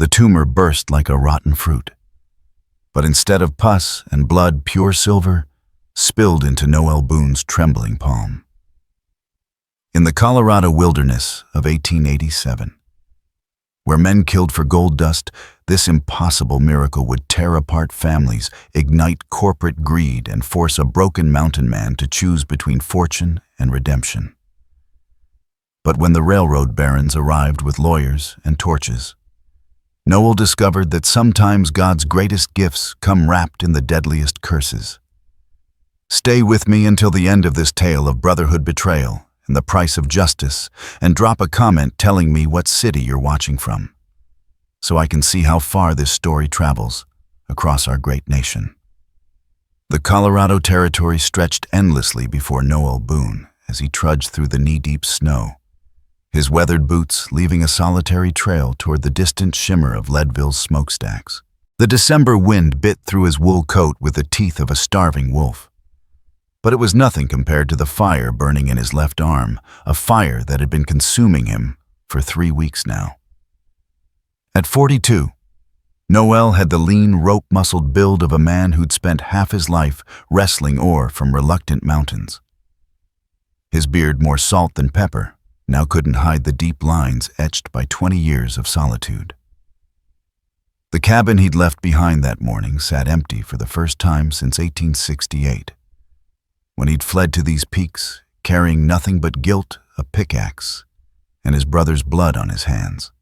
The tumor burst like a rotten fruit. But instead of pus and blood, pure silver spilled into Noel Boon's trembling palm. In the Colorado wilderness of 1887, where men killed for gold dust, this impossible miracle would tear apart families, ignite corporate greed, and force a broken mountain man to choose between fortune and redemption. But when the railroad barons arrived with lawyers and torches, Noel discovered that sometimes God's greatest gifts come wrapped in the deadliest curses. Stay with me until the end of this tale of brotherhood betrayal and the price of justice, and drop a comment telling me what city you're watching from, so I can see how far this story travels across our great nation. The Colorado Territory stretched endlessly before Noel Boon as he trudged through the knee-deep snow, his weathered boots leaving a solitary trail toward the distant shimmer of Leadville's smokestacks. The December wind bit through his wool coat with the teeth of a starving wolf. But it was nothing compared to the fire burning in his left arm, a fire that had been consuming him for 3 weeks now. At 42, Noel had the lean, rope-muscled build of a man who'd spent half his life wrestling ore from reluctant mountains. His beard, more salt than pepper, now couldn't hide the deep lines etched by 20 years of solitude. The cabin he'd left behind that morning sat empty for the first time since 1868. When he'd fled to these peaks, carrying nothing but guilt, a pickaxe, and his brother's blood on his hands.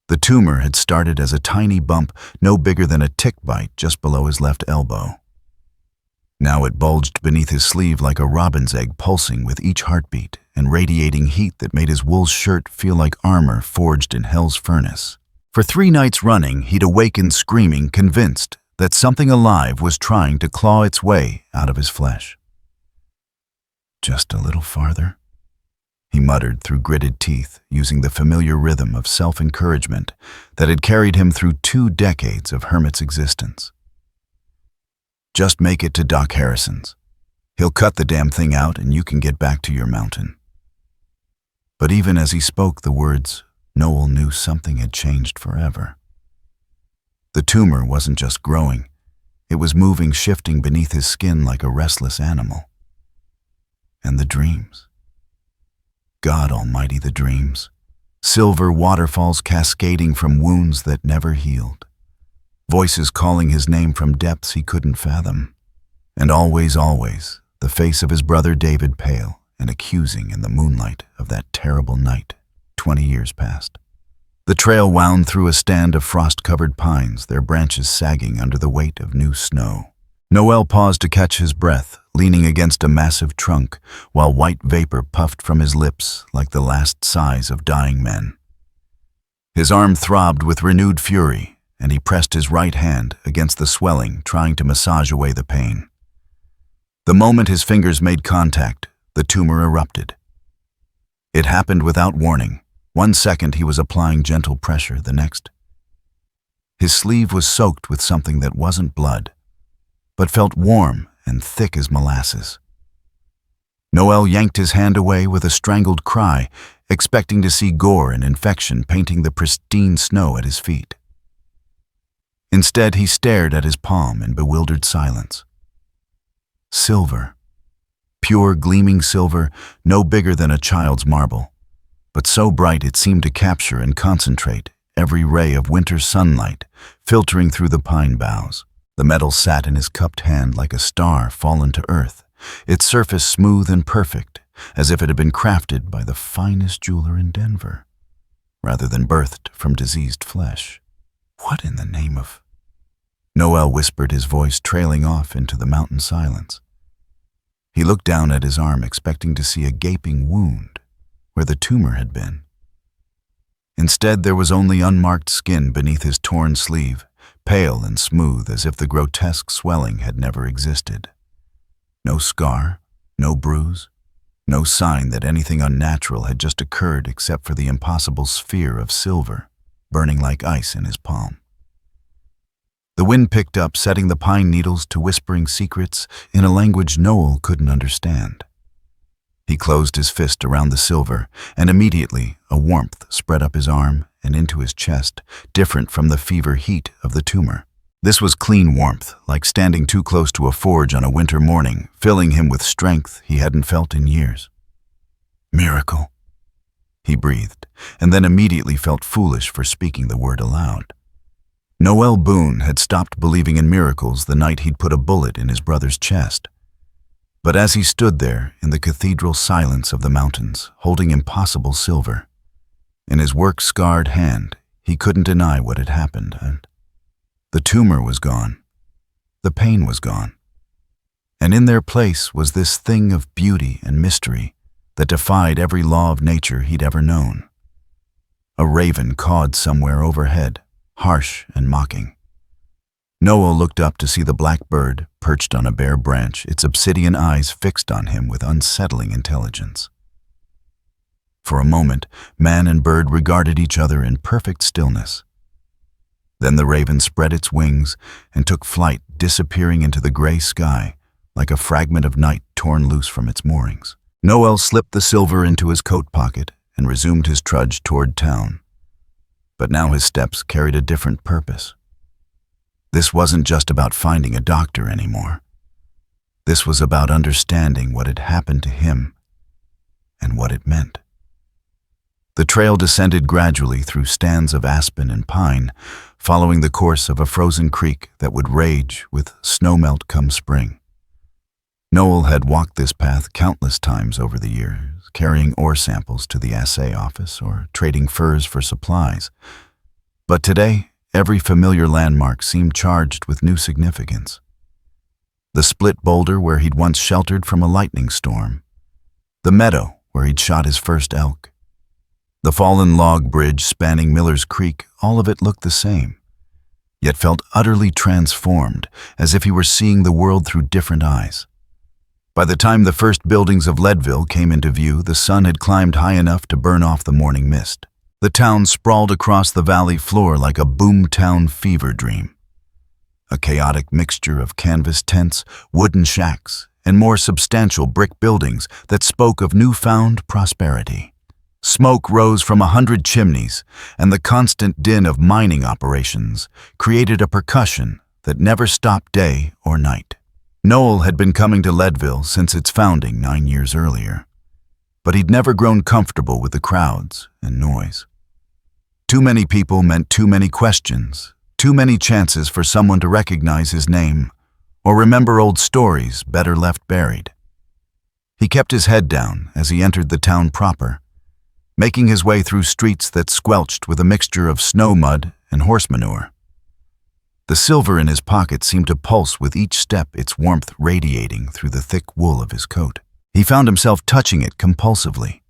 The tumor had started as a tiny bump no bigger than a tick bite just below his left elbow. Now it bulged beneath his sleeve like a robin's egg, pulsing with each heartbeat and radiating heat that made his wool shirt feel like armor forged in hell's furnace. For 3 nights running, he'd awakened screaming, convinced that something alive was trying to claw its way out of his flesh. Just a little farther, he muttered through gritted teeth, using the familiar rhythm of self-encouragement that had carried him through 2 decades of hermit's existence. Just make it to Doc Harrison's. He'll cut the damn thing out and you can get back to your mountain. But even as he spoke the words, Noel knew something had changed forever. The tumor wasn't just growing, it was moving, shifting beneath his skin like a restless animal. And the dreams. God almighty, the dreams. Silver waterfalls cascading from wounds that never healed. Voices calling his name from depths he couldn't fathom. And always, always, the face of his brother David pale and accusing in the moonlight of that terrible night 20 years past. The trail wound through a stand of frost-covered pines, their branches sagging under the weight of new snow. Noel paused to catch his breath, leaning against a massive trunk, while white vapor puffed from his lips like the last sighs of dying men. His arm throbbed with renewed fury, and he pressed his right hand against the swelling, trying to massage away the pain. The moment his fingers made contact, the tumor erupted. It happened without warning. 1 second he was applying gentle pressure, the next. His sleeve was soaked with something that wasn't blood, but felt warm and thick as molasses. Noel yanked his hand away with a strangled cry, expecting to see gore and infection painting the pristine snow at his feet. Instead, he stared at his palm in bewildered silence. Silver. Pure, gleaming silver, no bigger than a child's marble, but so bright it seemed to capture and concentrate every ray of winter sunlight filtering through the pine boughs. The metal sat in his cupped hand like a star fallen to earth, its surface smooth and perfect, as if it had been crafted by the finest jeweler in Denver, rather than birthed from diseased flesh. What in the name of... Noel whispered, his voice trailing off into the mountain silence. He looked down at his arm, expecting to see a gaping wound where the tumor had been. Instead, there was only unmarked skin beneath his torn sleeve, pale and smooth as if the grotesque swelling had never existed. No scar, no bruise, no sign that anything unnatural had just occurred except for the impossible sphere of silver burning like ice in his palm. The wind picked up, setting the pine needles to whispering secrets in a language Noel couldn't understand. He closed his fist around the silver, and immediately a warmth spread up his arm and into his chest, different from the fever heat of the tumor. This was clean warmth, like standing too close to a forge on a winter morning, filling him with strength he hadn't felt in years. "Miracle," he breathed, and then immediately felt foolish for speaking the word aloud. Noel Boon had stopped believing in miracles the night he'd put a bullet in his brother's chest. But as he stood there in the cathedral silence of the mountains, holding impossible silver, in his work-scarred hand, he couldn't deny what had happened. And the tumor was gone. The pain was gone. And in their place was this thing of beauty and mystery that defied every law of nature he'd ever known. A raven cawed somewhere overhead, harsh and mocking. Noel looked up to see the black bird perched on a bare branch, its obsidian eyes fixed on him with unsettling intelligence. For a moment, man and bird regarded each other in perfect stillness. Then the raven spread its wings and took flight, disappearing into the gray sky like a fragment of night torn loose from its moorings. Noel slipped the silver into his coat pocket and resumed his trudge toward town. But now his steps carried a different purpose. This wasn't just about finding a doctor anymore. This was about understanding what had happened to him and what it meant. The trail descended gradually through stands of aspen and pine, following the course of a frozen creek that would rage with snowmelt come spring. Noel had walked this path countless times over the years, carrying ore samples to the assay office or trading furs for supplies. But today, every familiar landmark seemed charged with new significance. The split boulder where he'd once sheltered from a lightning storm. The meadow where he'd shot his first elk. The fallen log bridge spanning Miller's Creek, all of it looked the same, yet felt utterly transformed, as if he were seeing the world through different eyes. By the time the first buildings of Leadville came into view, the sun had climbed high enough to burn off the morning mist. The town sprawled across the valley floor like a boomtown fever dream. A chaotic mixture of canvas tents, wooden shacks, and more substantial brick buildings that spoke of newfound prosperity. Smoke rose from 100 chimneys, and the constant din of mining operations created a percussion that never stopped day or night. Noel had been coming to Leadville since its founding 9 years earlier, but he'd never grown comfortable with the crowds and noise. Too many people meant too many questions, too many chances for someone to recognize his name or remember old stories better left buried. He kept his head down as he entered the town proper, making his way through streets that squelched with a mixture of snow mud and horse manure. The silver in his pocket seemed to pulse with each step, its warmth radiating through the thick wool of his coat. He found himself touching it compulsively,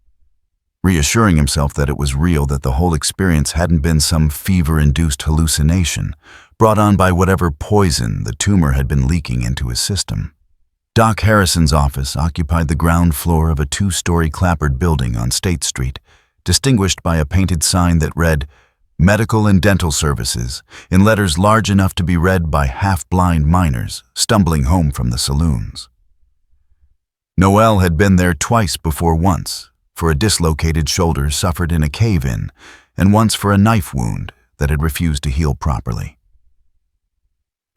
reassuring himself that it was real, that the whole experience hadn't been some fever-induced hallucination brought on by whatever poison the tumor had been leaking into his system. Doc Harrison's office occupied the ground floor of a 2-story clapboard building on State Street, distinguished by a painted sign that read, "Medical and Dental Services," in letters large enough to be read by half-blind miners stumbling home from the saloons. Noel had been there twice before, once for a dislocated shoulder suffered in a cave-in, and once for a knife wound that had refused to heal properly.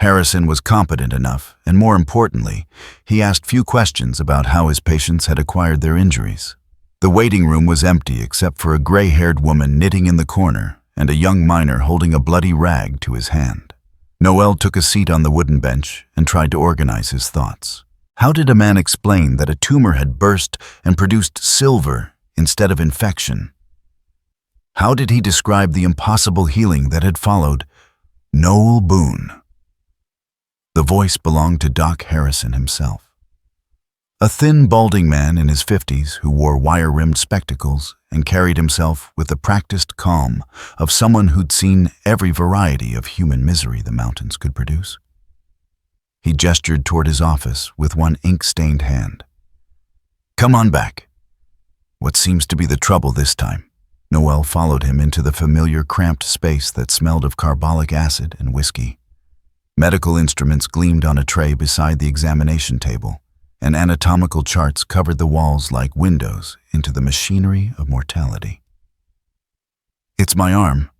Harrison was competent enough, and more importantly, he asked few questions about how his patients had acquired their injuries. The waiting room was empty except for a gray-haired woman knitting in the corner and a young miner holding a bloody rag to his hand. Noel took a seat on the wooden bench and tried to organize his thoughts. How did a man explain that a tumor had burst and produced silver instead of infection? How did he describe the impossible healing that had followed? Noel Boon. The voice belonged to Doc Harrison himself. A thin, balding man in his 50s who wore wire-rimmed spectacles and carried himself with the practiced calm of someone who'd seen every variety of human misery the mountains could produce. He gestured toward his office with one ink-stained hand. "Come on back. What seems to be the trouble this time?" Noel followed him into the familiar cramped space that smelled of carbolic acid and whiskey. Medical instruments gleamed on a tray beside the examination table, and anatomical charts covered the walls like windows into the machinery of mortality. "It's my arm,"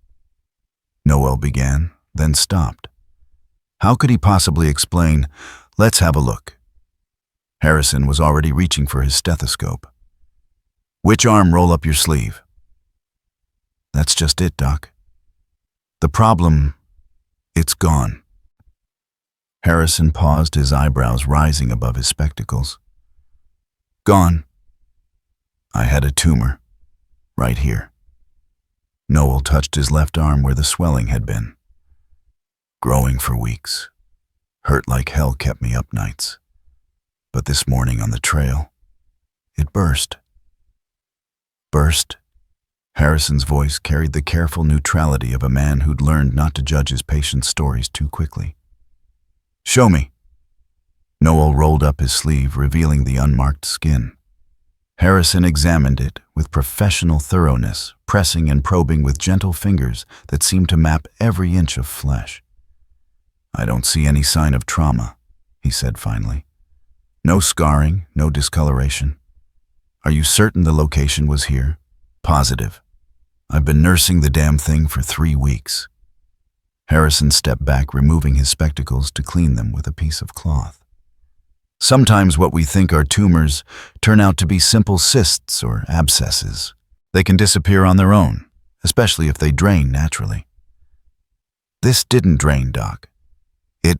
Noel began, then stopped. How could he possibly explain, "Let's have a look"? Harrison was already reaching for his stethoscope. "Which arm? Roll up your sleeve." "That's just it, Doc. The problem, it's gone." Harrison paused, his eyebrows rising above his spectacles. "Gone? I had a tumor, right here." Noel touched his left arm where the swelling had been. "Growing for weeks. Hurt like hell, kept me up nights. But this morning on the trail, it burst." "Burst?" Harrison's voice carried the careful neutrality of a man who'd learned not to judge his patient's stories too quickly. "Show me." Noel rolled up his sleeve, revealing the unmarked skin. Harrison examined it with professional thoroughness, pressing and probing with gentle fingers that seemed to map every inch of flesh. "I don't see any sign of trauma," he said finally. "No scarring, no discoloration. Are you certain the location was here?" "Positive. I've been nursing the damn thing for 3 weeks." Harrison stepped back, removing his spectacles to clean them with a piece of cloth. "Sometimes what we think are tumors turn out to be simple cysts or abscesses. They can disappear on their own, especially if they drain naturally. This didn't drain, Doc. It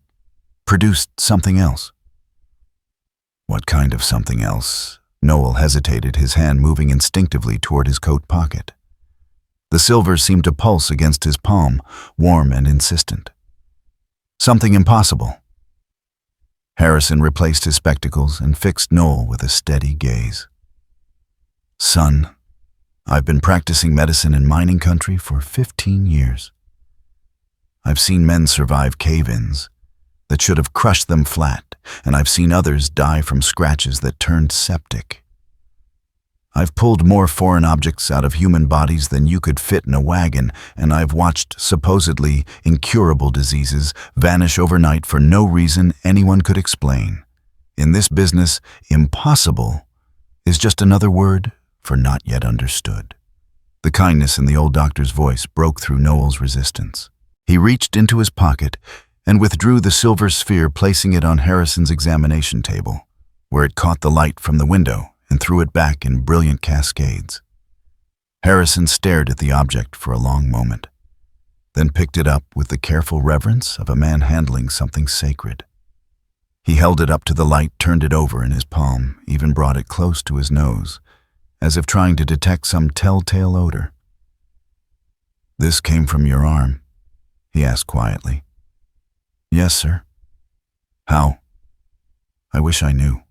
produced something else." "What kind of something else?" Noel hesitated, his hand moving instinctively toward his coat pocket. The silver seemed to pulse against his palm, warm and insistent. "Something impossible." Harrison replaced his spectacles and fixed Noel with a steady gaze. "Son, I've been practicing medicine in mining country for 15 years. I've seen men survive cave-ins that should have crushed them flat, and I've seen others die from scratches that turned septic. I've pulled more foreign objects out of human bodies than you could fit in a wagon, and I've watched supposedly incurable diseases vanish overnight for no reason anyone could explain. In this business, impossible is just another word for not yet understood." The kindness in the old doctor's voice broke through Noel's resistance. He reached into his pocket and withdrew the silver sphere, placing it on Harrison's examination table, where it caught the light from the window and threw it back in brilliant cascades. Harrison stared at the object for a long moment, then picked it up with the careful reverence of a man handling something sacred. He held it up to the light, turned it over in his palm, even brought it close to his nose, as if trying to detect some telltale odor. "This came from your arm?" he asked quietly. "Yes, sir." "How?" "I wish I knew.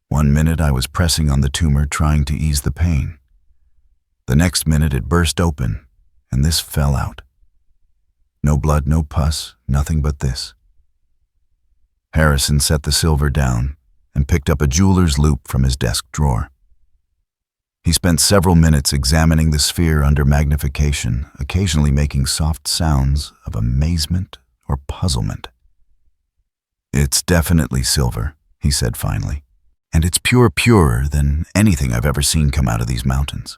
One minute I was pressing on the tumor, trying to ease the pain. The next minute it burst open, and this fell out. No blood, no pus, nothing but this." Harrison set the silver down and picked up a jeweler's loupe from his desk drawer. He spent several minutes examining the sphere under magnification, occasionally making soft sounds of amazement or puzzlement. "It's definitely silver," he said finally. "And it's purer than anything I've ever seen come out of these mountains.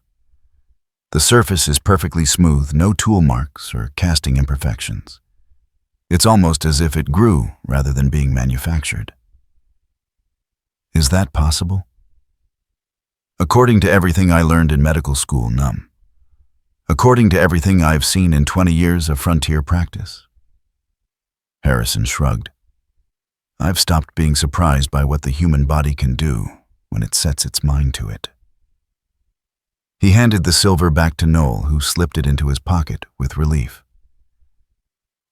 The surface is perfectly smooth, no tool marks or casting imperfections. It's almost as if it grew rather than being manufactured." "Is that possible?" "According to everything I learned in medical school, none. According to everything I've seen in 20 years of frontier practice." Harrison shrugged. "I've stopped being surprised by what the human body can do when it sets its mind to it." He handed the silver back to Noel, who slipped it into his pocket with relief.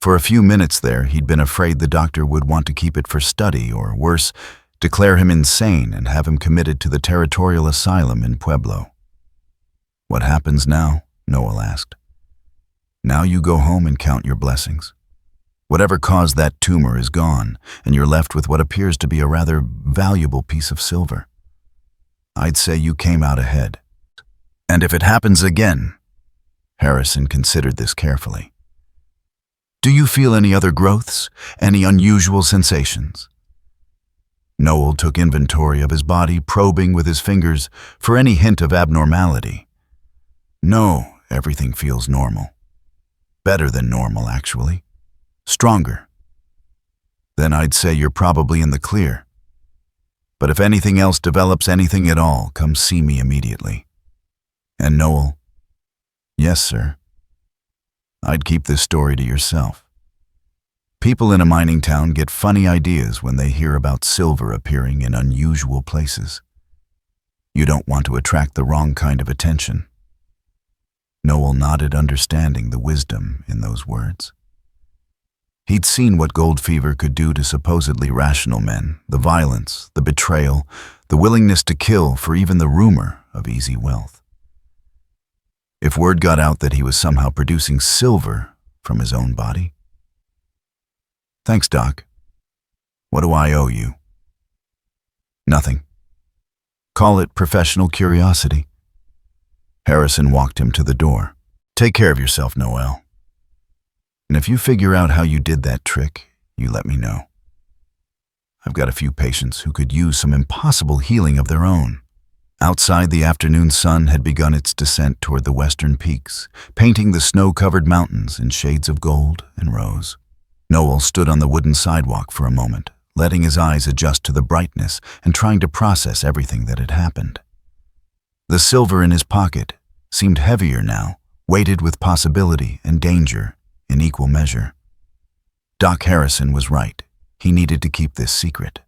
For a few minutes there, he'd been afraid the doctor would want to keep it for study, or worse, declare him insane and have him committed to the territorial asylum in Pueblo. "What happens now?" Noel asked. "Now you go home and count your blessings. Whatever caused that tumor is gone, and you're left with what appears to be a rather valuable piece of silver. I'd say you came out ahead. And if it happens again," Harrison considered this carefully, "do you feel any other growths, any unusual sensations?" Noel took inventory of his body, probing with his fingers for any hint of abnormality. "No, everything feels normal. Better than normal, actually. Stronger. Then I'd say you're probably in the clear. But if anything else develops anything at all, come see me immediately. And Noel? Yes, sir. I'd keep this story to yourself. People in a mining town get funny ideas when they hear about silver appearing in unusual places. You don't want to attract the wrong kind of attention. Noel nodded, understanding the wisdom in those words. He'd seen what gold fever could do to supposedly rational men, the violence, the betrayal, the willingness to kill for even the rumor of easy wealth. If word got out that he was somehow producing silver from his own body. Thanks, Doc. What do I owe you? Nothing. Call it professional curiosity. Harrison walked him to the door. Take care of yourself, Noel. And if you figure out how you did that trick, you let me know. I've got a few patients who could use some impossible healing of their own. Outside, the afternoon sun had begun its descent toward the western peaks, painting the snow-covered mountains in shades of gold and rose. Noel stood on the wooden sidewalk for a moment, letting his eyes adjust to the brightness and trying to process everything that had happened. The silver in his pocket seemed heavier now, weighted with possibility and danger in equal measure. Doc Harrison was right. He needed to keep this secret.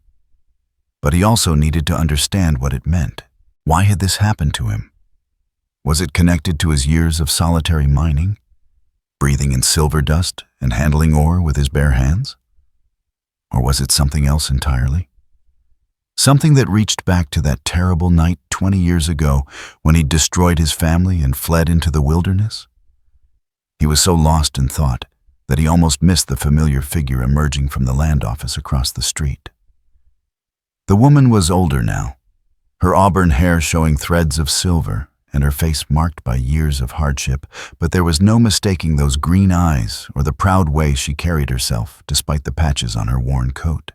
But he also needed to understand what it meant. Why had this happened to him? Was it connected to his years of solitary mining? Breathing in silver dust and handling ore with his bare hands? Or was it something else entirely? Something that reached back to that terrible night 20 years ago when he destroyed his family and fled into the wilderness? He was so lost in thought that he almost missed the familiar figure emerging from the land office across the street. The woman was older now, her auburn hair showing threads of silver and her face marked by years of hardship, but there was no mistaking those green eyes or the proud way she carried herself despite the patches on her worn coat.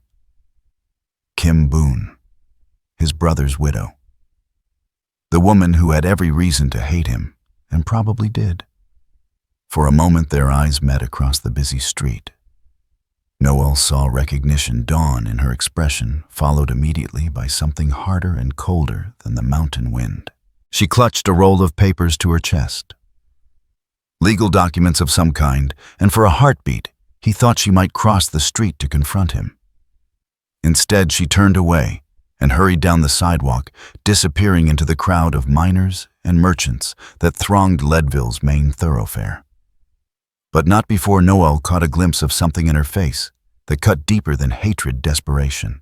Kim Boon, his brother's widow. The woman who had every reason to hate him, and probably did. For a moment their eyes met across the busy street. Noel saw recognition dawn in her expression, followed immediately by something harder and colder than the mountain wind. She clutched a roll of papers to her chest. Legal documents of some kind, and for a heartbeat, he thought she might cross the street to confront him. Instead, she turned away and hurried down the sidewalk, disappearing into the crowd of miners and merchants that thronged Leadville's main thoroughfare. But not before Noel caught a glimpse of something in her face that cut deeper than hatred, desperation.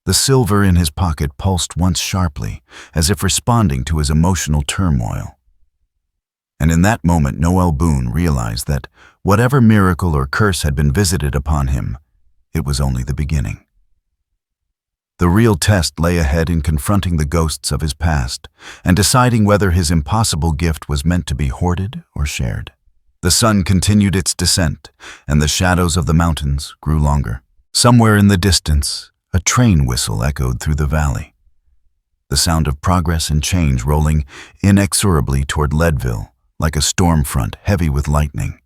The silver in his pocket pulsed once sharply, as if responding to his emotional turmoil. And in that moment, Noel Boon realized that whatever miracle or curse had been visited upon him, it was only the beginning. The real test lay ahead in confronting the ghosts of his past and deciding whether his impossible gift was meant to be hoarded or shared. The sun continued its descent, and the shadows of the mountains grew longer. Somewhere in the distance, a train whistle echoed through the valley, the sound of progress and change rolling inexorably toward Leadville like a storm front heavy with lightning.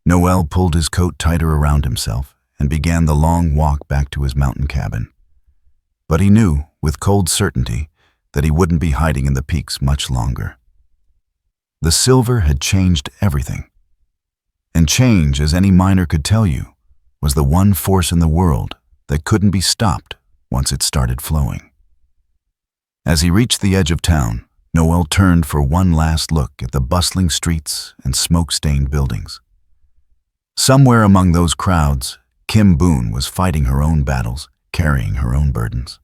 Noel pulled his coat tighter around himself and began the long walk back to his mountain cabin. But he knew, with cold certainty, that he wouldn't be hiding in the peaks much longer. The silver had changed everything. And change, as any miner could tell you, was the one force in the world that couldn't be stopped once it started flowing. As he reached the edge of town, Noel turned for one last look at the bustling streets and smoke-stained buildings. Somewhere among those crowds, Kim Boon was fighting her own battles, carrying her own burdens.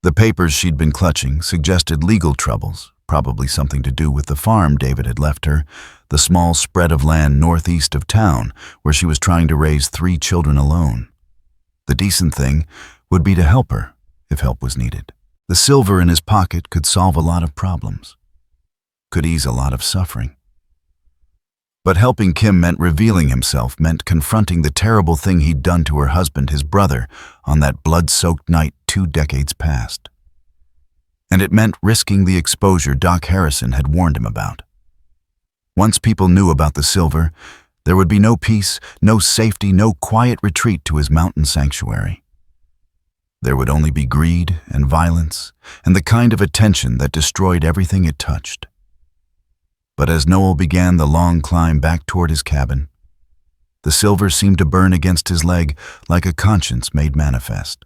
The papers she'd been clutching suggested legal troubles, probably something to do with the farm David had left her, the small spread of land northeast of town where she was trying to raise 3 children alone. The decent thing would be to help her, if help was needed. The silver in his pocket could solve a lot of problems, could ease a lot of suffering. But helping Kim meant revealing himself, meant confronting the terrible thing he'd done to her husband, his brother, on that blood-soaked night 2 decades past. and it meant risking the exposure Doc Harrison had warned him about. Once people knew about the silver, there would be no peace, no safety, no quiet retreat to his mountain sanctuary. There would only be greed and violence, and the kind of attention that destroyed everything it touched. But as Noel began the long climb back toward his cabin, the silver seemed to burn against his leg like a conscience made manifest.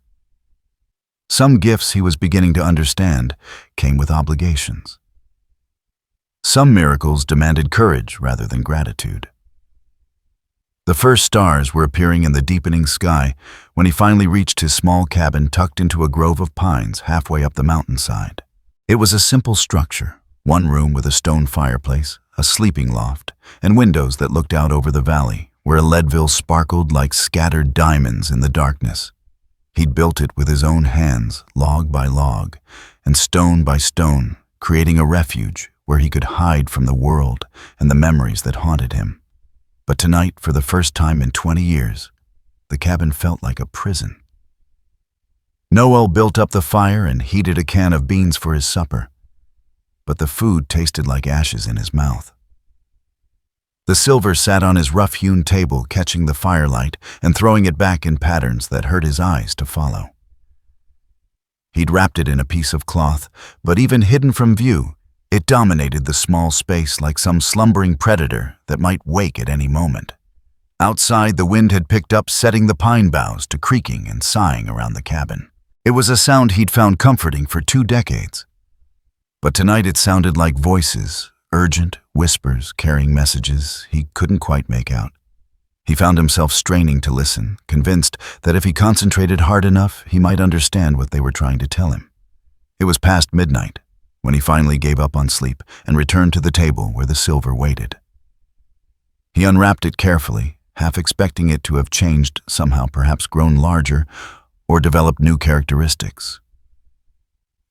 Some gifts he was beginning to understand came with obligations. Some miracles demanded courage rather than gratitude. The first stars were appearing in the deepening sky when he finally reached his small cabin tucked into a grove of pines halfway up the mountainside. It was a simple structure, one room with a stone fireplace, a sleeping loft, and windows that looked out over the valley, where Leadville sparkled like scattered diamonds in the darkness. He'd built it with his own hands, log by log, and stone by stone, creating a refuge where he could hide from the world and the memories that haunted him. But tonight, for the first time in 20 years, the cabin felt like a prison. Noel built up the fire and heated a can of beans for his supper, but the food tasted like ashes in his mouth. The silver sat on his rough-hewn table, catching the firelight and throwing it back in patterns that hurt his eyes to follow. He'd wrapped it in a piece of cloth, but even hidden from view, it dominated the small space like some slumbering predator that might wake at any moment. Outside, the wind had picked up, setting the pine boughs to creaking and sighing around the cabin. It was a sound he'd found comforting for 2 decades. But tonight it sounded like voices, urgent whispers carrying messages he couldn't quite make out. He found himself straining to listen, convinced that if he concentrated hard enough, he might understand what they were trying to tell him. It was past midnight when he finally gave up on sleep and returned to the table where the silver waited. He unwrapped it carefully, half expecting it to have changed somehow, perhaps grown larger or developed new characteristics.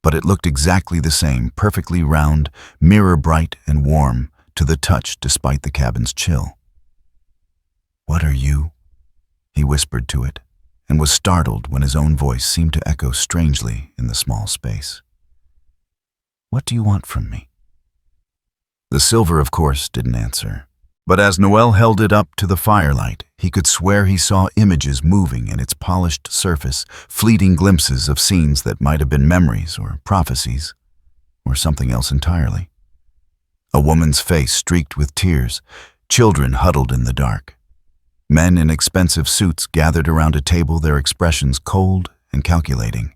But it looked exactly the same, perfectly round, mirror-bright and warm to the touch despite the cabin's chill. "What are you?" he whispered to it, and was startled when his own voice seemed to echo strangely in the small space. "What do you want from me?" The silver, of course, didn't answer. But as Noel held it up to the firelight, he could swear he saw images moving in its polished surface, fleeting glimpses of scenes that might have been memories or prophecies, or something else entirely. A woman's face streaked with tears, children huddled in the dark. Men in expensive suits gathered around a table, their expressions cold and calculating.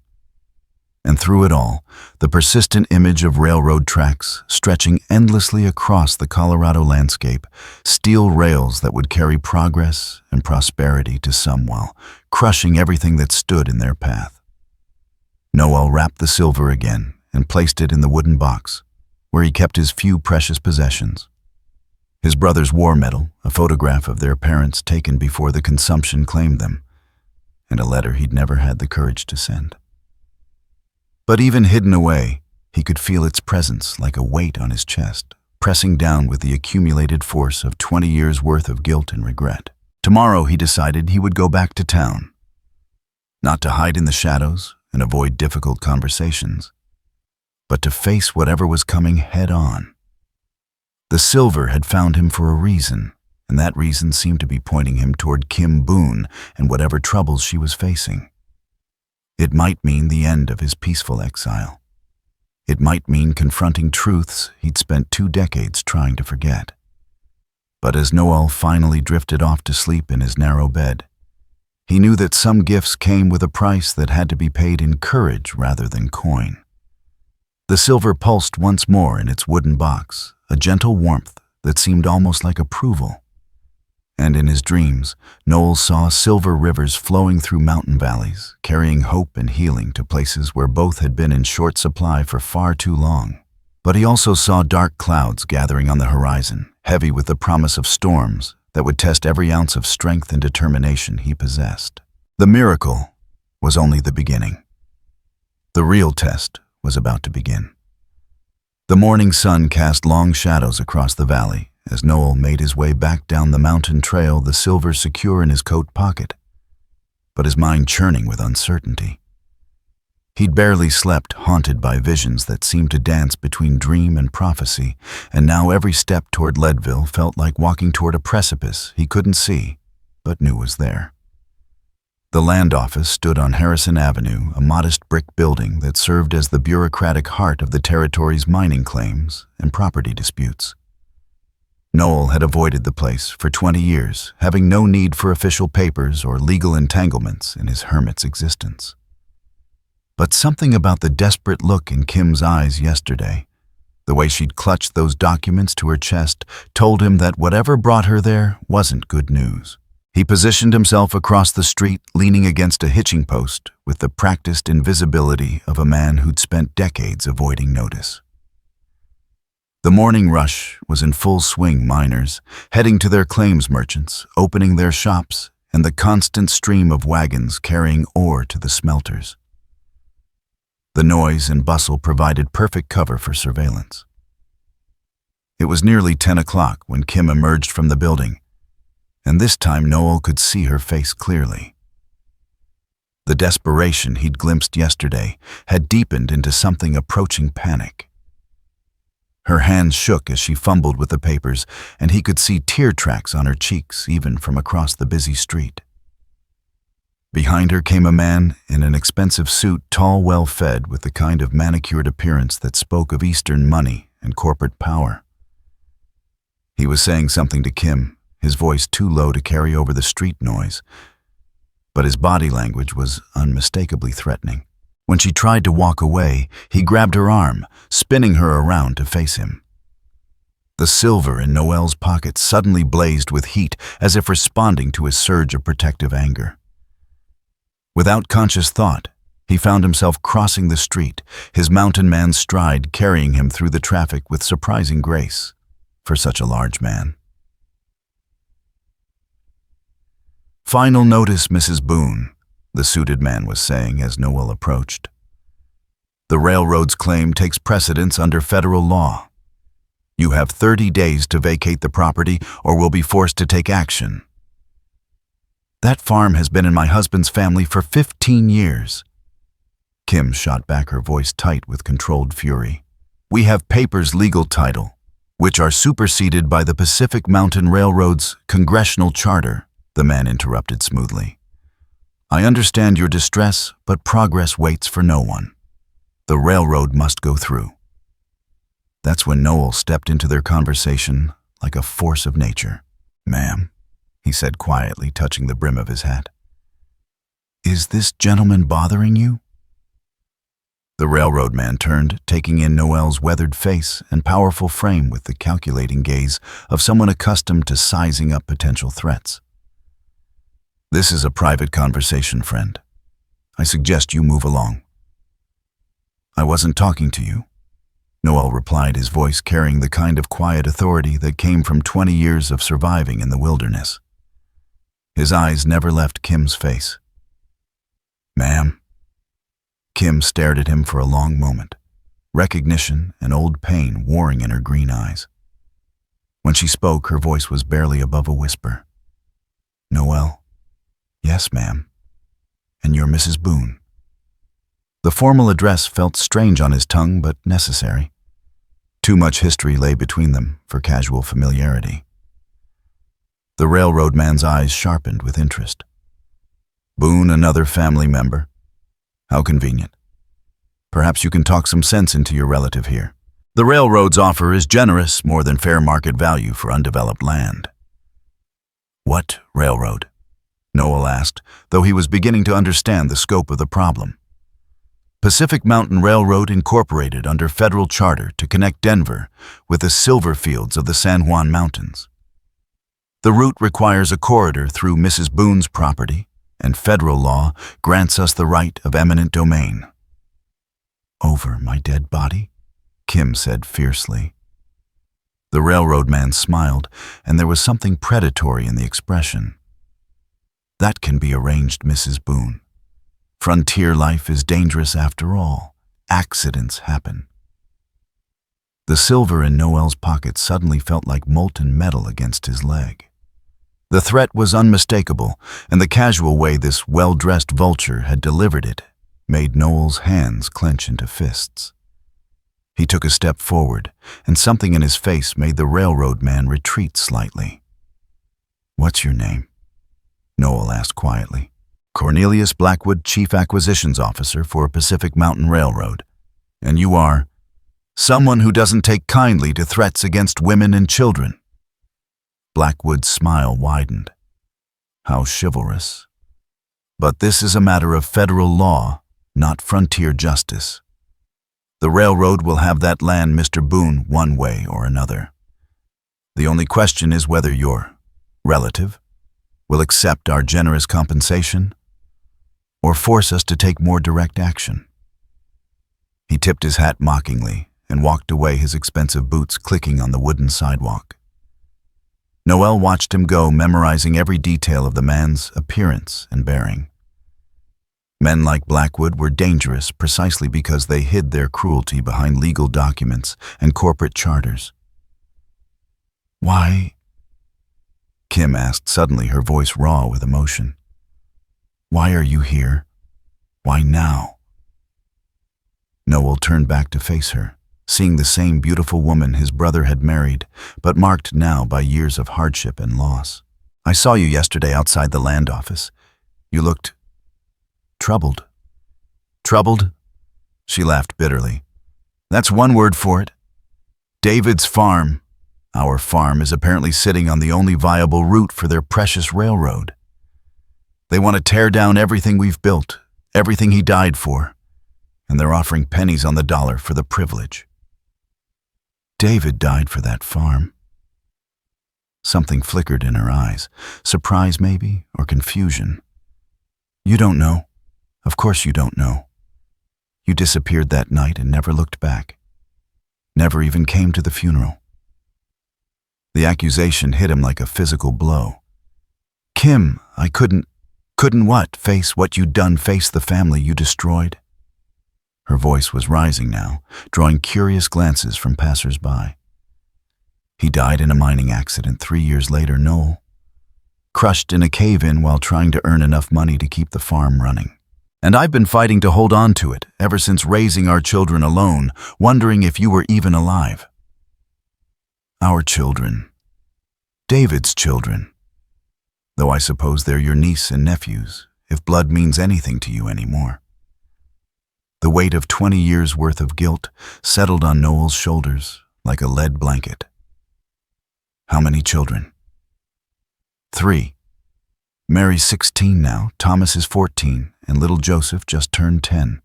And through it all, the persistent image of railroad tracks stretching endlessly across the Colorado landscape, steel rails that would carry progress and prosperity to some while crushing everything that stood in their path. Noel wrapped the silver again and placed it in the wooden box, where he kept his few precious possessions. His brother's war medal, a photograph of their parents taken before the consumption claimed them, and a letter he'd never had the courage to send. But even hidden away, he could feel its presence like a weight on his chest, pressing down with the accumulated force of 20 years' worth of guilt and regret. Tomorrow, he decided, he would go back to town. Not to hide in the shadows and avoid difficult conversations, but to face whatever was coming head-on. The silver had found him for a reason, and that reason seemed to be pointing him toward Kim Boon and whatever troubles she was facing. It might mean the end of his peaceful exile. It might mean confronting truths he'd spent 2 decades trying to forget. But as Noel finally drifted off to sleep in his narrow bed, he knew that some gifts came with a price that had to be paid in courage rather than coin. The silver pulsed once more in its wooden box, a gentle warmth that seemed almost like approval. And in his dreams, Noel saw silver rivers flowing through mountain valleys, carrying hope and healing to places where both had been in short supply for far too long. But he also saw dark clouds gathering on the horizon, heavy with the promise of storms that would test every ounce of strength and determination he possessed. The miracle was only the beginning. The real test was about to begin. The morning sun cast long shadows across the valley as Noel made his way back down the mountain trail, the silver secure in his coat pocket, but his mind churning with uncertainty. He'd barely slept, haunted by visions that seemed to dance between dream and prophecy, and now every step toward Leadville felt like walking toward a precipice he couldn't see, but knew was there. The land office stood on Harrison Avenue, a modest brick building that served as the bureaucratic heart of the territory's mining claims and property disputes. Noel had avoided the place for 20 years, having no need for official papers or legal entanglements in his hermit's existence. But something about the desperate look in Kim's eyes yesterday, the way she'd clutched those documents to her chest, told him that whatever brought her there wasn't good news. He positioned himself across the street, leaning against a hitching post with the practiced invisibility of a man who'd spent decades avoiding notice. The morning rush was in full swing. Miners, heading to their claims merchants, opening their shops, and the constant stream of wagons carrying ore to the smelters. The noise and bustle provided perfect cover for surveillance. It was nearly 10 o'clock when Kim emerged from the building, and this time Noel could see her face clearly. The desperation he'd glimpsed yesterday had deepened into something approaching panic. Her hands shook as she fumbled with the papers, and he could see tear tracks on her cheeks even from across the busy street. Behind her came a man in an expensive suit, tall, well-fed, with the kind of manicured appearance that spoke of Eastern money and corporate power. He was saying something to Kim, his voice too low to carry over the street noise, but his body language was unmistakably threatening. When she tried to walk away, he grabbed her arm, spinning her around to face him. The silver in Noel's pocket suddenly blazed with heat, as if responding to his surge of protective anger. Without conscious thought, he found himself crossing the street, his mountain man's stride carrying him through the traffic with surprising grace for such a large man. "Final notice, Mrs. Boon," the suited man was saying as Noel approached. "The railroad's claim takes precedence under federal law. You have 30 days to vacate the property or will be forced to take action." "That farm has been in my husband's family for 15 years. Kim shot back, her voice tight with controlled fury. "We have papers legal title, which are superseded by the Pacific Mountain Railroad's congressional charter," the man interrupted smoothly. "I understand your distress, but progress waits for no one. The railroad must go through." That's when Noel stepped into their conversation like a force of nature. "Ma'am," he said quietly, touching the brim of his hat, "is this gentleman bothering you?" The railroad man turned, taking in Noel's weathered face and powerful frame with the calculating gaze of someone accustomed to sizing up potential threats. "This is a private conversation, friend. I suggest you move along." "I wasn't talking to you," Noel replied, his voice carrying the kind of quiet authority that came from 20 years of surviving in the wilderness. His eyes never left Kim's face. "Ma'am?" Kim stared at him for a long moment, recognition and old pain warring in her green eyes. When she spoke, her voice was barely above a whisper. "Noel?" "Yes, ma'am. And you're Mrs. Boon." The formal address felt strange on his tongue, but necessary. Too much history lay between them for casual familiarity. The railroad man's eyes sharpened with interest. "Boon, another family member? How convenient. Perhaps you can talk some sense into your relative here. The railroad's offer is generous, more than fair market value for undeveloped land." "What railroad?" Noel asked, though he was beginning to understand the scope of the problem. "Pacific Mountain Railroad Incorporated, under federal charter to connect Denver with the silver fields of the San Juan Mountains. The route requires a corridor through Mrs. Boon's property, and federal law grants us the right of eminent domain." "Over my dead body?" Kim said fiercely. The railroad man smiled, and there was something predatory in the expression. "That can be arranged, Mrs. Boon. Frontier life is dangerous after all. Accidents happen." The silver in Noel's pocket suddenly felt like molten metal against his leg. The threat was unmistakable, and the casual way this well-dressed vulture had delivered it made Noel's hands clench into fists. He took a step forward, and something in his face made the railroad man retreat slightly. "What's your name?" Noel asked quietly. "Cornelius Blackwood, Chief Acquisitions Officer for Pacific Mountain Railroad. And you are?" "Someone who doesn't take kindly to threats against women and children." Blackwood's smile widened. How chivalrous. "But this is a matter of federal law, not frontier justice. The railroad will have that land, Mr. Boon, one way or another. The only question is whether your relative will accept our generous compensation or force us to take more direct action." He tipped his hat mockingly and walked away, his expensive boots clicking on the wooden sidewalk. Noel watched him go, memorizing every detail of the man's appearance and bearing. Men like Blackwood were dangerous precisely because they hid their cruelty behind legal documents and corporate charters. "Why?" Kim asked suddenly, her voice raw with emotion. "Why are you here? Why now?" Noel turned back to face her, seeing the same beautiful woman his brother had married, but marked now by years of hardship and loss. "I saw you yesterday outside the land office. You looked troubled." "Troubled?" She laughed bitterly. "That's one word for it. David's farm, our farm, is apparently sitting on the only viable route for their precious railroad. They want to tear down everything we've built, everything he died for, and they're offering pennies on the dollar for the privilege." "David died for that farm." Something flickered in her eyes, surprise maybe, or confusion. "You don't know. Of course you don't know. You disappeared that night and never looked back. Never even came to the funeral." The accusation hit him like a physical blow. "Kim, I couldn't what? Face what you'd done, face the family you destroyed?" Her voice was rising now, drawing curious glances from passers-by. "He died in a mining accident 3 years later, Noel. Crushed in a cave-in while trying to earn enough money to keep the farm running. And I've been fighting to hold on to it ever since, raising our children alone, wondering if you were even alive." "Our children. David's children. Though I suppose they're your niece and nephews, if blood means anything to you anymore." The weight of 20 years' worth of guilt settled on Noel's shoulders like a lead blanket. "How many children?" "3. Mary's 16 now, Thomas is 14, and little Joseph just turned 10.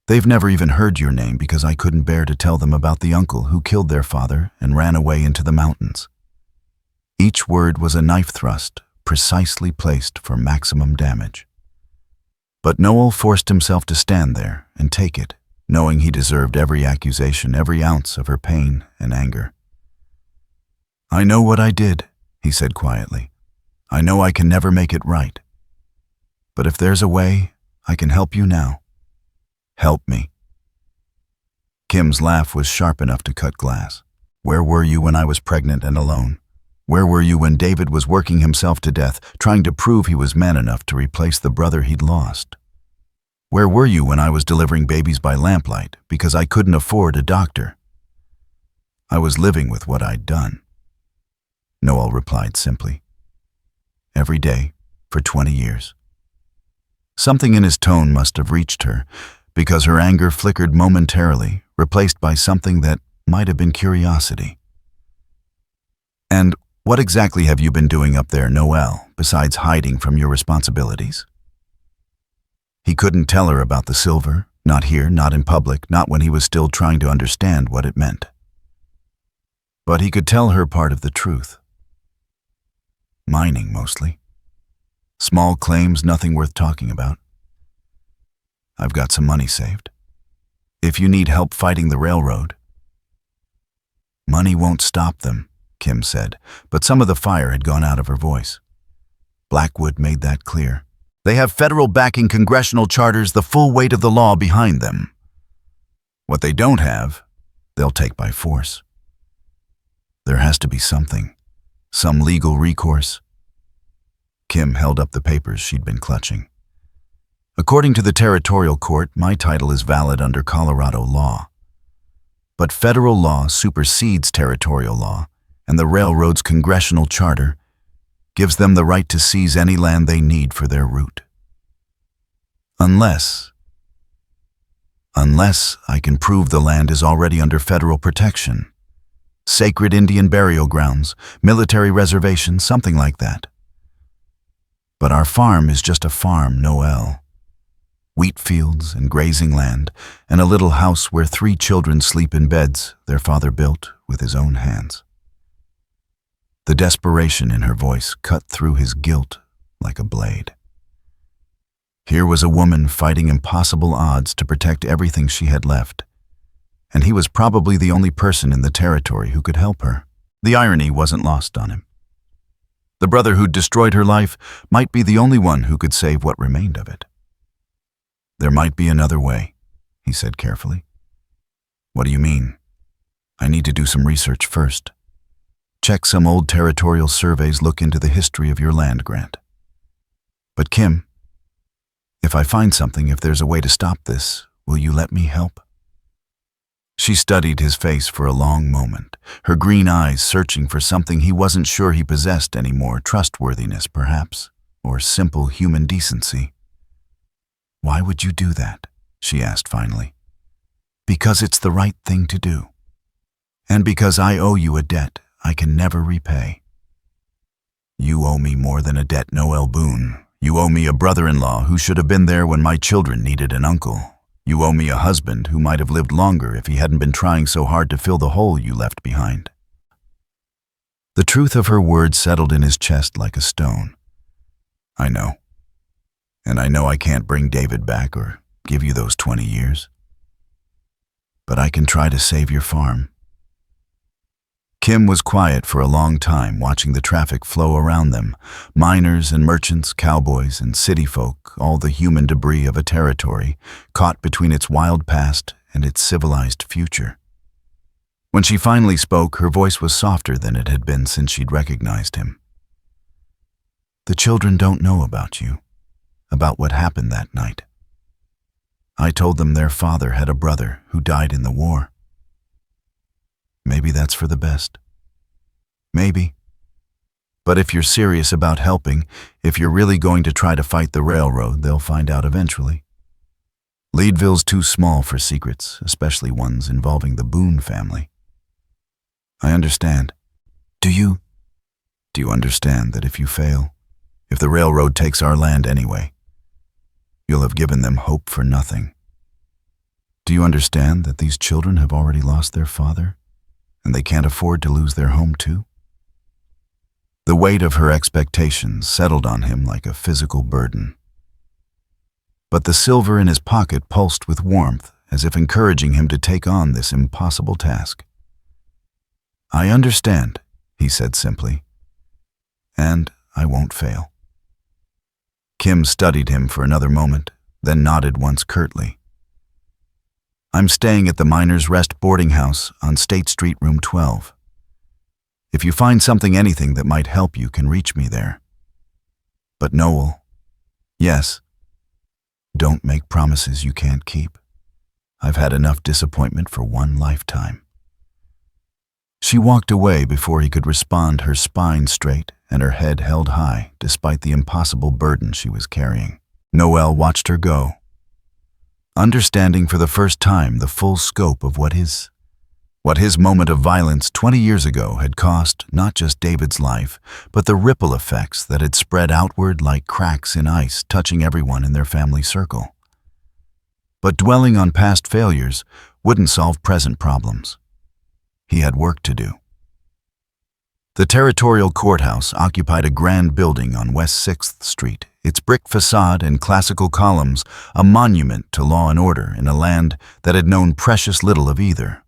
They've never even heard your name because I couldn't bear to tell them about the uncle who killed their father and ran away into the mountains." Each word was a knife thrust, precisely placed for maximum damage. But Noel forced himself to stand there and take it, knowing he deserved every accusation, every ounce of her pain and anger. "I know what I did," he said quietly. "I know I can never make it right. But if there's a way, I can help you now. Help me." Kim's laugh was sharp enough to cut glass. "Where were you when I was pregnant and alone? Where were you when David was working himself to death, trying to prove he was man enough to replace the brother he'd lost? Where were you when I was delivering babies by lamplight because I couldn't afford a doctor? I was living with what I'd done." Noel replied simply. "Every day, for 20 years. Something in his tone must have reached her, because her anger flickered momentarily, replaced by something that might have been curiosity. "And what exactly have you been doing up there, Noel, besides hiding from your responsibilities?" He couldn't tell her about the silver, not here, not in public, not when he was still trying to understand what it meant. But he could tell her part of the truth. Mining, mostly. Small claims, nothing worth talking about. "I've got some money saved. If you need help fighting the railroad." "Money won't stop them," Kim said, but some of the fire had gone out of her voice. Blackwood made that clear. "They have federal backing, congressional charters, the full weight of the law behind them. What they don't have, they'll take by force. There has to be something, some legal recourse." Kim held up the papers she'd been clutching. According to the territorial court, my title is valid under Colorado law. But federal law supersedes territorial law, and the railroad's congressional charter gives them the right to seize any land they need for their route. Unless I can prove the land is already under federal protection. Sacred Indian burial grounds, military reservations, something like that. But our farm is just a farm, Noel. Wheat fields and grazing land, and a little house where 3 children sleep in beds their father built with his own hands. The desperation in her voice cut through his guilt like a blade. Here was a woman fighting impossible odds to protect everything she had left, and he was probably the only person in the territory who could help her. The irony wasn't lost on him. The brother who'd destroyed her life might be the only one who could save what remained of it. There might be another way, he said carefully. What do you mean? I need to do some research first. Check some old territorial surveys, look into the history of your land grant. But Kim, if I find something, if there's a way to stop this, will you let me help? She studied his face for a long moment, her green eyes searching for something he wasn't sure he possessed anymore, trustworthiness perhaps, or simple human decency. Why would you do that? She asked finally. Because it's the right thing to do. And because I owe you a debt I can never repay. You owe me more than a debt, Noel Boon. You owe me a brother-in-law who should have been there when my children needed an uncle. You owe me a husband who might have lived longer if he hadn't been trying so hard to fill the hole you left behind. The truth of her words settled in his chest like a stone. I know. And I know I can't bring David back or give you those 20 years. But I can try to save your farm. Kim was quiet for a long time, watching the traffic flow around them. Miners and merchants, cowboys and city folk, all the human debris of a territory, caught between its wild past and its civilized future. When she finally spoke, her voice was softer than it had been since she'd recognized him. The children don't know about you, about what happened that night. I told them their father had a brother who died in the war. Maybe that's for the best. Maybe. But if you're serious about helping, if you're really going to try to fight the railroad, they'll find out eventually. Leadville's too small for secrets, especially ones involving the Boon family. I understand. Do you understand that if you fail, if the railroad takes our land anyway, you'll have given them hope for nothing? Do you understand that these children have already lost their father, and they can't afford to lose their home too? The weight of her expectations settled on him like a physical burden. But the silver in his pocket pulsed with warmth, as if encouraging him to take on this impossible task. I understand, he said simply, and I won't fail. Kim studied him for another moment, then nodded once curtly. I'm staying at the Miners' Rest boarding house on State Street, room 12. If you find something, anything that might help, you can reach me there. But Noel, yes, don't make promises you can't keep. I've had enough disappointment for one lifetime. She walked away before he could respond, her spine straight and her head held high despite the impossible burden she was carrying. Noel watched her go, understanding for the first time the full scope of what his moment of violence 20 years ago had cost not just David's life, but the ripple effects that had spread outward like cracks in ice, touching everyone in their family circle. But dwelling on past failures wouldn't solve present problems. He had work to do. The territorial courthouse occupied a grand building on West 6th Street, its brick facade and classical columns a monument to law and order in a land that had known precious little of either.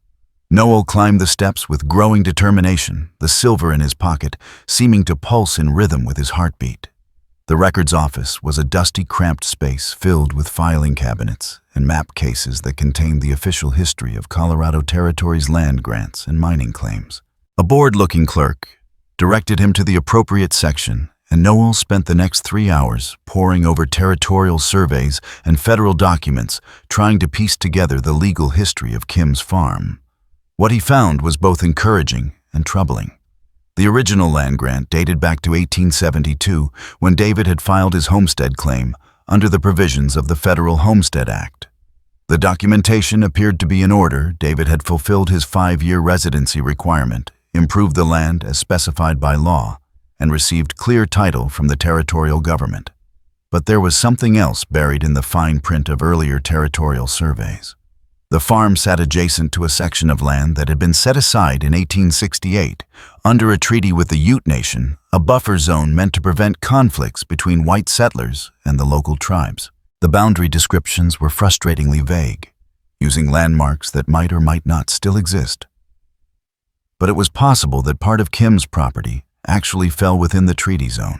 Noel climbed the steps with growing determination, the silver in his pocket seeming to pulse in rhythm with his heartbeat. The records office was a dusty, cramped space filled with filing cabinets and map cases that contained the official history of Colorado Territory's land grants and mining claims. A bored-looking clerk directed him to the appropriate section, and Noel spent the next 3 hours poring over territorial surveys and federal documents, trying to piece together the legal history of Kim's farm. What he found was both encouraging and troubling. The original land grant dated back to 1872, when David had filed his homestead claim under the provisions of the Federal Homestead Act. The documentation appeared to be in order. David had fulfilled his 5-year residency requirement, improved the land as specified by law, and received clear title from the territorial government. But there was something else buried in the fine print of earlier territorial surveys. The farm sat adjacent to a section of land that had been set aside in 1868 under a treaty with the Ute Nation, a buffer zone meant to prevent conflicts between white settlers and the local tribes. The boundary descriptions were frustratingly vague, using landmarks that might or might not still exist. But it was possible that part of Kim's property actually fell within the treaty zone.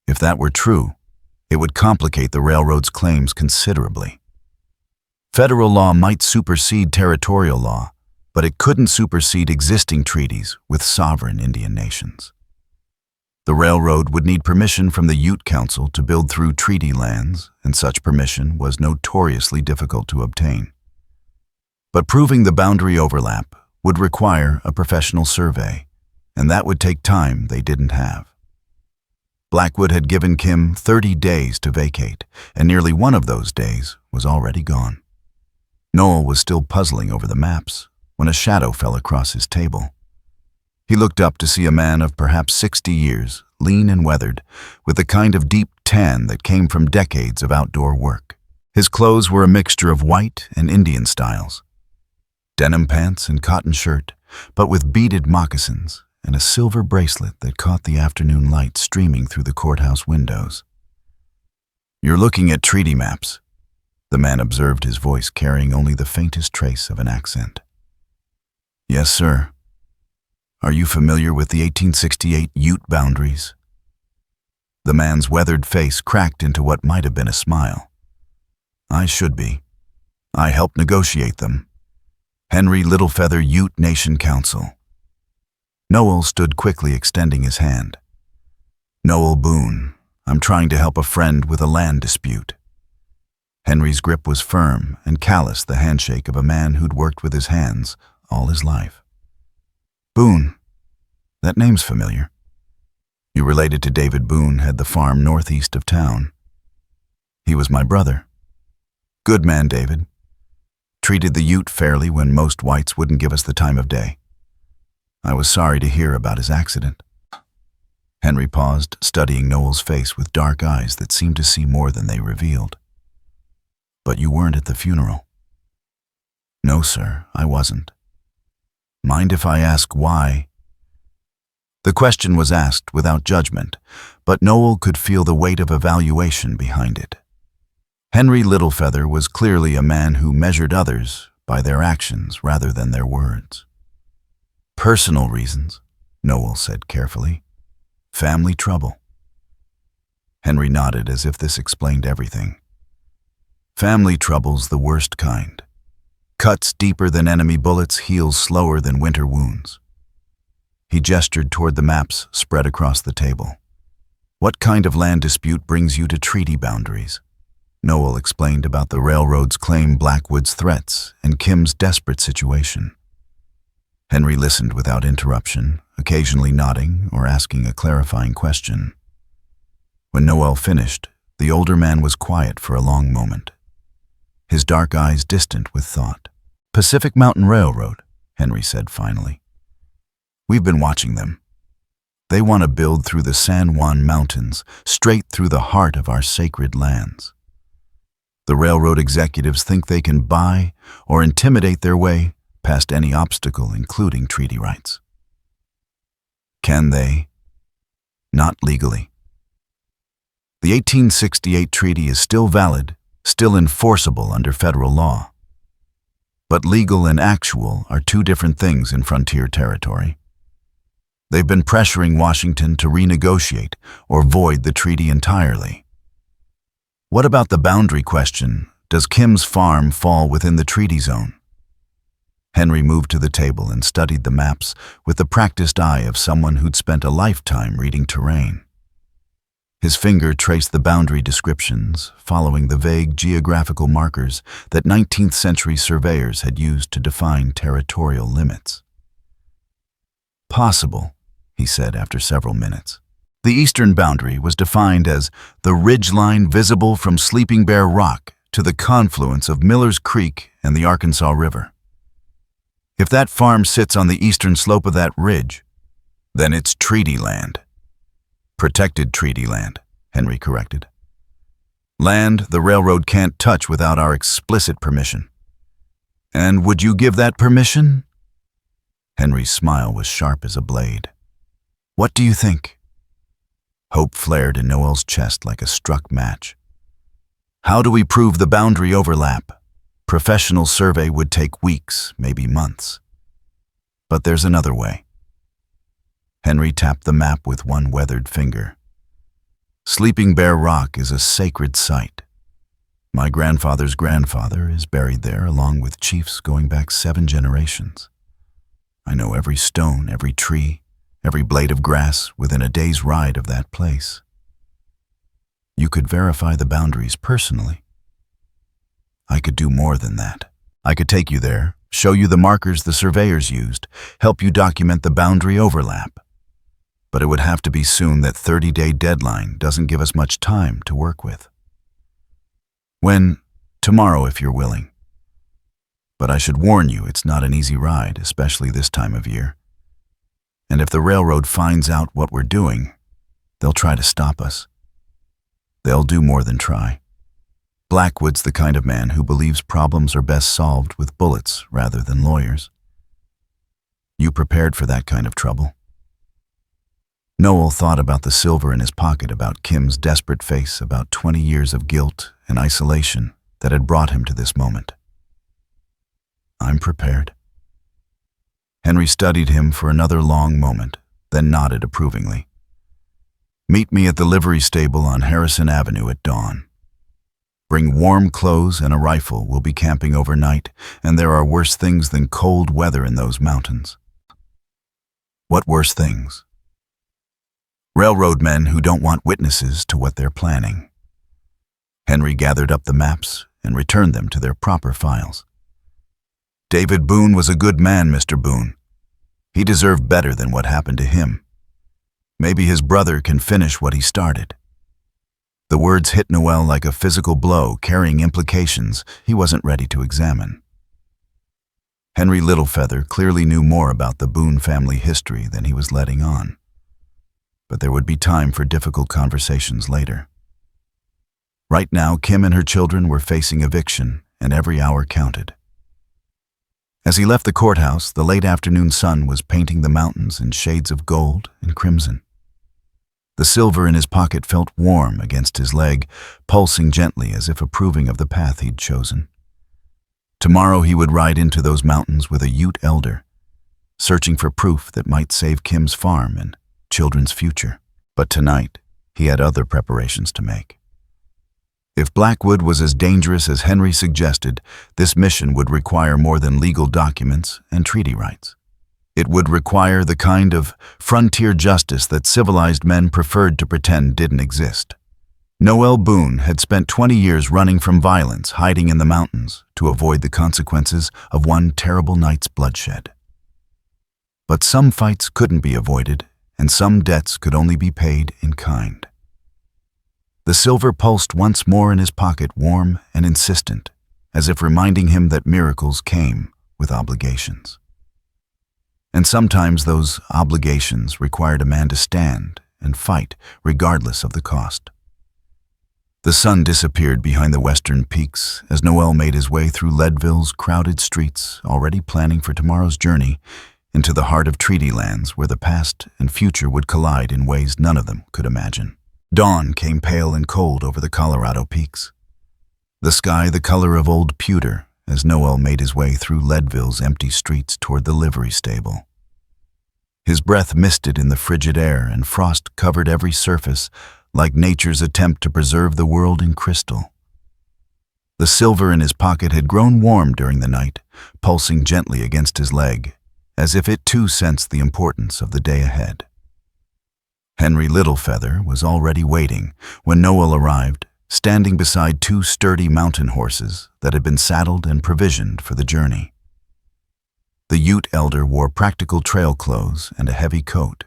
If that were true, it would complicate the railroad's claims considerably. Federal law might supersede territorial law, but it couldn't supersede existing treaties with sovereign Indian nations. The railroad would need permission from the Ute Council to build through treaty lands, and such permission was notoriously difficult to obtain. But proving the boundary overlap would require a professional survey, and that would take time they didn't have. Blackwood had given Kim 30 days to vacate, and nearly one of those days was already gone. Noel was still puzzling over the maps when a shadow fell across his table. He looked up to see a man of perhaps 60 years, lean and weathered, with the kind of deep tan that came from decades of outdoor work. His clothes were a mixture of white and Indian styles. Denim pants and cotton shirt, but with beaded moccasins and a silver bracelet that caught the afternoon light streaming through the courthouse windows. "You're looking at treaty maps," the man observed, his voice carrying only the faintest trace of an accent. "Yes, sir. Are you familiar with the 1868 Ute boundaries?" The man's weathered face cracked into what might have been a smile. "I should be. I helped negotiate them. Henry Littlefeather Ute Nation Council." Noel stood quickly, extending his hand. "Noel Boon. I'm trying to help a friend with a land dispute." Henry's grip was firm and callous, the handshake of a man who'd worked with his hands all his life. "Boon. That name's familiar. You related to David Boon, had the farm northeast of town. He was my brother. Good man, David. Treated the Ute fairly when most whites wouldn't give us the time of day. I was sorry to hear about his accident." Henry paused, studying Noel's face with dark eyes that seemed to see more than they revealed. "But you weren't at the funeral." "No, sir, I wasn't." "Mind if I ask why?" The question was asked without judgment, but Noel could feel the weight of evaluation behind it. Henry Littlefeather was clearly a man who measured others by their actions rather than their words. "Personal reasons," Noel said carefully. "Family trouble." Henry nodded as if this explained everything. "Family trouble's the worst kind. Cuts deeper than enemy bullets, heals slower than winter wounds." He gestured toward the maps spread across the table. "What kind of land dispute brings you to treaty boundaries?" Noel explained about the railroad's claim, Blackwood's threats, and Kim's desperate situation. Henry listened without interruption, occasionally nodding or asking a clarifying question. When Noel finished, the older man was quiet for a long moment, his dark eyes distant with thought. "Pacific Mountain Railroad," Henry said finally. "We've been watching them. They want to build through the San Juan Mountains, straight through the heart of our sacred lands. The railroad executives think they can buy or intimidate their way past any obstacle, including treaty rights." "Can they?" "Not legally. The 1868 treaty is still valid, still enforceable under federal law. But legal and actual are two different things in frontier territory. They've been pressuring Washington to renegotiate or void the treaty entirely." "What about the boundary question? Does Kim's farm fall within the treaty zone?" Henry moved to the table and studied the maps with the practiced eye of someone who'd spent a lifetime reading terrain. His finger traced the boundary descriptions, following the vague geographical markers that 19th century surveyors had used to define territorial limits. "Possible," he said after several minutes. The eastern boundary was defined as the ridgeline visible from Sleeping Bear Rock to the confluence of Miller's Creek and the Arkansas River. If that farm sits on the eastern slope of that ridge, then it's treaty land. Protected treaty land, Henry corrected. Land the railroad can't touch without our explicit permission. And would you give that permission? Henry's smile was sharp as a blade. What do you think? Hope flared in Noel's chest like a struck match. How do we prove the boundary overlap? Professional survey would take weeks, maybe months. But there's another way. Henry tapped the map with one weathered finger. Sleeping Bear Rock is a sacred site. My grandfather's grandfather is buried there along with chiefs going back 7 generations. I know every stone, every tree, every blade of grass within a day's ride of that place. You could verify the boundaries personally. I could do more than that. I could take you there, show you the markers the surveyors used, help you document the boundary overlap. But it would have to be soon. That 30-day deadline doesn't give us much time to work with. Tomorrow if you're willing. But I should warn you, it's not an easy ride, especially this time of year. And if the railroad finds out what we're doing, they'll try to stop us. They'll do more than try. Blackwood's the kind of man who believes problems are best solved with bullets rather than lawyers. You prepared for that kind of trouble? Noel thought about the silver in his pocket, about Kim's desperate face, about 20 years of guilt and isolation that had brought him to this moment. I'm prepared. Henry studied him for another long moment, then nodded approvingly. Meet me at the livery stable on Harrison Avenue at dawn. Bring warm clothes and a rifle. We'll be camping overnight, and there are worse things than cold weather in those mountains. What worse things? Railroad men who don't want witnesses to what they're planning. Henry gathered up the maps and returned them to their proper files. David Boone was a good man, Mr. Boone. He deserved better than what happened to him. Maybe his brother can finish what he started. The words hit Noel like a physical blow, carrying implications he wasn't ready to examine. Henry Littlefeather clearly knew more about the Boone family history than he was letting on. But there would be time for difficult conversations later. Right now, Kim and her children were facing eviction, and every hour counted. As he left the courthouse, the late afternoon sun was painting the mountains in shades of gold and crimson. The silver in his pocket felt warm against his leg, pulsing gently as if approving of the path he'd chosen. Tomorrow he would ride into those mountains with a Ute elder, searching for proof that might save Kim's farm and children's future. But tonight, he had other preparations to make. If Blackwood was as dangerous as Henry suggested, this mission would require more than legal documents and treaty rights. It would require the kind of frontier justice that civilized men preferred to pretend didn't exist. Noel Boon had spent 20 years running from violence, hiding in the mountains to avoid the consequences of one terrible night's bloodshed. But some fights couldn't be avoided, and some debts could only be paid in kind. The silver pulsed once more in his pocket, warm and insistent, as if reminding him that miracles came with obligations. And sometimes those obligations required a man to stand and fight regardless of the cost. The sun disappeared behind the western peaks as Noel made his way through Leadville's crowded streets, already planning for tomorrow's journey into the heart of treaty lands where the past and future would collide in ways none of them could imagine. Dawn came pale and cold over the Colorado peaks. The sky the color of old pewter as Noel made his way through Leadville's empty streets toward the livery stable. His breath misted in the frigid air, and frost covered every surface like nature's attempt to preserve the world in crystal. The silver in his pocket had grown warm during the night, pulsing gently against his leg, as if it too sensed the importance of the day ahead. Henry Littlefeather was already waiting when Noel arrived, standing beside two sturdy mountain horses that had been saddled and provisioned for the journey. The Ute elder wore practical trail clothes and a heavy coat.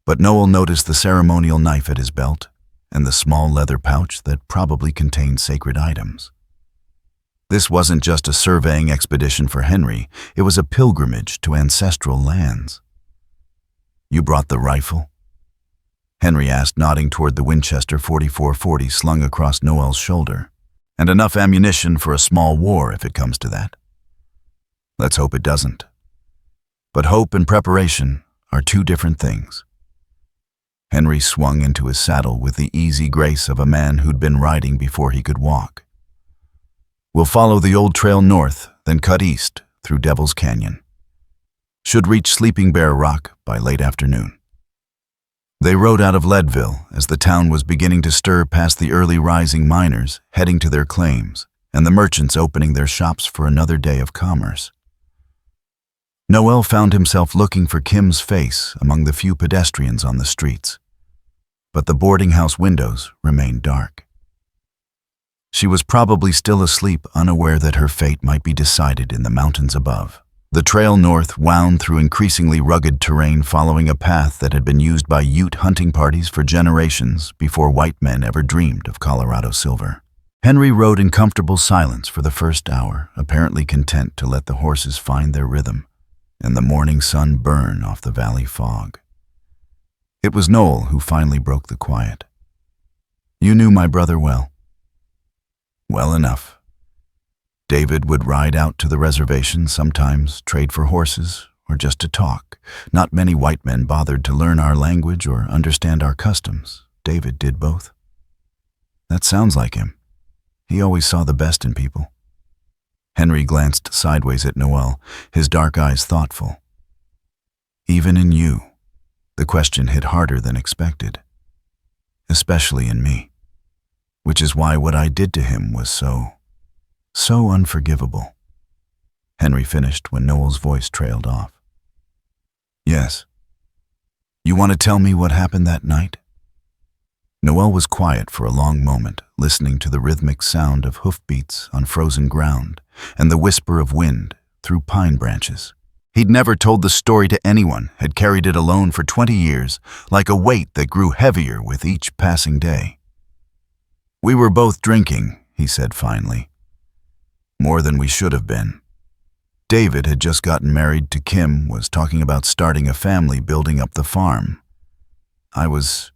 But Noel noticed the ceremonial knife at his belt and the small leather pouch that probably contained sacred items. This wasn't just a surveying expedition for Henry, it was a pilgrimage to ancestral lands. "You brought the rifle?" Henry asked, nodding toward the Winchester 4440 slung across Noel's shoulder. "And enough ammunition for a small war if it comes to that." "Let's hope it doesn't." But hope and preparation are two different things. Henry swung into his saddle with the easy grace of a man who'd been riding before he could walk. "We'll follow the old trail north, then cut east through Devil's Canyon. Should reach Sleeping Bear Rock by late afternoon." They rode out of Leadville as the town was beginning to stir past the early rising miners heading to their claims and the merchants opening their shops for another day of commerce. Noel found himself looking for Kim's face among the few pedestrians on the streets, but the boarding house windows remained dark. She was probably still asleep, unaware that her fate might be decided in the mountains above. The trail north wound through increasingly rugged terrain, following a path that had been used by Ute hunting parties for generations before white men ever dreamed of Colorado silver. Henry rode in comfortable silence for the first hour, apparently content to let the horses find their rhythm and the morning sun burn off the valley fog. It was Noel who finally broke the quiet. "You knew my brother well." "Well enough. David would ride out to the reservation, sometimes trade for horses or just to talk. Not many white men bothered to learn our language or understand our customs. David did both." "That sounds like him. He always saw the best in people." Henry glanced sideways at Noel, his dark eyes thoughtful. "Even in you." The question hit harder than expected. "Especially in me. Which is why what I did to him was so unforgivable." Henry finished when Noel's voice trailed off. "Yes. You want to tell me what happened that night?" Noel was quiet for a long moment, listening to the rhythmic sound of hoofbeats on frozen ground and the whisper of wind through pine branches. He'd never told the story to anyone, had carried it alone for 20 years, like a weight that grew heavier with each passing day. "We were both drinking," he said finally. "More than we should have been. David had just gotten married to Kim, was talking about starting a family, building up the farm. I was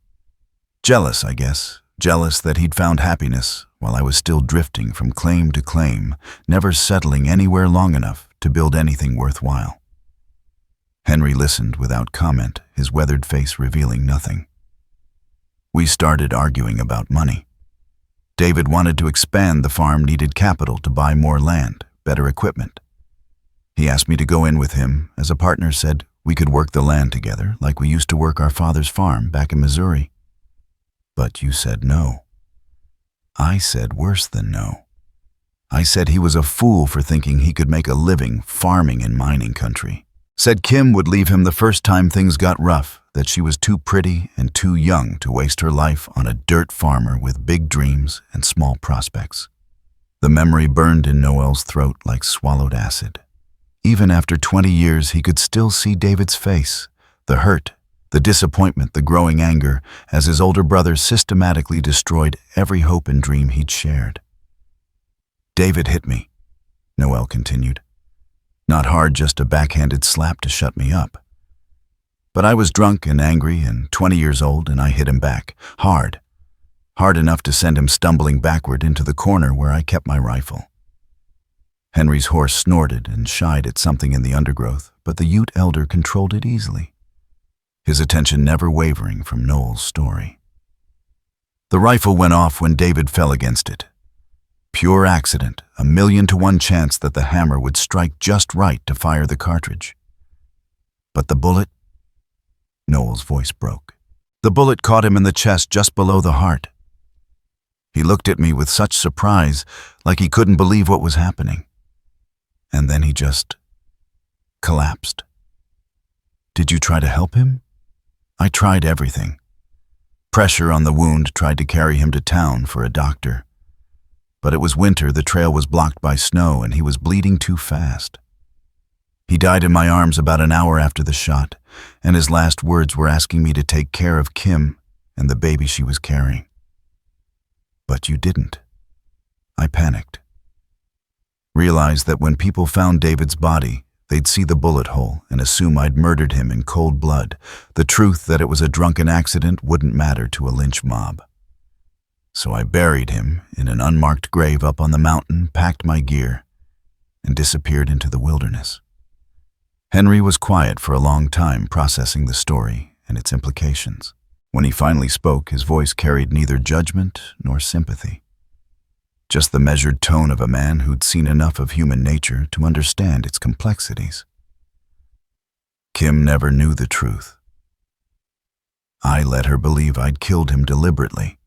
jealous, I guess, jealous that he'd found happiness while I was still drifting from claim to claim, never settling anywhere long enough to build anything worthwhile." Henry listened without comment, his weathered face revealing nothing. "We started arguing about money. David wanted to expand the farm, needed capital to buy more land, better equipment. He asked me to go in with him as a partner, said we could work the land together like we used to work our father's farm back in Missouri. But you said no." "I said worse than no. I said he was a fool for thinking he could make a living farming in mining country. Said Kim would leave him the first time things got rough, that she was too pretty and too young to waste her life on a dirt farmer with big dreams and small prospects." The memory burned in Noel's throat like swallowed acid. Even after 20 years, he could still see David's face, the hurt, the disappointment, the growing anger, as his older brother systematically destroyed every hope and dream he'd shared. "David hit me," Noel continued. "Not hard, just a backhanded slap to shut me up. But I was drunk and angry and 20 years old, and I hit him back, hard enough to send him stumbling backward into the corner where I kept my rifle." Henry's horse snorted and shied at something in the undergrowth, but the Ute elder controlled it easily, his attention never wavering from Noel's story. "The rifle went off when David fell against it. Pure accident, a 1,000,000 to 1 chance that the hammer would strike just right to fire the cartridge. But the bullet..." Noel's voice broke. "The bullet caught him in the chest just below the heart. He looked at me with such surprise, like he couldn't believe what was happening. And then he just collapsed." "Did you try to help him?" I tried everything. Pressure on the wound tried to carry him to town for a doctor. But it was winter, the trail was blocked by snow, and he was bleeding too fast. He died in my arms about an hour after the shot, and his last words were asking me to take care of Kim and the baby she was carrying. But you didn't. I panicked. Realized that when people found David's body, they'd see the bullet hole and assume I'd murdered him in cold blood. The truth that it was a drunken accident wouldn't matter to a lynch mob. So I buried him in an unmarked grave up on the mountain, packed my gear, and disappeared into the wilderness. Henry was quiet for a long time, processing the story and its implications. When he finally spoke, his voice carried neither judgment nor sympathy. Just the measured tone of a man who'd seen enough of human nature to understand its complexities. Kim never knew the truth. I let her believe I'd killed him deliberately.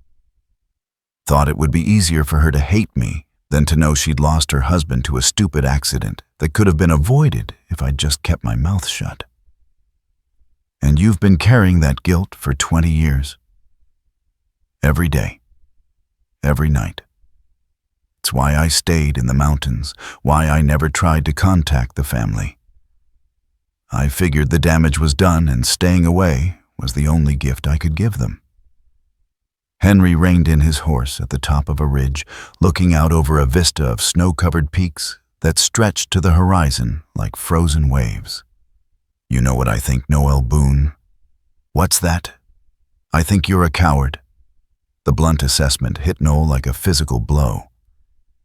Thought it would be easier for her to hate me than to know she'd lost her husband to a stupid accident that could have been avoided if I'd just kept my mouth shut. And you've been carrying that guilt for 20 years. Every day. Every night. It's why I stayed in the mountains, why I never tried to contact the family. I figured the damage was done and staying away was the only gift I could give them. Henry reined in his horse at the top of a ridge, looking out over a vista of snow-covered peaks that stretched to the horizon like frozen waves. You know what I think, Noel Boon? What's that? I think you're a coward. The blunt assessment hit Noel like a physical blow.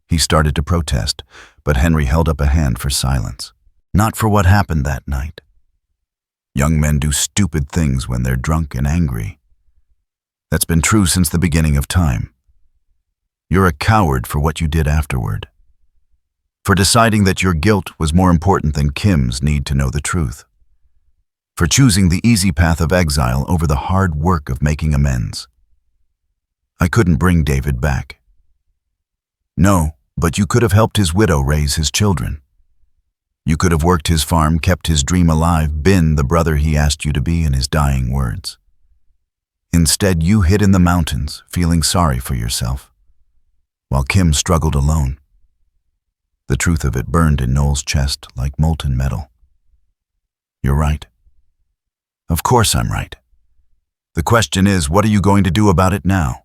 He started to protest, but Henry held up a hand for silence. Not for what happened that night. Young men do stupid things when they're drunk and angry. That's been true since the beginning of time. You're a coward for what you did afterward. For deciding that your guilt was more important than Kim's need to know the truth. For choosing the easy path of exile over the hard work of making amends. I couldn't bring David back. No, but you could have helped his widow raise his children. You could have worked his farm, kept his dream alive, been the brother he asked you to be in his dying words. Instead, you hid in the mountains, feeling sorry for yourself, while Kim struggled alone. The truth of it burned in Noel's chest like molten metal. You're right. Of course I'm right. The question is, what are you going to do about it now?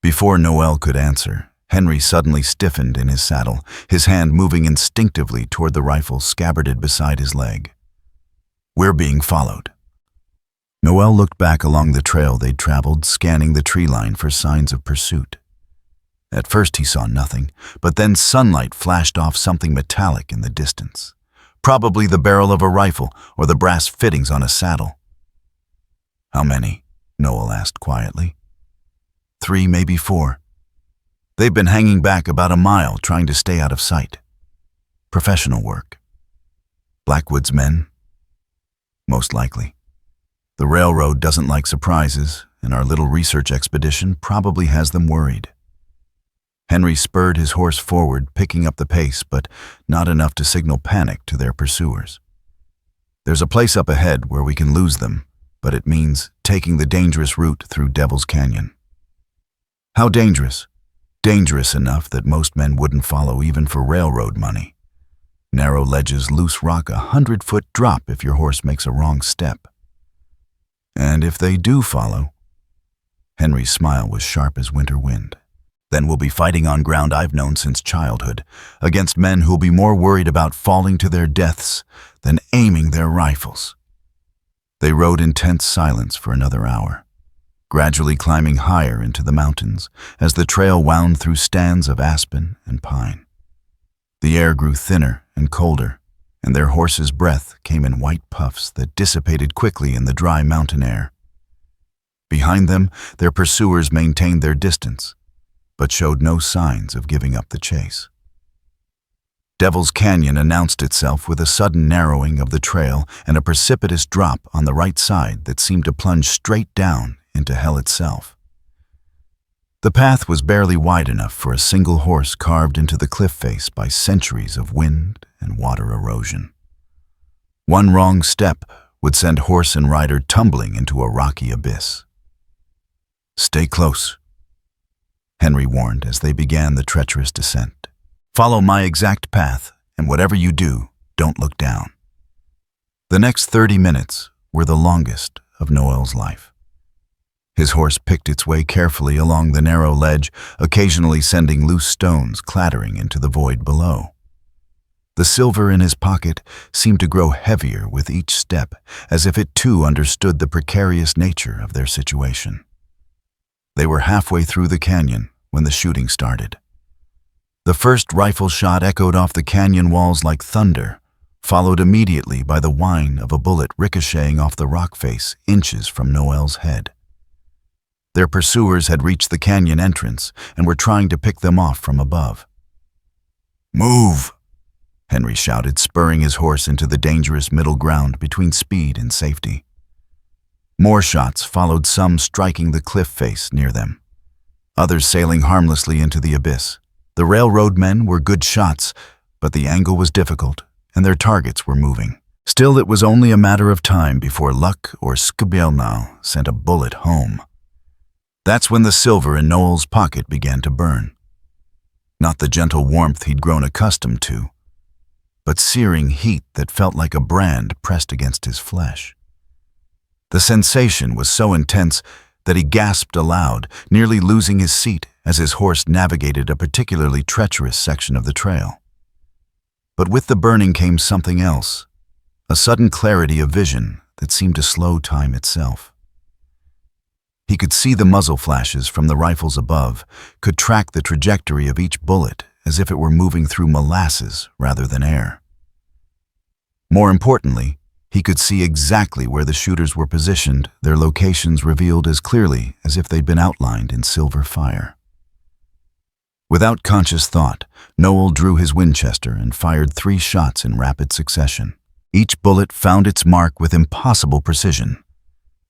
Before Noel could answer, Henry suddenly stiffened in his saddle, his hand moving instinctively toward the rifle scabbarded beside his leg. We're being followed. Noel looked back along the trail they'd traveled, scanning the tree line for signs of pursuit. At first he saw nothing, but then sunlight flashed off something metallic in the distance. Probably the barrel of a rifle or the brass fittings on a saddle. How many? Noel asked quietly. 3, maybe 4. They've been hanging back about a mile, trying to stay out of sight. Professional work. Blackwood's men? Most likely. The railroad doesn't like surprises, and our little research expedition probably has them worried. Henry spurred his horse forward, picking up the pace, but not enough to signal panic to their pursuers. There's a place up ahead where we can lose them, but it means taking the dangerous route through Devil's Canyon. How dangerous? Dangerous enough that most men wouldn't follow even for railroad money. Narrow ledges, loose rock, 100-foot drop if your horse makes a wrong step. And if they do follow, Henry's smile was sharp as winter wind. Then we'll be fighting on ground I've known since childhood, against men who'll be more worried about falling to their deaths than aiming their rifles. They rode in tense silence for another hour, gradually climbing higher into the mountains as the trail wound through stands of aspen and pine. The air grew thinner and colder, and their horses' breath came in white puffs that dissipated quickly in the dry mountain air. Behind them, their pursuers maintained their distance, but showed no signs of giving up the chase. Devil's Canyon announced itself with a sudden narrowing of the trail and a precipitous drop on the right side that seemed to plunge straight down into hell itself. The path was barely wide enough for a single horse carved into the cliff face by centuries of wind and water erosion. One wrong step would send horse and rider tumbling into a rocky abyss. "Stay close," Henry warned as they began the treacherous descent. "Follow my exact path, and whatever you do, don't look down." The next 30 minutes were the longest of Noel's life. His horse picked its way carefully along the narrow ledge, occasionally sending loose stones clattering into the void below. The silver in his pocket seemed to grow heavier with each step, as if it too understood the precarious nature of their situation. They were halfway through the canyon when the shooting started. The first rifle shot echoed off the canyon walls like thunder, followed immediately by the whine of a bullet ricocheting off the rock face inches from Noel's head. Their pursuers had reached the canyon entrance and were trying to pick them off from above. "Move!" Henry shouted, spurring his horse into the dangerous middle ground between speed and safety. More shots followed, some striking the cliff face near them, others sailing harmlessly into the abyss. The railroad men were good shots, but the angle was difficult, and their targets were moving. Still, it was only a matter of time before luck or Skubelnau sent a bullet home. That's when the silver in Noel's pocket began to burn. Not the gentle warmth he'd grown accustomed to, but searing heat that felt like a brand pressed against his flesh. The sensation was so intense that he gasped aloud, nearly losing his seat as his horse navigated a particularly treacherous section of the trail. But with the burning came something else, a sudden clarity of vision that seemed to slow time itself. He could see the muzzle flashes from the rifles above, could track the trajectory of each bullet as if it were moving through molasses rather than air. More importantly, he could see exactly where the shooters were positioned, their locations revealed as clearly as if they'd been outlined in silver fire. Without conscious thought, Noel drew his Winchester and fired 3 shots in rapid succession. Each bullet found its mark with impossible precision.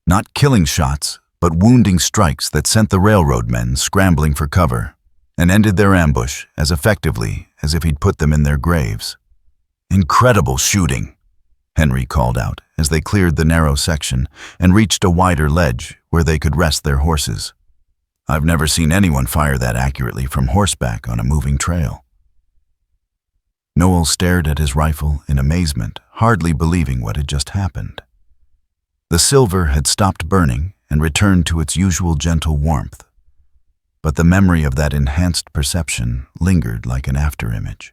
Not killing shots, but wounding strikes that sent the railroad men scrambling for cover and ended their ambush as effectively as if he'd put them in their graves. "Incredible shooting," Henry called out as they cleared the narrow section and reached a wider ledge where they could rest their horses. "I've never seen anyone fire that accurately from horseback on a moving trail." Noel stared at his rifle in amazement, hardly believing what had just happened. The silver had stopped burning and returned to its usual gentle warmth, but the memory of that enhanced perception lingered like an afterimage.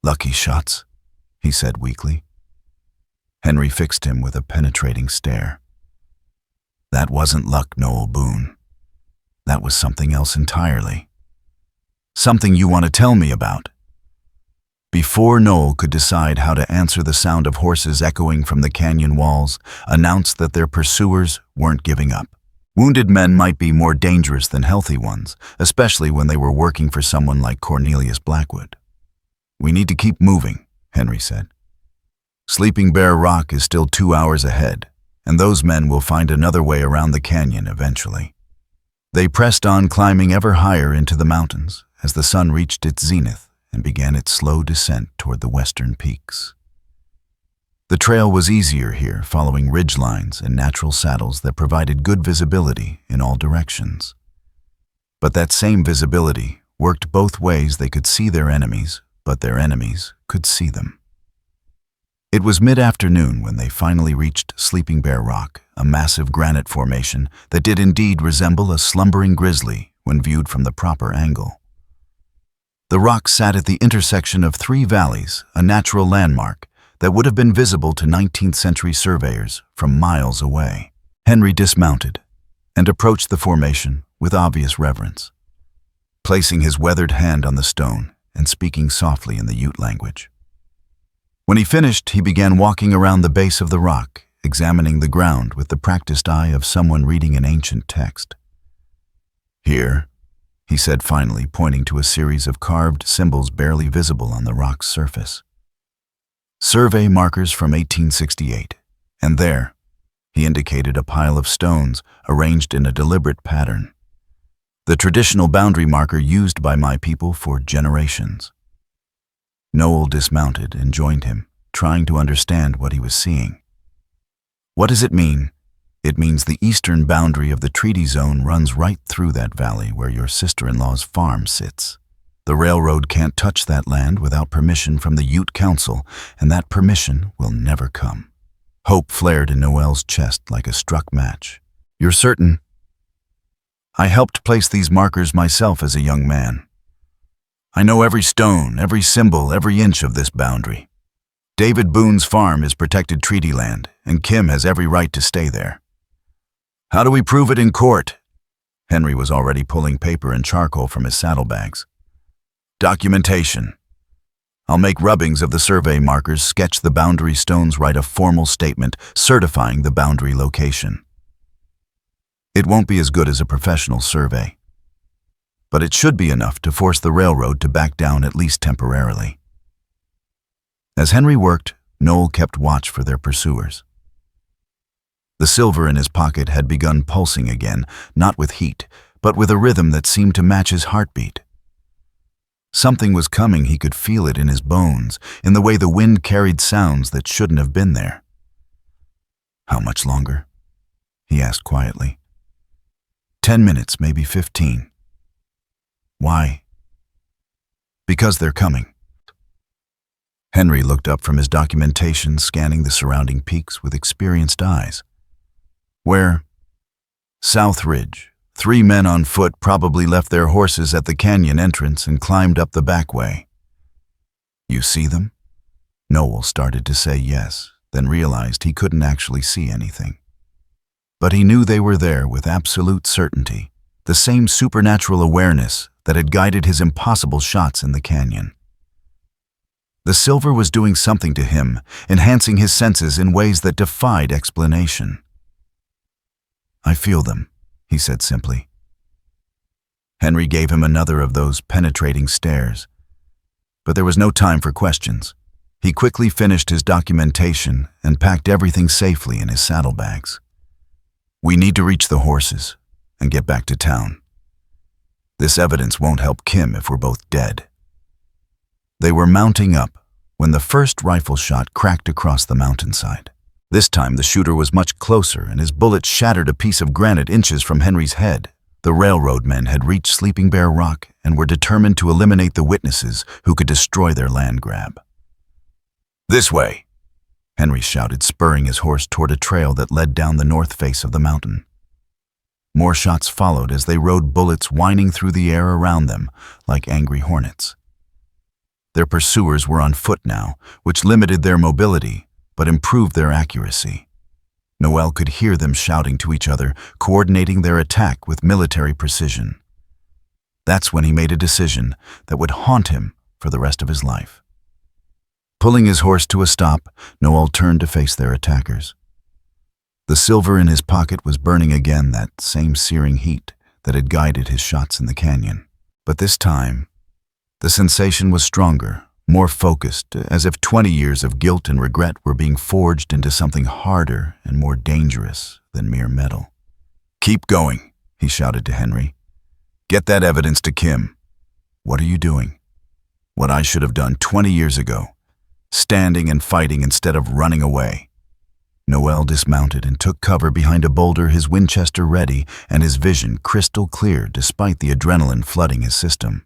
"Lucky shots," he said weakly. Henry fixed him with a penetrating stare. "That wasn't luck, Noel Boon. That was something else entirely. Something you want to tell me about." Before Noel could decide how to answer, the sound of horses echoing from the canyon walls announced that their pursuers weren't giving up. Wounded men might be more dangerous than healthy ones, especially when they were working for someone like Cornelius Blackwood. "We need to keep moving," Henry said. "Sleeping Bear Rock is still 2 hours ahead, and those men will find another way around the canyon eventually." They pressed on, climbing ever higher into the mountains as the sun reached its zenith and began its slow descent toward the western peaks. The trail was easier here, following ridge lines and natural saddles that provided good visibility in all directions. But that same visibility worked both ways. They could see their enemies, but their enemies could see them. It was mid-afternoon when they finally reached Sleeping Bear Rock, a massive granite formation that did indeed resemble a slumbering grizzly when viewed from the proper angle. The rock sat at the intersection of 3 valleys, a natural landmark that would have been visible to 19th century surveyors from miles away. Henry dismounted and approached the formation with obvious reverence, placing his weathered hand on the stone and speaking softly in the Ute language. When he finished, he began walking around the base of the rock, examining the ground with the practiced eye of someone reading an ancient text. "Here," he said finally, pointing to a series of carved symbols barely visible on the rock's surface. "Survey markers from 1868, and there," he indicated a pile of stones arranged in a deliberate pattern. "The traditional boundary marker used by my people for generations." Noel dismounted and joined him, trying to understand what he was seeing. What does it mean? It means the eastern boundary of the treaty zone runs right through that valley where your sister-in-law's farm sits. The railroad can't touch that land without permission from the Ute Council, and that permission will never come. Hope flared in Noel's chest like a struck match. You're certain? I helped place these markers myself as a young man. I know every stone, every symbol, every inch of this boundary. David Boone's farm is protected treaty land, and Kim has every right to stay there. How do we prove it in court? Henry was already pulling paper and charcoal from his saddlebags. Documentation. I'll make rubbings of the survey markers, sketch the boundary stones, write a formal statement certifying the boundary location. It won't be as good as a professional survey, but it should be enough to force the railroad to back down at least temporarily. As Henry worked, Noel kept watch for their pursuers. The silver in his pocket had begun pulsing again, not with heat, but with a rhythm that seemed to match his heartbeat. Something was coming, he could feel it in his bones, in the way the wind carried sounds that shouldn't have been there. How much longer? He asked quietly. 10 minutes, maybe 15. Why? Because they're coming. Henry looked up from his documentation, scanning the surrounding peaks with experienced eyes. Where? South Ridge. 3 men on foot probably left their horses at the canyon entrance and climbed up the back way. You see them? Noel started to say yes, then realized he couldn't actually see anything. But he knew they were there with absolute certainty, the same supernatural awareness that had guided his impossible shots in the canyon. The silver was doing something to him, enhancing his senses in ways that defied explanation. I feel them, he said simply. Henry gave him another of those penetrating stares. But there was no time for questions. He quickly finished his documentation and packed everything safely in his saddlebags. We need to reach the horses and get back to town. This evidence won't help Kim if we're both dead. They were mounting up when the first rifle shot cracked across the mountainside. This time the shooter was much closer, and his bullet shattered a piece of granite inches from Henry's head. The railroad men had reached Sleeping Bear Rock and were determined to eliminate the witnesses who could destroy their land grab. This way, Henry shouted, spurring his horse toward a trail that led down the north face of the mountain. More shots followed as they rode, bullets whining through the air around them like angry hornets. Their pursuers were on foot now, which limited their mobility but improved their accuracy. Noel could hear them shouting to each other, coordinating their attack with military precision. That's when he made a decision that would haunt him for the rest of his life. Pulling his horse to a stop, Noel turned to face their attackers. The silver in his pocket was burning again, that same searing heat that had guided his shots in the canyon. But this time, the sensation was stronger, more focused, as if 20 years of guilt and regret were being forged into something harder and more dangerous than mere metal. Keep going, he shouted to Henry. Get that evidence to Kim. What are you doing? What I should have done 20 years ago, standing and fighting instead of running away. Noel dismounted and took cover behind a boulder, his Winchester ready and his vision crystal clear despite the adrenaline flooding his system.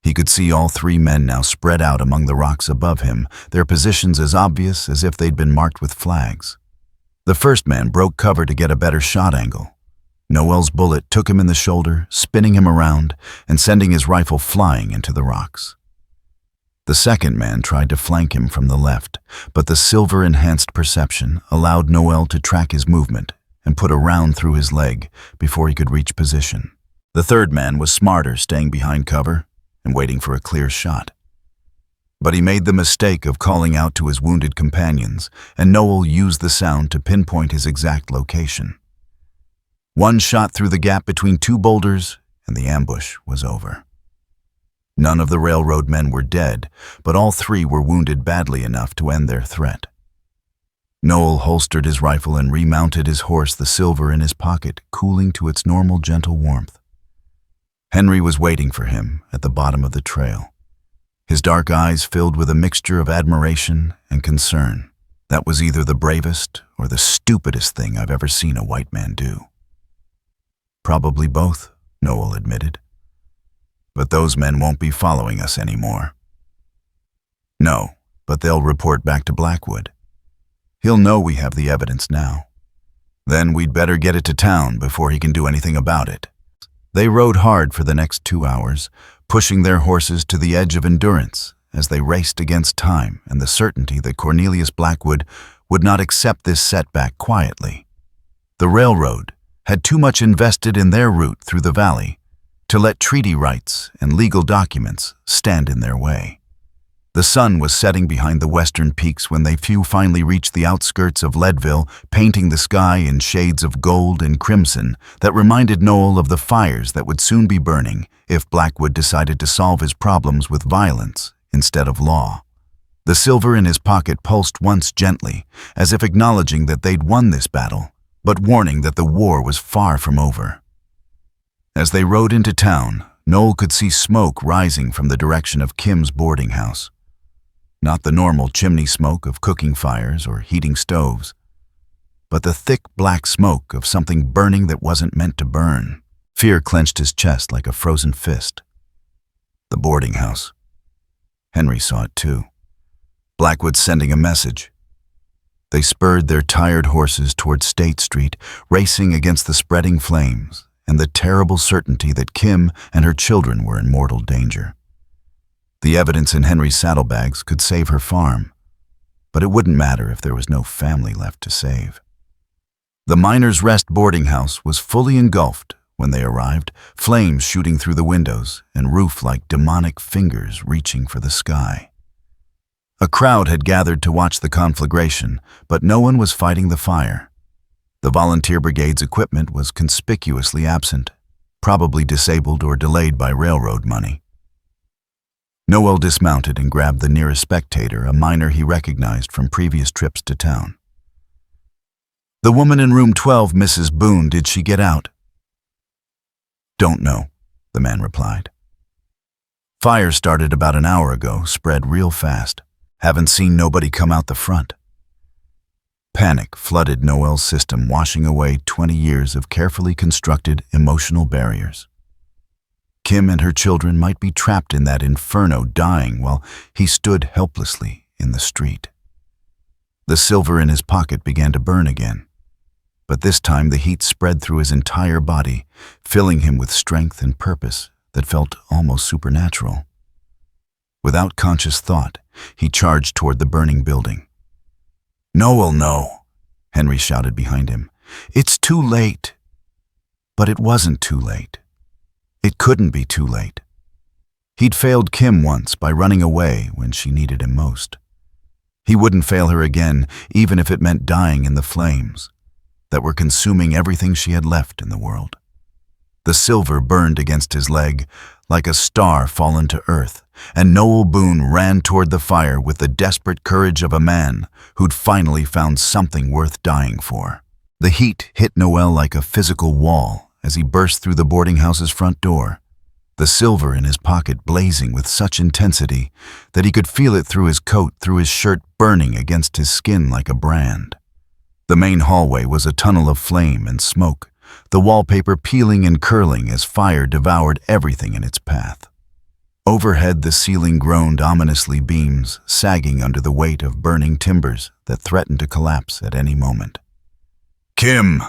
He could see all 3 men now spread out among the rocks above him, their positions as obvious as if they'd been marked with flags. The first man broke cover to get a better shot angle. Noel's bullet took him in the shoulder, spinning him around and sending his rifle flying into the rocks. The second man tried to flank him from the left, but the silver-enhanced perception allowed Noel to track his movement and put a round through his leg before he could reach position. The third man was smarter, staying behind cover and waiting for a clear shot. But he made the mistake of calling out to his wounded companions, and Noel used the sound to pinpoint his exact location. One shot through the gap between 2 boulders, and the ambush was over. None of the railroad men were dead, but all 3 were wounded badly enough to end their threat. Noel holstered his rifle and remounted his horse, the silver in his pocket cooling to its normal gentle warmth. Henry was waiting for him at the bottom of the trail, his dark eyes filled with a mixture of admiration and concern. That was either the bravest or the stupidest thing I've ever seen a white man do? Probably both, Noel admitted. But those men won't be following us anymore. No, but they'll report back to Blackwood. He'll know we have the evidence now. Then we'd better get it to town before he can do anything about it. They rode hard for the next 2 hours, pushing their horses to the edge of endurance as they raced against time and the certainty that Cornelius Blackwood would not accept this setback quietly. The railroad had too much invested in their route through the valley to let treaty rights and legal documents stand in their way. The sun was setting behind the western peaks when they finally reached the outskirts of Leadville, painting the sky in shades of gold and crimson that reminded Noel of the fires that would soon be burning if Blackwood decided to solve his problems with violence instead of law. The silver in his pocket pulsed once gently, as if acknowledging that they'd won this battle, but warning that the war was far from over. As they rode into town, Noel could see smoke rising from the direction of Kim's boarding house. Not the normal chimney smoke of cooking fires or heating stoves, but the thick black smoke of something burning that wasn't meant to burn. Fear clenched his chest like a frozen fist. The boarding house. Henry saw it too. Blackwood sending a message. They spurred their tired horses toward State Street, racing against the spreading flames and the terrible certainty that Kim and her children were in mortal danger. The evidence in Henry's saddlebags could save her farm, but it wouldn't matter if there was no family left to save. The Miners' Rest boarding house was fully engulfed when they arrived, flames shooting through the windows and roof like demonic fingers reaching for the sky. A crowd had gathered to watch the conflagration, but no one was fighting the fire. The volunteer brigade's equipment was conspicuously absent, probably disabled or delayed by railroad money. Noel dismounted and grabbed the nearest spectator, a miner he recognized from previous trips to town. "The woman in room 12, Mrs. Boon, did she get out?" "Don't know," the man replied. "Fire started about an hour ago, spread real fast. Haven't seen nobody come out the front." Panic flooded Noel's system, washing away 20 years of carefully constructed emotional barriers. Kim and her children might be trapped in that inferno, dying while he stood helplessly in the street. The silver in his pocket began to burn again, but this time the heat spread through his entire body, filling him with strength and purpose that felt almost supernatural. Without conscious thought, he charged toward the burning building. "Noel, no," Henry shouted behind him. "It's too late." But it wasn't too late. It couldn't be too late. He'd failed Kim once by running away when she needed him most. He wouldn't fail her again, even if it meant dying in the flames that were consuming everything she had left in the world. The silver burned against his leg like a star fallen to earth, and Noel Boon ran toward the fire with the desperate courage of a man who'd finally found something worth dying for. The heat hit Noel like a physical wall as he burst through the boarding house's front door, the silver in his pocket blazing with such intensity that he could feel it through his coat, through his shirt, burning against his skin like a brand. The main hallway was a tunnel of flame and smoke, the wallpaper peeling and curling as fire devoured everything in its path. Overhead, the ceiling groaned ominously, beams sagging under the weight of burning timbers that threatened to collapse at any moment. "Kim!"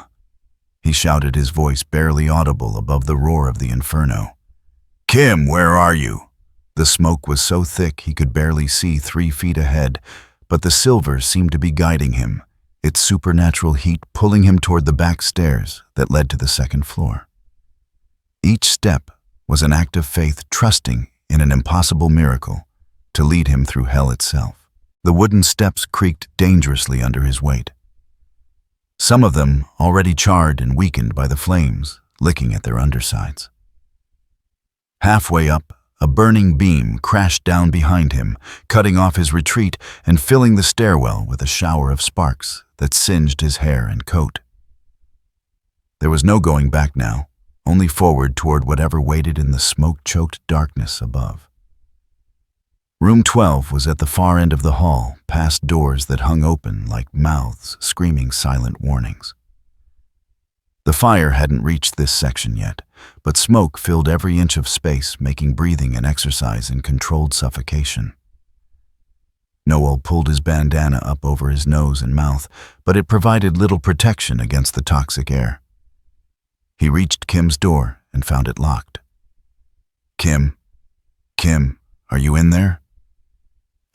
he shouted, his voice barely audible above the roar of the inferno. "Kim, where are you?" The smoke was so thick he could barely see 3 feet ahead, but the silver seemed to be guiding him, its supernatural heat pulling him toward the back stairs that led to the second floor. Each step was an act of faith, trusting in an impossible miracle to lead him through hell itself. The wooden steps creaked dangerously under his weight, some of them already charred and weakened by the flames licking at their undersides. Halfway up, a burning beam crashed down behind him, cutting off his retreat and filling the stairwell with a shower of sparks that singed his hair and coat. There was no going back now, only forward toward whatever waited in the smoke-choked darkness above. Room 12 was at the far end of the hall, past doors that hung open like mouths screaming silent warnings. The fire hadn't reached this section yet, but smoke filled every inch of space, making breathing an exercise in controlled suffocation. Noel pulled his bandana up over his nose and mouth, but it provided little protection against the toxic air. He reached Kim's door and found it locked. Kim, are you in there?"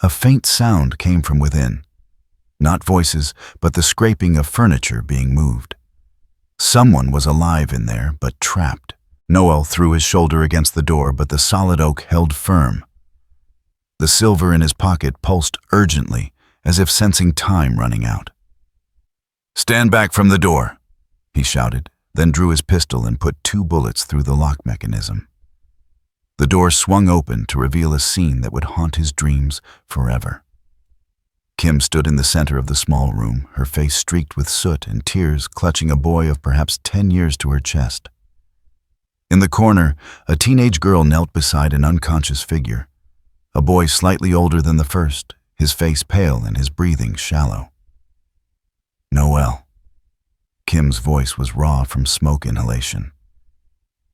A faint sound came from within. Not voices, but the scraping of furniture being moved. Someone was alive in there, but trapped. Noel threw his shoulder against the door, but the solid oak held firm. The silver in his pocket pulsed urgently, as if sensing time running out. "Stand back from the door," he shouted, then drew his pistol and put 2 bullets through the lock mechanism. The door swung open to reveal a scene that would haunt his dreams forever. Kim stood in the center of the small room, her face streaked with soot and tears, clutching a boy of perhaps 10 years to her chest. In the corner, a teenage girl knelt beside an unconscious figure, a boy slightly older than the first, his face pale and his breathing shallow. "Noel." Kim's voice was raw from smoke inhalation.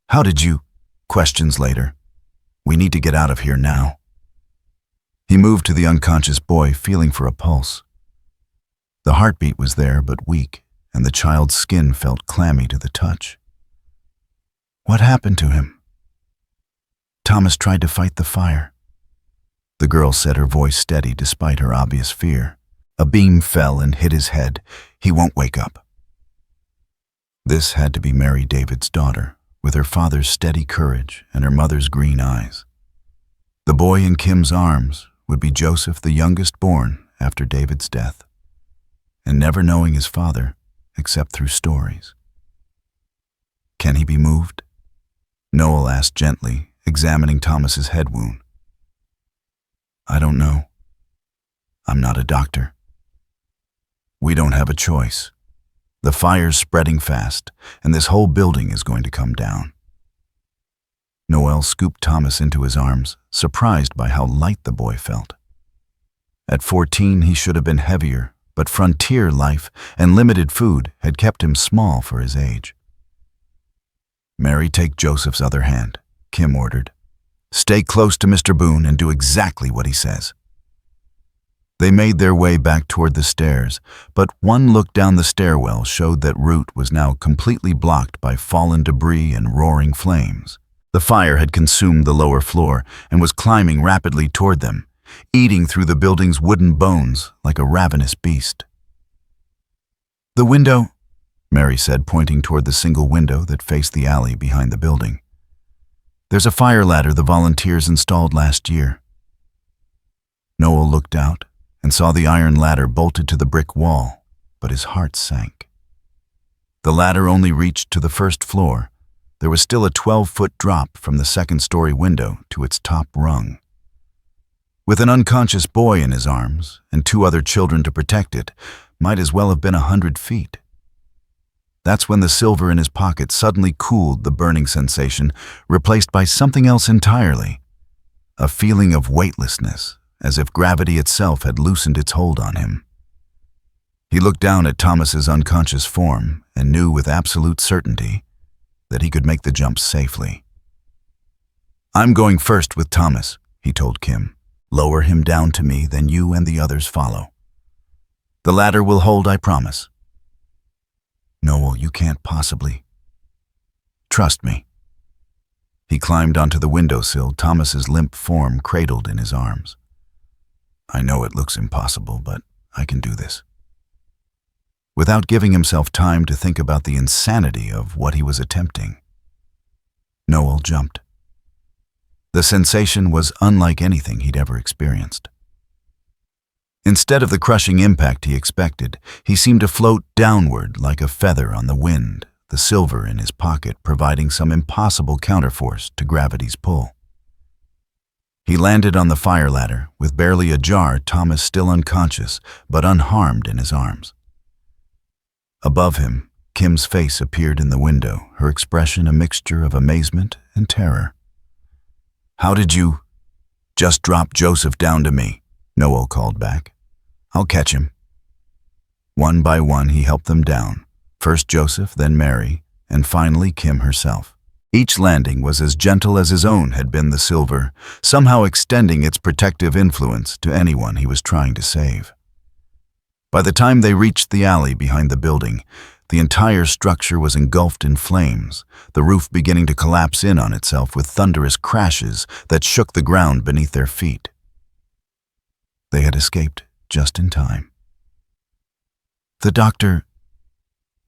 "How did you?" Questions later. "We need to get out of here now." He moved to the unconscious boy, feeling for a pulse. The heartbeat was there, but weak, and the child's skin felt clammy to the touch. "What happened to him?" "Thomas tried to fight the fire." The girl said, her voice steady despite her obvious fear. "A beam fell and hit his head. He won't wake up." This had to be Mary David's daughter, with her father's steady courage and her mother's green eyes. The boy in Kim's arms would be Joseph, the youngest born after David's death, and never knowing his father except through stories. "Can he be moved?" Noel asked gently, examining Thomas's head wound. "I don't know. I'm not a doctor." "We don't have a choice. The fire's spreading fast, and this whole building is going to come down." Noel scooped Thomas into his arms, surprised by how light the boy felt. At 14, he should have been heavier, but frontier life and limited food had kept him small for his age. "Mary, take Joseph's other hand," Kim ordered. "Stay close to Mr. Boon and do exactly what he says." They made their way back toward the stairs, but one look down the stairwell showed that route was now completely blocked by fallen debris and roaring flames. The fire had consumed the lower floor and was climbing rapidly toward them, eating through the building's wooden bones like a ravenous beast. "The window," Mary said, pointing toward the single window that faced the alley behind the building. "There's a fire ladder the volunteers installed last year." Noel looked out and saw the iron ladder bolted to the brick wall, but his heart sank. The ladder only reached to the first floor. There was still a 12-foot drop from the second-story window to its top rung. With an unconscious boy in his arms and 2 other children to protect it, might as well have been 100 feet. That's when the silver in his pocket suddenly cooled the burning sensation, replaced by something else entirely. A feeling of weightlessness, as if gravity itself had loosened its hold on him. He looked down at Thomas's unconscious form and knew with absolute certainty that he could make the jump safely. "I'm going first with Thomas," he told Kim. "Lower him down to me, then you and the others follow. The ladder will hold, I promise." "Noel, you can't possibly." "Trust me." He climbed onto the windowsill, Thomas's limp form cradled in his arms. "I know it looks impossible, but I can do this." Without giving himself time to think about the insanity of what he was attempting, Noel jumped. The sensation was unlike anything he'd ever experienced. Instead of the crushing impact he expected, he seemed to float downward like a feather on the wind, the silver in his pocket providing some impossible counterforce to gravity's pull. He landed on the fire ladder, with barely ajar, Thomas still unconscious, but unharmed in his arms. Above him, Kim's face appeared in the window, her expression a mixture of amazement and terror. "How did you?" "Just drop Joseph down to me," Noel called back. "I'll catch him." One by one he helped them down, first Joseph, then Mary, and finally Kim herself. Each landing was as gentle as his own had been the silver, somehow extending its protective influence to anyone he was trying to save. By the time they reached the alley behind the building, the entire structure was engulfed in flames, the roof beginning to collapse in on itself with thunderous crashes that shook the ground beneath their feet. They had escaped just in time. "The doctor,"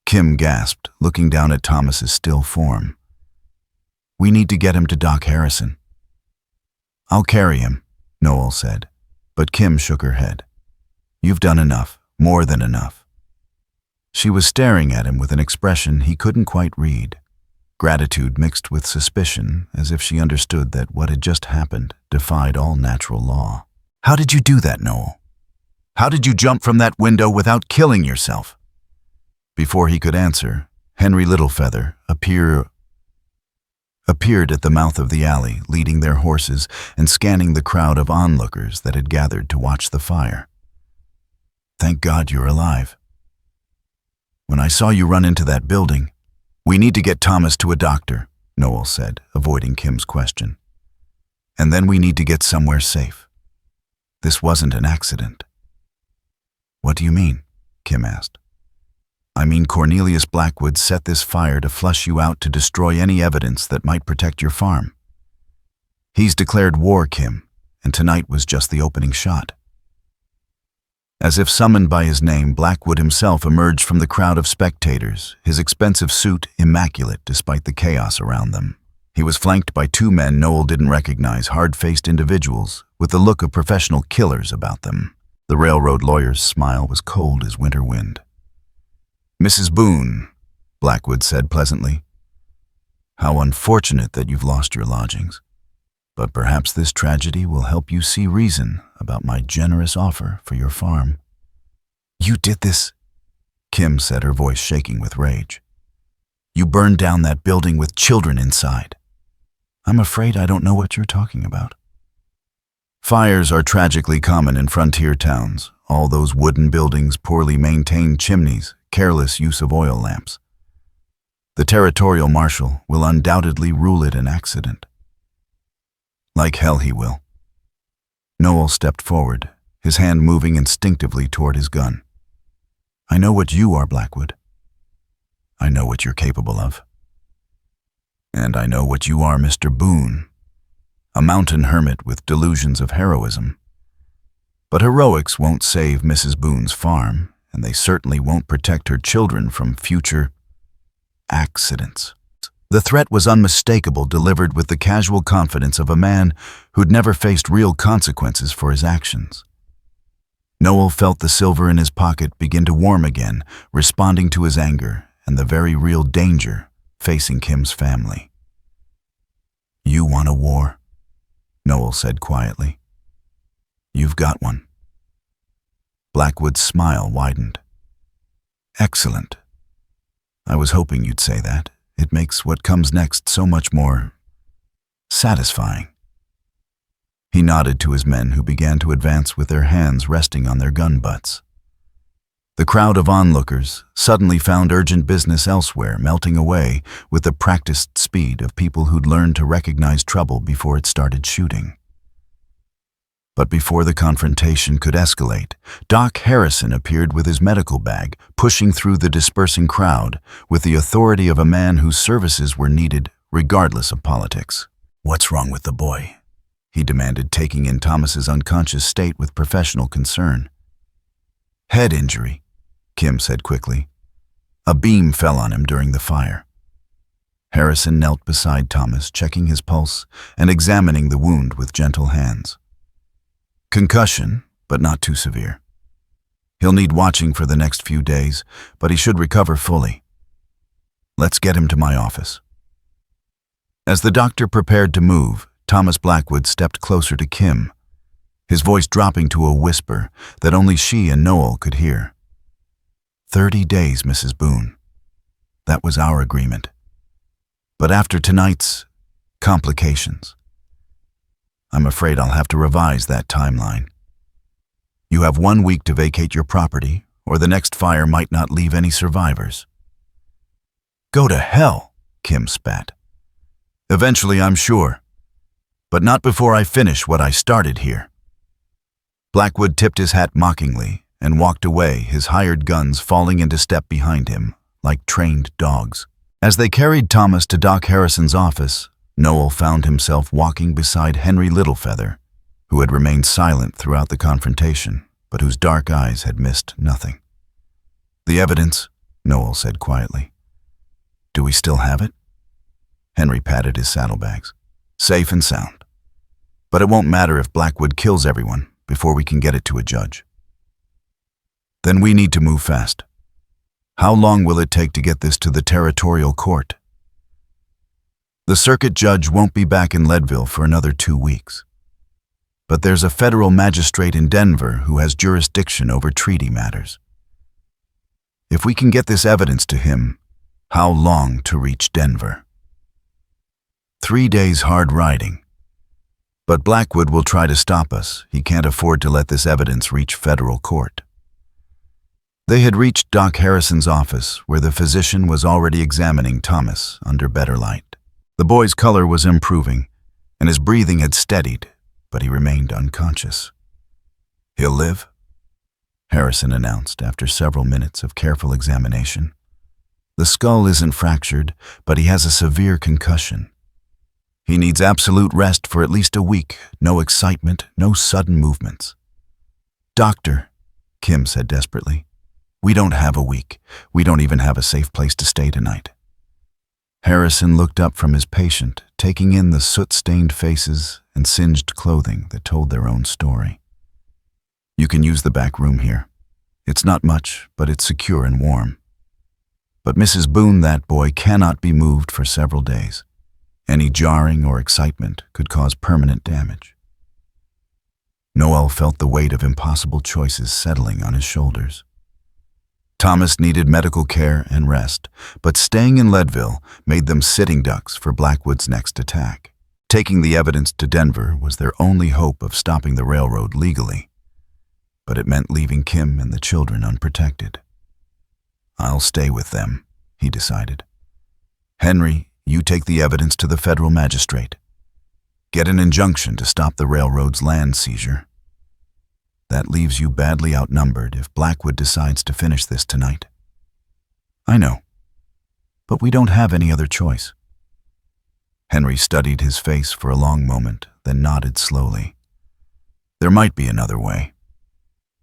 Kim gasped, looking down at Thomas's still form. "We need to get him to Doc Harrison." "I'll carry him," Noel said, but Kim shook her head. "You've done enough, more than enough." She was staring at him with an expression he couldn't quite read, gratitude mixed with suspicion, as if she understood that what had just happened defied all natural law. "How did you do that, Noel? How did you jump from that window without killing yourself?" Before he could answer, Henry Littlefeather appeared at the mouth of the alley, leading their horses and scanning the crowd of onlookers that had gathered to watch the fire. "Thank God you're alive. When I saw you run into that building—" "We need to get Thomas to a doctor," Noel said, avoiding Kim's question. "And then we need to get somewhere safe. This wasn't an accident." "What do you mean?" Kim asked. "I mean Cornelius Blackwood set this fire to flush you out to destroy any evidence that might protect your farm. He's declared war, Kim, and tonight was just the opening shot." As if summoned by his name, Blackwood himself emerged from the crowd of spectators, his expensive suit immaculate despite the chaos around them. He was flanked by two men Noel didn't recognize, hard-faced individuals with the look of professional killers about them. The railroad lawyer's smile was cold as winter wind. "Mrs. Boon," Blackwood said pleasantly, "how unfortunate that you've lost your lodgings. But perhaps this tragedy will help you see reason about my generous offer for your farm." "You did this?" Kim said, her voice shaking with rage. "You burned down that building with children inside." "I'm afraid I don't know what you're talking about." Fires are tragically common in frontier towns, all those wooden buildings, poorly maintained chimneys, careless use of oil lamps. The territorial marshal will undoubtedly rule it an accident. Like hell he will. Noel stepped forward, his hand moving instinctively toward his gun. "I know what you are, Blackwood. I know what you're capable of. And I know what you are, Mr. Boon, a mountain hermit with delusions of heroism. But heroics won't save Mrs. Boon's farm, and they certainly won't protect her children from future accidents." The threat was unmistakable, delivered with the casual confidence of a man who'd never faced real consequences for his actions. Noel felt the silver in his pocket begin to warm again, responding to his anger and the very real danger facing Kim's family. "You want a war?" Noel said quietly. "You've got one." Blackwood's smile widened. "Excellent. I was hoping you'd say that. It makes what comes next so much more satisfying." He nodded to his men, who began to advance with their hands resting on their gun butts. The crowd of onlookers suddenly found urgent business elsewhere, melting away with the practiced speed of people who'd learned to recognize trouble before it started shooting. But before the confrontation could escalate, Doc Harrison appeared with his medical bag, pushing through the dispersing crowd with the authority of a man whose services were needed regardless of politics. "What's wrong with the boy?" he demanded, taking in Thomas's unconscious state with professional concern. "Head injury," Kim said quickly. "A beam fell on him during the fire." Harrison knelt beside Thomas, checking his pulse and examining the wound with gentle hands. "Concussion, but not too severe. He'll need watching for the next few days, but he should recover fully. Let's get him to my office." As the doctor prepared to move, Thomas Blackwood stepped closer to Kim, his voice dropping to a whisper that only she and Noel could hear. 30 days, Mrs. Boon. That was our agreement. But after tonight's complications, I'm afraid I'll have to revise that timeline. You have 1 week to vacate your property, or the next fire might not leave any survivors. Go to hell, Kim spat. Eventually, I'm sure. But not before I finish what I started here. Blackwood tipped his hat mockingly and walked away, his hired guns falling into step behind him, like trained dogs. As they carried Thomas to Doc Harrison's office, Noel found himself walking beside Henry Littlefeather, who had remained silent throughout the confrontation, but whose dark eyes had missed nothing. The evidence, Noel said quietly. Do we still have it? Henry patted his saddlebags. Safe and sound. But it won't matter if Blackwood kills everyone before we can get it to a judge. Then we need to move fast. How long will it take to get this to the territorial court? The circuit judge won't be back in Leadville for another 2 weeks. But there's a federal magistrate in Denver who has jurisdiction over treaty matters. If we can get this evidence to him, how long to reach Denver? 3 days hard riding. But Blackwood will try to stop us. He can't afford to let this evidence reach federal court. They had reached Doc Harrison's office, where the physician was already examining Thomas under better light. The boy's color was improving, and his breathing had steadied, but he remained unconscious. He'll live, Harrison announced after several minutes of careful examination. The skull isn't fractured, but he has a severe concussion. He needs absolute rest for at least a week, no excitement, no sudden movements. Doctor, Kim said desperately, we don't have a week. We don't even have a safe place to stay tonight. Harrison looked up from his patient, taking in the soot-stained faces and singed clothing that told their own story. You can use the back room here. It's not much, but it's secure and warm. But Mrs. Boon, that boy, cannot be moved for several days. Any jarring or excitement could cause permanent damage. Noel felt the weight of impossible choices settling on his shoulders. Thomas needed medical care and rest, but staying in Leadville made them sitting ducks for Blackwood's next attack. Taking the evidence to Denver was their only hope of stopping the railroad legally, but it meant leaving Kim and the children unprotected. I'll stay with them, he decided. Henry, you take the evidence to the federal magistrate. Get an injunction to stop the railroad's land seizure. That leaves you badly outnumbered if Blackwood decides to finish this tonight. I know, but we don't have any other choice. Henry studied his face for a long moment, then nodded slowly. There might be another way.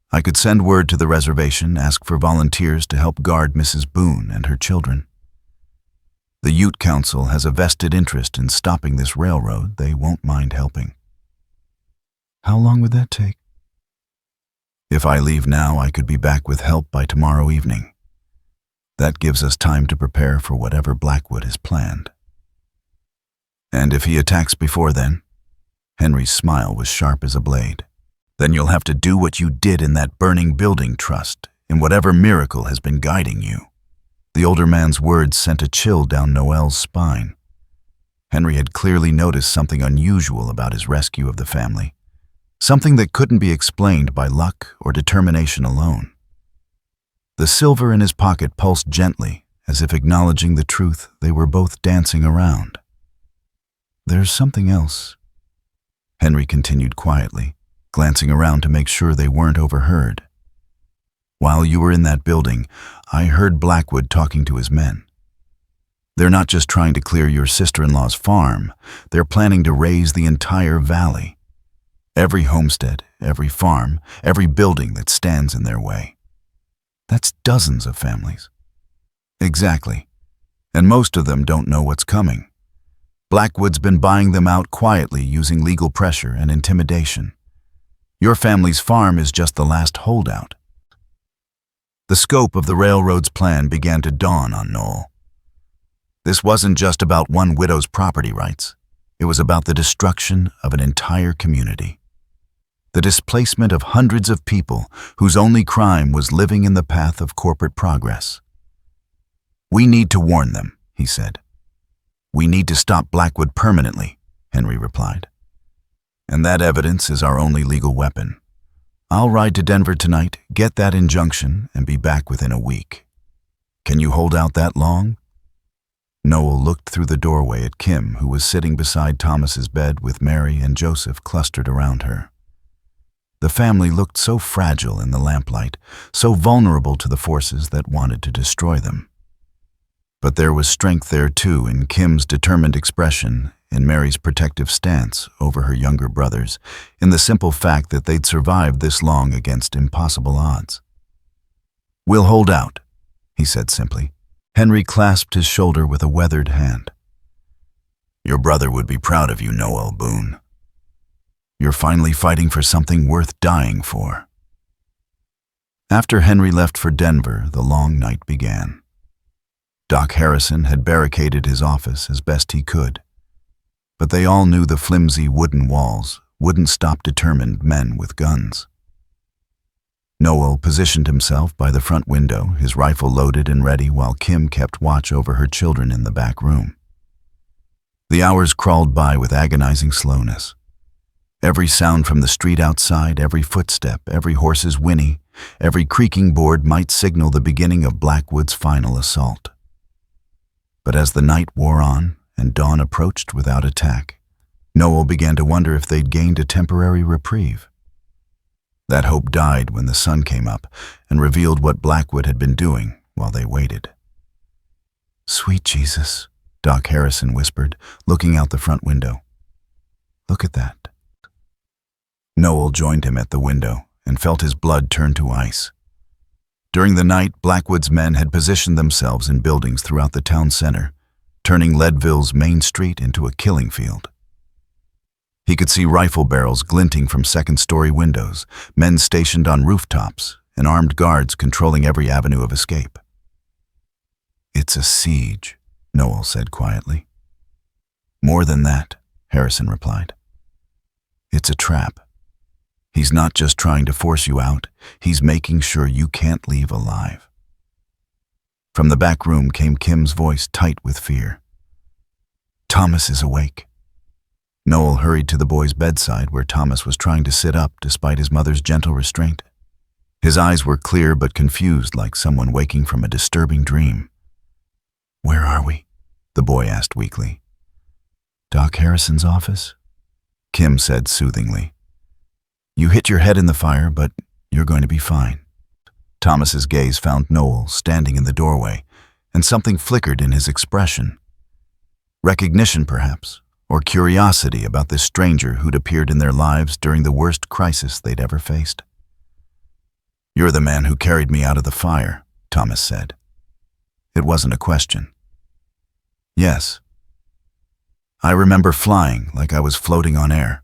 I could send word to the reservation, ask for volunteers to help guard Mrs. Boon and her children. The Ute Council has a vested interest in stopping this railroad. They won't mind helping. How long would that take? If I leave now, I could be back with help by tomorrow evening. That gives us time to prepare for whatever Blackwood has planned. And if he attacks before then? Henry's smile was sharp as a blade. Then you'll have to do what you did in that burning building trust, in whatever miracle has been guiding you. The older man's words sent a chill down Noel's spine. Henry had clearly noticed something unusual about his rescue of the family. Something that couldn't be explained by luck or determination alone. The silver in his pocket pulsed gently, as if acknowledging the truth they were both dancing around. There's something else, Henry continued quietly, glancing around to make sure they weren't overheard. While you were in that building, I heard Blackwood talking to his men. They're not just trying to clear your sister-in-law's farm, they're planning to raze the entire valley. Every homestead, every farm, every building that stands in their way. That's dozens of families. Exactly. And most of them don't know what's coming. Blackwood's been buying them out quietly using legal pressure and intimidation. Your family's farm is just the last holdout. The scope of the railroad's plan began to dawn on Noel. This wasn't just about one widow's property rights. It was about the destruction of an entire community. The displacement of hundreds of people whose only crime was living in the path of corporate progress. We need to warn them, he said. We need to stop Blackwood permanently, Henry replied. And that evidence is our only legal weapon. I'll ride to Denver tonight, get that injunction, and be back within a week. Can you hold out that long?" Noel looked through the doorway at Kim, who was sitting beside Thomas's bed with Mary and Joseph clustered around her. The family looked so fragile in the lamplight, so vulnerable to the forces that wanted to destroy them. But there was strength there too in Kim's determined expression, in Mary's protective stance over her younger brothers, in the simple fact that they'd survived this long against impossible odds. "We'll hold out," he said simply. Henry clasped his shoulder with a weathered hand. "Your brother would be proud of you, Noel Boon. You're finally fighting for something worth dying for." After Henry left for Denver, the long night began. Doc Harrison had barricaded his office as best he could, but they all knew the flimsy wooden walls wouldn't stop determined men with guns. Noel positioned himself by the front window, his rifle loaded and ready, while Kim kept watch over her children in the back room. The hours crawled by with agonizing slowness. Every sound from the street outside, every footstep, every horse's whinny, every creaking board might signal the beginning of Blackwood's final assault. But as the night wore on and dawn approached without attack, Noel began to wonder if they'd gained a temporary reprieve. That hope died when the sun came up and revealed what Blackwood had been doing while they waited. "Sweet Jesus," Doc Harrison whispered, looking out the front window. "Look at that." Noel joined him at the window and felt his blood turn to ice. During the night, Blackwood's men had positioned themselves in buildings throughout the town center, turning Leadville's main street into a killing field. He could see rifle barrels glinting from second-story windows, men stationed on rooftops, and armed guards controlling every avenue of escape. "It's a siege," Noel said quietly. "More than that," Harrison replied. "It's a trap. He's not just trying to force you out, he's making sure you can't leave alive." From the back room came Kim's voice, tight with fear. "Thomas is awake." Noel hurried to the boy's bedside, where Thomas was trying to sit up despite his mother's gentle restraint. His eyes were clear but confused, like someone waking from a disturbing dream. "Where are we?" the boy asked weakly. "Doc Harrison's office," Kim said soothingly. "You hit your head in the fire, but you're going to be fine." Thomas's gaze found Noel standing in the doorway, and something flickered in his expression. Recognition, perhaps, or curiosity about this stranger who'd appeared in their lives during the worst crisis they'd ever faced. "You're the man who carried me out of the fire," Thomas said. It wasn't a question. "Yes. I remember flying like I was floating on air."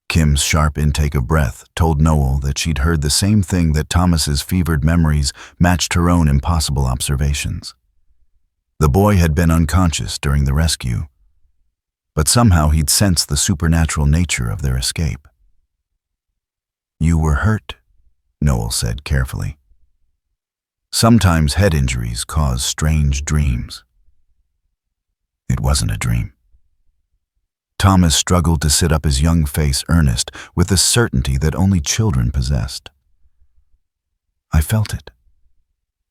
Kim's sharp intake of breath told Noel that she'd heard the same thing, that Thomas's fevered memories matched her own impossible observations. The boy had been unconscious during the rescue, but somehow he'd sensed the supernatural nature of their escape. "You were hurt," Noel said carefully. "Sometimes head injuries cause strange dreams." It wasn't a dream. Thomas struggled to sit up, his young face earnest with the certainty that only children possessed. "I felt it,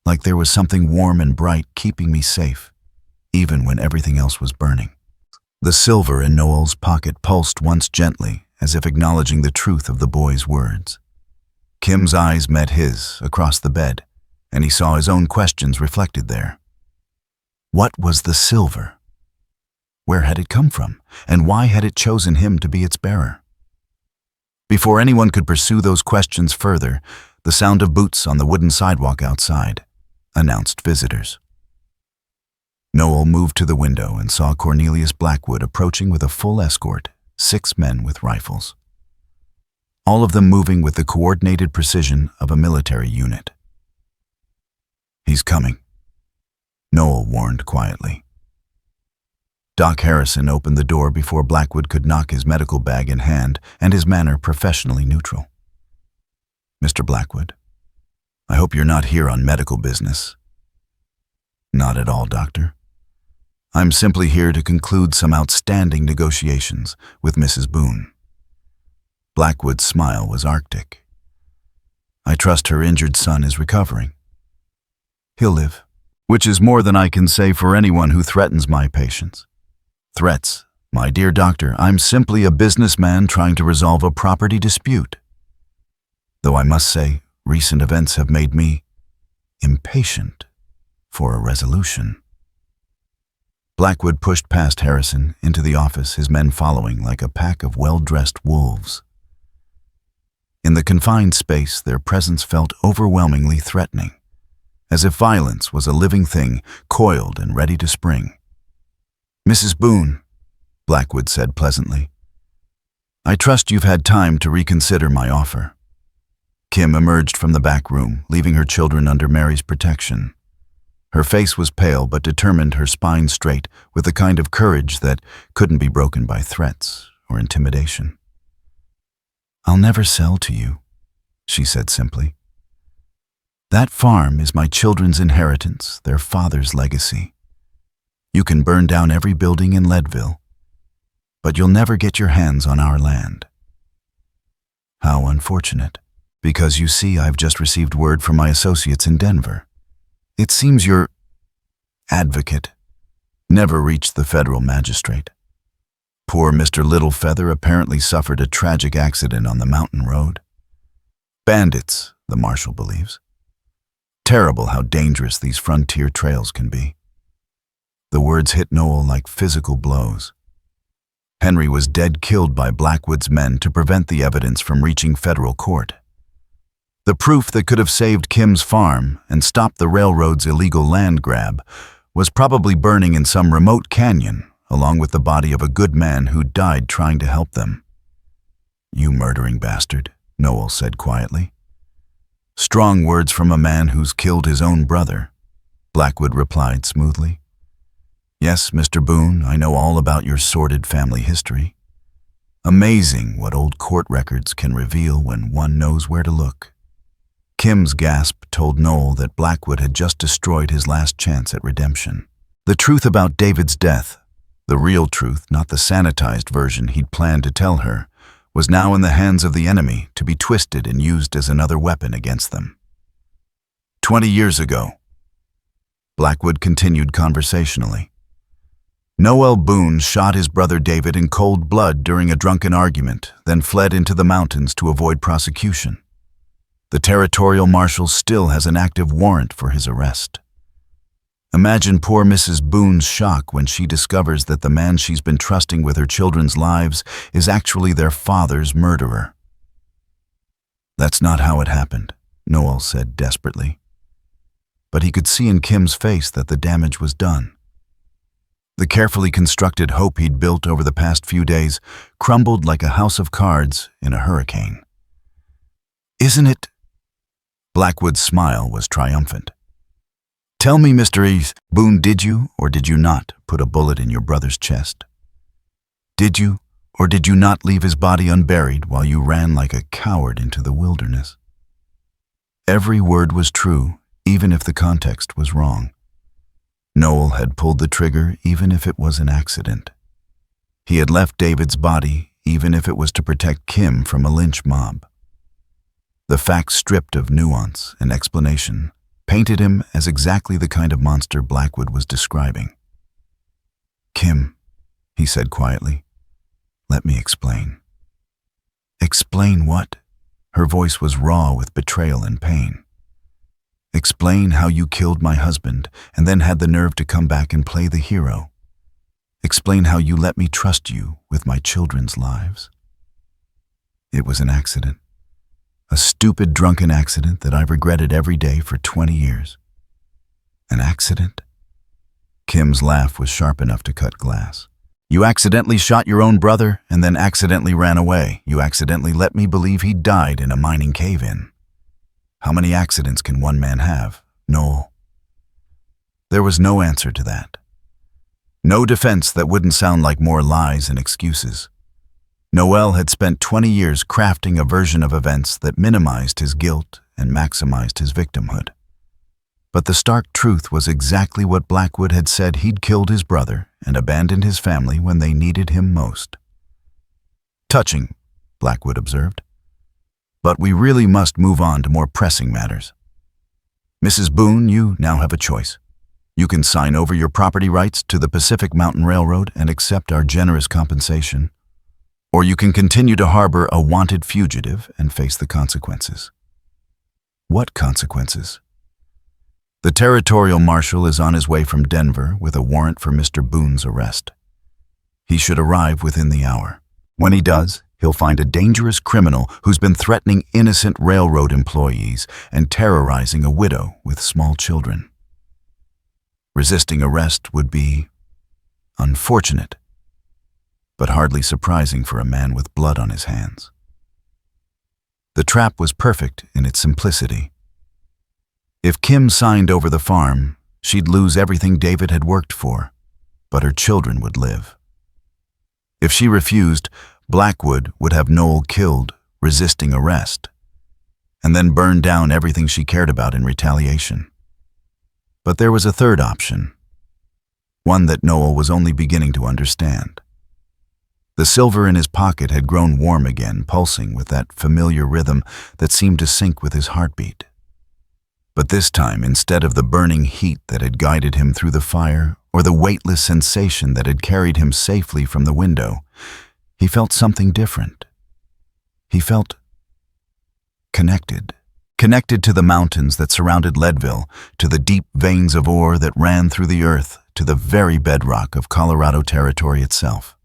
like there was something warm and bright keeping me safe, even when everything else was burning." The silver in Noel's pocket pulsed once gently, as if acknowledging the truth of the boy's words. Kim's eyes met his across the bed, and he saw his own questions reflected there. What was the silver? Where had it come from, and why had it chosen him to be its bearer? Before anyone could pursue those questions further, the sound of boots on the wooden sidewalk outside announced visitors. Noel moved to the window and saw Cornelius Blackwood approaching with a full escort, 6 men with rifles. All of them moving with the coordinated precision of a military unit. "He's coming," Noel warned quietly. Doc Harrison opened the door before Blackwood could knock, his medical bag in hand and his manner professionally neutral. "Mr. Blackwood, I hope you're not here on medical business." "Not at all, Doctor. I'm simply here to conclude some outstanding negotiations with Mrs. Boon. Blackwood's smile was arctic. I trust her injured son is recovering. He'll live, which is more than I can say for anyone who threatens my patients. Threats, my dear doctor, I'm simply a businessman trying to resolve a property dispute. Though I must say, recent events have made me impatient for a resolution. Blackwood pushed past Harrison into the office, his men following like a pack of well-dressed wolves. In the confined space, their presence felt overwhelmingly threatening, as if violence was a living thing, coiled and ready to spring. "Mrs. Boon," Blackwood said pleasantly, "I trust you've had time to reconsider my offer." Kim emerged from the back room, leaving her children under Mary's protection. Her face was pale but determined, her spine straight, with the kind of courage that couldn't be broken by threats or intimidation. "I'll never sell to you," she said simply. "That farm is my children's inheritance, their father's legacy. You can burn down every building in Leadville, but you'll never get your hands on our land." "How unfortunate, because you see, I've just received word from my associates in Denver. It seems your advocate never reached the federal magistrate. Poor Mr. Littlefeather apparently suffered a tragic accident on the mountain road. Bandits, the marshal believes. Terrible how dangerous these frontier trails can be." The words hit Noel like physical blows. Henry was dead, killed by Blackwood's men to prevent the evidence from reaching federal court. The proof that could have saved Kim's farm and stopped the railroad's illegal land grab was probably burning in some remote canyon, along with the body of a good man who died trying to help them. "You murdering bastard," Noel said quietly. "Strong words from a man who's killed his own brother," Blackwood replied smoothly. "Yes, Mr. Boon, I know all about your sordid family history. Amazing what old court records can reveal when one knows where to look." Kim's gasp told Noel that Blackwood had just destroyed his last chance at redemption. The truth about David's death, the real truth, not the sanitized version he'd planned to tell her, was now in the hands of the enemy to be twisted and used as another weapon against them. 20 years ago, Blackwood continued conversationally, Noel Boon shot his brother David in cold blood during a drunken argument, then fled into the mountains to avoid prosecution. The territorial marshal still has an active warrant for his arrest. Imagine poor Mrs. Boon's shock when she discovers that the man she's been trusting with her children's lives is actually their father's murderer. "That's not how it happened," Noel said desperately. But he could see in Kim's face that the damage was done. The carefully constructed hope he'd built over the past few days crumbled like a house of cards in a hurricane. "Isn't it?" Blackwood's smile was triumphant. "Tell me, Mr. Boon, did you or did you not put a bullet in your brother's chest? Did you or did you not leave his body unburied while you ran like a coward into the wilderness?" Every word was true, even if the context was wrong. Noel had pulled the trigger even if it was an accident. He had left David's body even if it was to protect Kim from a lynch mob. The facts, stripped of nuance and explanation, painted him as exactly the kind of monster Blackwood was describing. "Kim," he said quietly, "let me explain." "Explain what?" Her voice was raw with betrayal and pain. "Explain how you killed my husband and then had the nerve to come back and play the hero. Explain how you let me trust you with my children's lives." "It was an accident. A stupid, drunken accident that I've regretted every day for 20 years. "An accident?" Kim's laugh was sharp enough to cut glass. "You accidentally shot your own brother and then accidentally ran away. You accidentally let me believe he died in a mining cave-in. How many accidents can one man have, Noel?" There was no answer to that. No defense that wouldn't sound like more lies and excuses. Noel had spent 20 years crafting a version of events that minimized his guilt and maximized his victimhood. But the stark truth was exactly what Blackwood had said. He'd killed his brother and abandoned his family when they needed him most. "Touching," Blackwood observed. "But we really must move on to more pressing matters. Mrs. Boon, you now have a choice. You can sign over your property rights to the Pacific Mountain Railroad and accept our generous compensation, or you can continue to harbor a wanted fugitive and face the consequences." "What consequences?" "The territorial marshal is on his way from Denver with a warrant for Mr. Boon's arrest. He should arrive within the hour. When he does, he'll find a dangerous criminal who's been threatening innocent railroad employees and terrorizing a widow with small children. Resisting arrest would be unfortunate, but hardly surprising for a man with blood on his hands." The trap was perfect in its simplicity. If Kim signed over the farm, she'd lose everything David had worked for, but her children would live. If she refused, Blackwood would have Noel killed, resisting arrest, and then burn down everything she cared about in retaliation. But there was a third option, one that Noel was only beginning to understand. The silver in his pocket had grown warm again, pulsing with that familiar rhythm that seemed to sync with his heartbeat. But this time, instead of the burning heat that had guided him through the fire, or the weightless sensation that had carried him safely from the window, he felt something different. He felt connected. Connected to the mountains that surrounded Leadville, to the deep veins of ore that ran through the earth, to the very bedrock of Colorado Territory itself.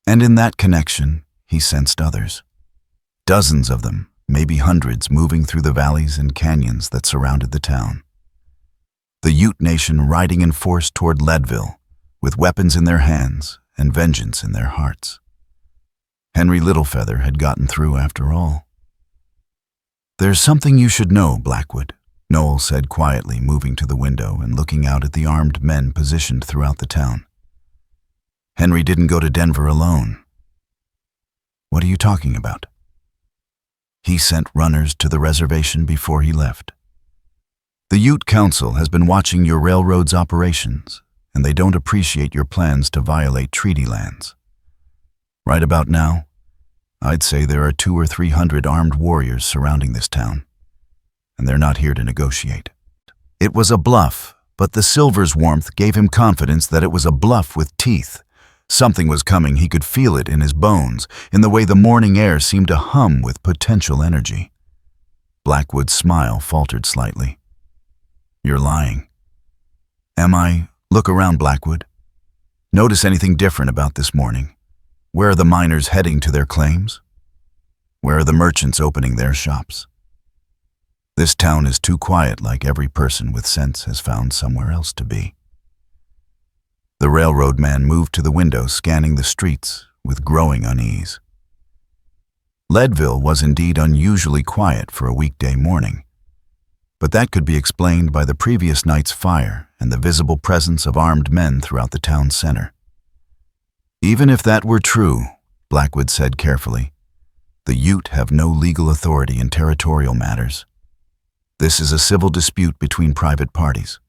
And in that connection, he sensed others. Dozens of them, maybe hundreds, moving through the valleys and canyons that surrounded the town. The Ute Nation riding in force toward Leadville, with weapons in their hands and vengeance in their hearts. Henry Littlefeather had gotten through after all. "There's something you should know, Blackwood," Noel said quietly, moving to the window and looking out at the armed men positioned throughout the town. "Henry didn't go to Denver alone." "What are you talking about?" "He sent runners to the reservation before he left. The Ute Council has been watching your railroad's operations, and they don't appreciate your plans to violate treaty lands. Right about now, I'd say there are 200 or 300 armed warriors surrounding this town, and they're not here to negotiate." It was a bluff, but the silver's warmth gave him confidence that it was a bluff with teeth. Something was coming. He could feel it in his bones, in the way the morning air seemed to hum with potential energy. Blackwood's smile faltered slightly. "You're lying." "Am I? Look around, Blackwood. Notice anything different about this morning? Where are the miners heading to their claims? Where are the merchants opening their shops? This town is too quiet, like every person with sense has found somewhere else to be." The railroad man moved to the window, scanning the streets with growing unease. Leadville was indeed unusually quiet for a weekday morning, but that could be explained by the previous night's fire and the visible presence of armed men throughout the town center. "Even if that were true," Blackwood said carefully, "the Ute have no legal authority in territorial matters. This is a civil dispute between private parties."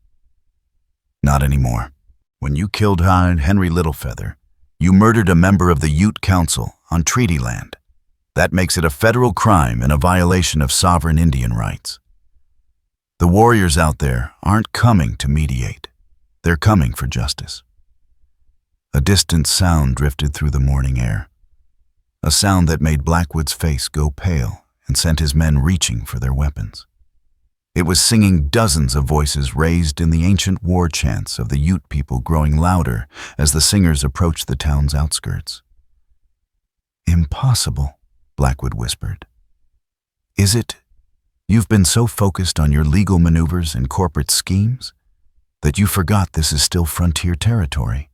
"Not anymore. When you killed Henry Littlefeather, you murdered a member of the Ute Council on treaty land. That makes it a federal crime and a violation of sovereign Indian rights. The warriors out there aren't coming to mediate. They're coming for justice." A distant sound drifted through the morning air, a sound that made Blackwood's face go pale and sent his men reaching for their weapons. It was singing, dozens of voices raised in the ancient war chants of the Ute people growing louder as the singers approached the town's outskirts. "Impossible," Blackwood whispered. "Is it you've been so focused on your legal maneuvers and corporate schemes that you forgot this is still frontier territory?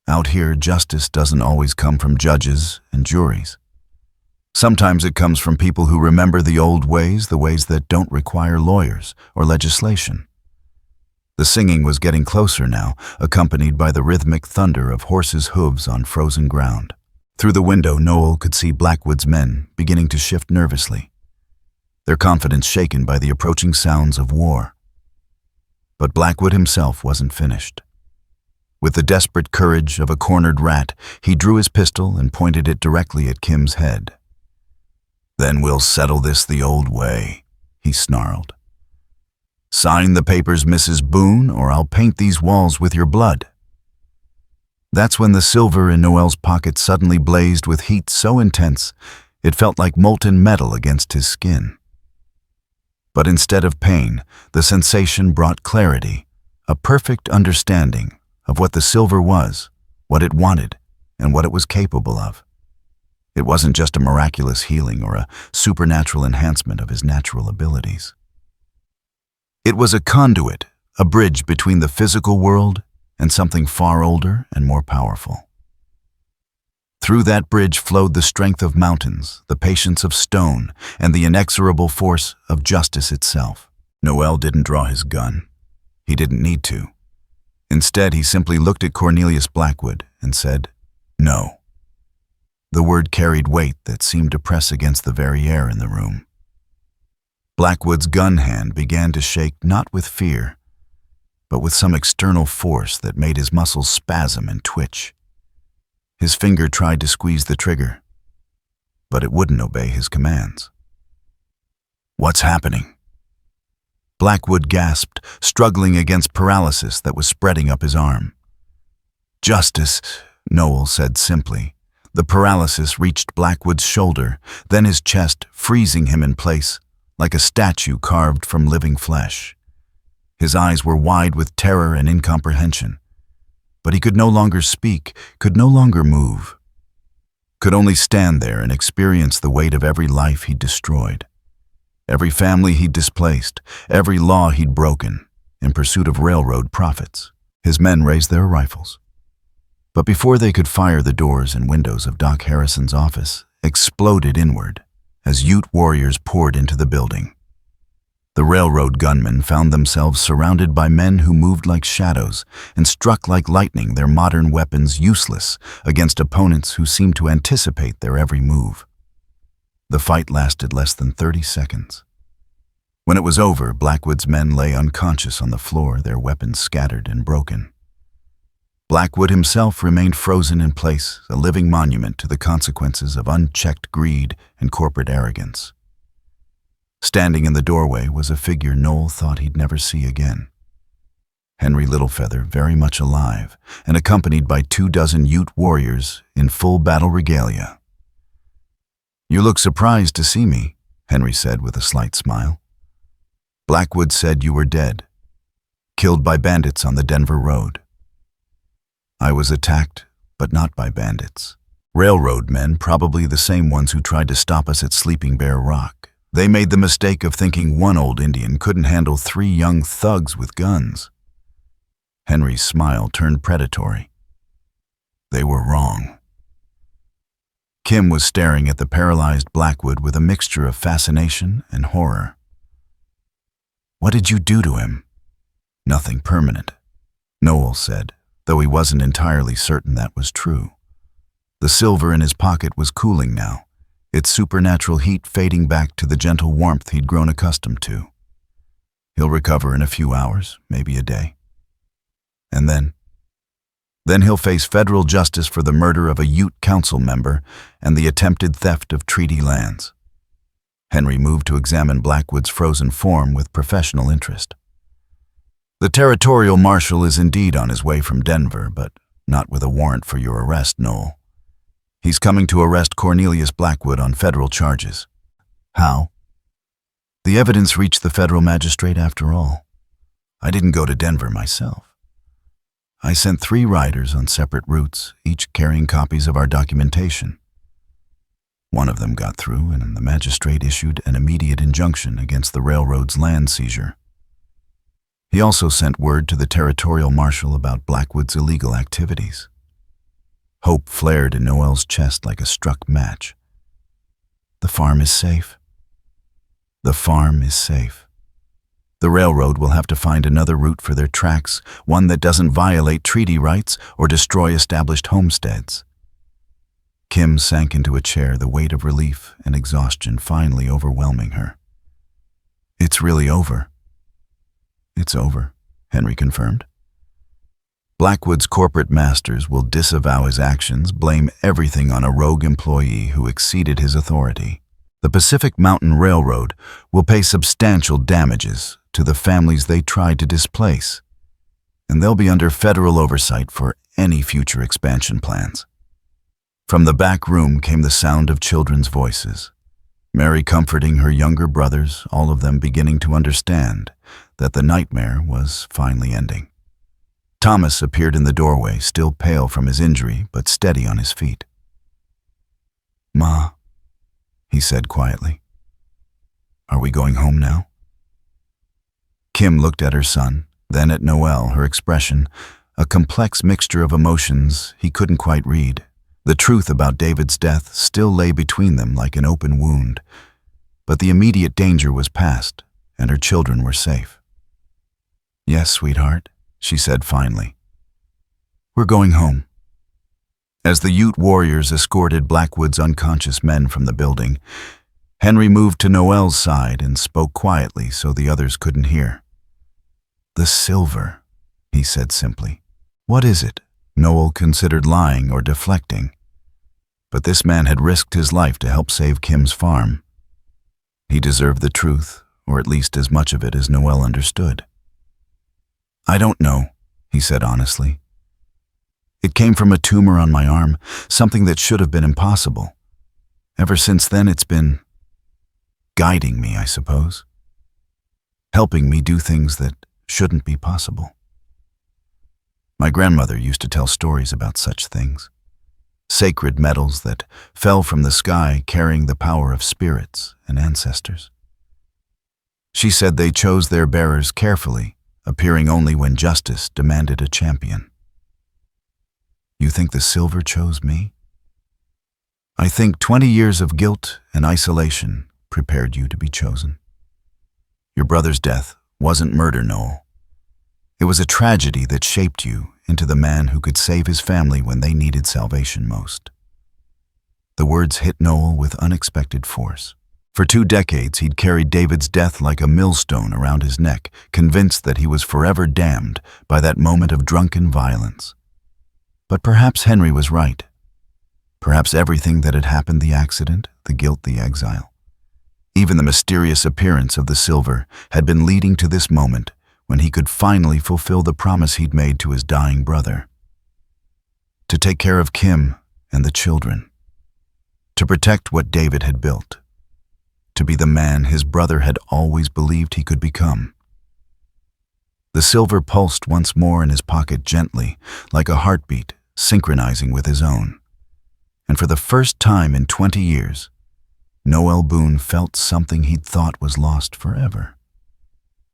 Out here, justice doesn't always come from judges and juries. Sometimes it comes from people who remember the old ways, the ways that don't require lawyers or legislation." The singing was getting closer now, accompanied by the rhythmic thunder of horses' hooves on frozen ground. Through the window, Noel could see Blackwood's men beginning to shift nervously. their confidence shaken by the approaching sounds of war. But Blackwood himself wasn't finished. With the desperate courage of a cornered rat, he drew his pistol and pointed it directly at Kim's head. "Then we'll settle this the old way," he snarled. "Sign the papers, Mrs. Boon, or I'll paint these walls with your blood." That's when the silver in Noel's pocket suddenly blazed with heat so intense it felt like molten metal against his skin. But instead of pain, the sensation brought clarity, a perfect understanding of what the silver was, what it wanted, and what it was capable of. It wasn't just a miraculous healing or a supernatural enhancement of his natural abilities. It was a conduit, a bridge between the physical world and something far older and more powerful. Through that bridge flowed the strength of mountains, the patience of stone, and the inexorable force of justice itself. Noel didn't draw his gun. He didn't need to. Instead, he simply looked at Cornelius Blackwood and said, "No." The word carried weight that seemed to press against the very air in the room. Blackwood's gun hand began to shake not with fear, but with some external force that made his muscles spasm and twitch. His finger tried to squeeze the trigger, but it wouldn't obey his commands. "What's happening?" Blackwood gasped, struggling against paralysis that was spreading up his arm. "Justice," Noel said simply. The paralysis reached Blackwood's shoulder, then his chest, freezing him in place, like a statue carved from living flesh. His eyes were wide with terror and incomprehension. But he could no longer speak, could no longer move. Could only stand there and experience the weight of every life he'd destroyed. Every family he'd displaced, every law he'd broken, in pursuit of railroad profits. His men raised their rifles. But before they could fire, the doors and windows of Doc Harrison's office exploded inward as Ute warriors poured into the building. The railroad gunmen found themselves surrounded by men who moved like shadows and struck like lightning, their modern weapons useless against opponents who seemed to anticipate their every move. The fight lasted less than 30 seconds. When it was over, Blackwood's men lay unconscious on the floor, their weapons scattered and broken. Blackwood himself remained frozen in place, a living monument to the consequences of unchecked greed and corporate arrogance. Standing in the doorway was a figure Noel thought he'd never see again. Henry Littlefeather, very much alive, and accompanied by 24 Ute warriors in full battle regalia. "You look surprised to see me," Henry said with a slight smile. "Blackwood said you were dead, killed by bandits on the Denver Road." "I was attacked, but not by bandits. Railroad men, probably the same ones who tried to stop us at Sleeping Bear Rock. They made the mistake of thinking one old Indian couldn't handle 3 young thugs with guns." Henry's smile turned predatory. "They were wrong." Kim was staring at the paralyzed Blackwood with a mixture of fascination and horror. "What did you do to him?" "Nothing permanent," Noel said, though he wasn't entirely certain that was true. The silver in his pocket was cooling now, its supernatural heat fading back to the gentle warmth he'd grown accustomed to. He'll recover in a few hours, maybe a day. And then he'll face federal justice for the murder of a Ute council member and the attempted theft of treaty lands. Henry moved to examine Blackwood's frozen form with professional interest. "The territorial marshal is indeed on his way from Denver, but not with a warrant for your arrest, Noel. He's coming to arrest Cornelius Blackwood on federal charges." "How?" "The evidence reached the federal magistrate after all. I didn't go to Denver myself. I sent 3 riders on separate routes, each carrying copies of our documentation. One of them got through, and the magistrate issued an immediate injunction against the railroad's land seizure. He also sent word to the territorial marshal about Blackwood's illegal activities." Hope flared in Noel's chest like a struck match. "The farm is safe." "The farm is safe. The railroad will have to find another route for their tracks, one that doesn't violate treaty rights or destroy established homesteads." Kim sank into a chair, the weight of relief and exhaustion finally overwhelming her. "It's really over." "It's over," Henry confirmed. Blackwood's corporate masters will disavow his actions, blame everything on a rogue employee who exceeded his authority. The Pacific Mountain Railroad will pay substantial damages to the families they tried to displace, and they'll be under federal oversight for any future expansion plans. From the back room came the sound of children's voices, Mary comforting her younger brothers, all of them beginning to understand that the nightmare was finally ending. Thomas appeared in the doorway, still pale from his injury, but steady on his feet. "Ma," he said quietly, "are we going home now?" Kim looked at her son, then at Noel, her expression, a complex mixture of emotions he couldn't quite read. The truth about David's death still lay between them like an open wound, but the immediate danger was past, and her children were safe. "Yes, sweetheart," she said finally. "We're going home." As the Ute warriors escorted Blackwood's unconscious men from the building, Henry moved to Noel's side and spoke quietly so the others couldn't hear. "The silver," he said simply. "What is it?" Noel considered lying or deflecting. But this man had risked his life to help save Kim's farm. He deserved the truth, or at least as much of it as Noel understood. "I don't know," he said honestly. "It came from a tumor on my arm, something that should have been impossible. Ever since then, it's been guiding me, I suppose. Helping me do things that shouldn't be possible." My grandmother used to tell stories about such things. Sacred metals that fell from the sky carrying the power of spirits and ancestors. She said they chose their bearers carefully, appearing only when justice demanded a champion. "You think the silver chose me?" "I think 20 years of guilt and isolation prepared you to be chosen. Your brother's death wasn't murder, Noel. It was a tragedy that shaped you into the man who could save his family when they needed salvation most." The words hit Noel with unexpected force. For 2 decades, he'd carried David's death like a millstone around his neck, convinced that he was forever damned by that moment of drunken violence. But perhaps Henry was right. Perhaps everything that had happened, the accident, the guilt, the exile, even the mysterious appearance of the silver, had been leading to this moment when he could finally fulfill the promise he'd made to his dying brother. To take care of Kim and the children. To protect what David had built. To be the man his brother had always believed he could become. The silver pulsed once more in his pocket gently, like a heartbeat, synchronizing with his own. And for the first time in 20 years, Noel Boon felt something he'd thought was lost forever.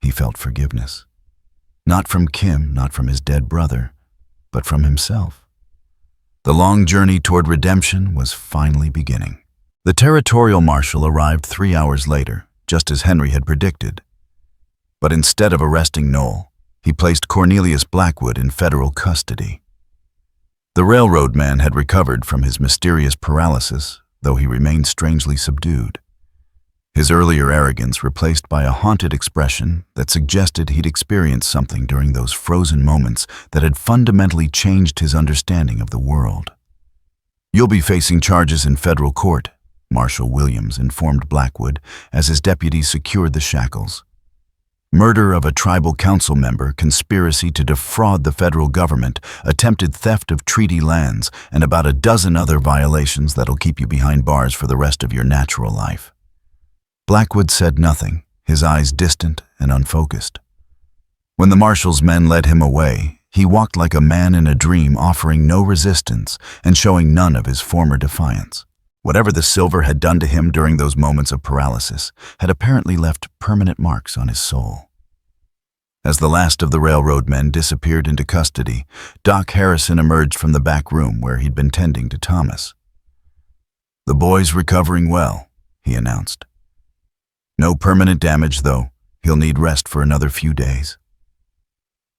He felt forgiveness. Not from Kim, not from his dead brother, but from himself. The long journey toward redemption was finally beginning. The territorial marshal arrived 3 hours later, just as Henry had predicted. But instead of arresting Noel, he placed Cornelius Blackwood in federal custody. The railroad man had recovered from his mysterious paralysis, though he remained strangely subdued. His earlier arrogance replaced by a haunted expression that suggested he'd experienced something during those frozen moments that had fundamentally changed his understanding of the world. "You'll be facing charges in federal court," Marshal Williams informed Blackwood as his deputies secured the shackles. "Murder of a tribal council member, conspiracy to defraud the federal government, attempted theft of treaty lands, and about a dozen other violations that'll keep you behind bars for the rest of your natural life." Blackwood said nothing, his eyes distant and unfocused. When the marshal's men led him away, he walked like a man in a dream, offering no resistance and showing none of his former defiance. Whatever the silver had done to him during those moments of paralysis had apparently left permanent marks on his soul. As the last of the railroad men disappeared into custody, Doc Harrison emerged from the back room where he'd been tending to Thomas. "The boy's recovering well," he announced. "No permanent damage, though. He'll need rest for another few days."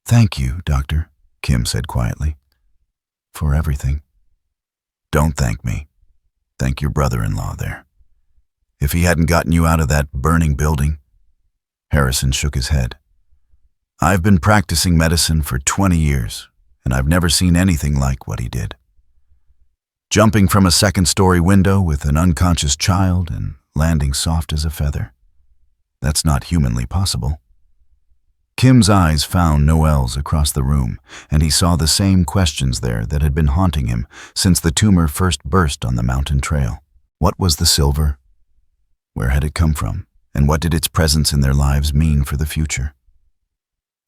"Thank you, Doctor," Kim said quietly, "for everything." "Don't thank me. Thank your brother-in-law there. If he hadn't gotten you out of that burning building..." Harrison shook his head. I've been practicing medicine for 20 years, and I've never seen anything like what he did. Jumping from a second-story window with an unconscious child and landing soft as a feather. That's not humanly possible. Kim's eyes found Noel's across the room, and he saw the same questions there that had been haunting him since the tumor first burst on the mountain trail. What was the silver? Where had it come from? And what did its presence in their lives mean for the future?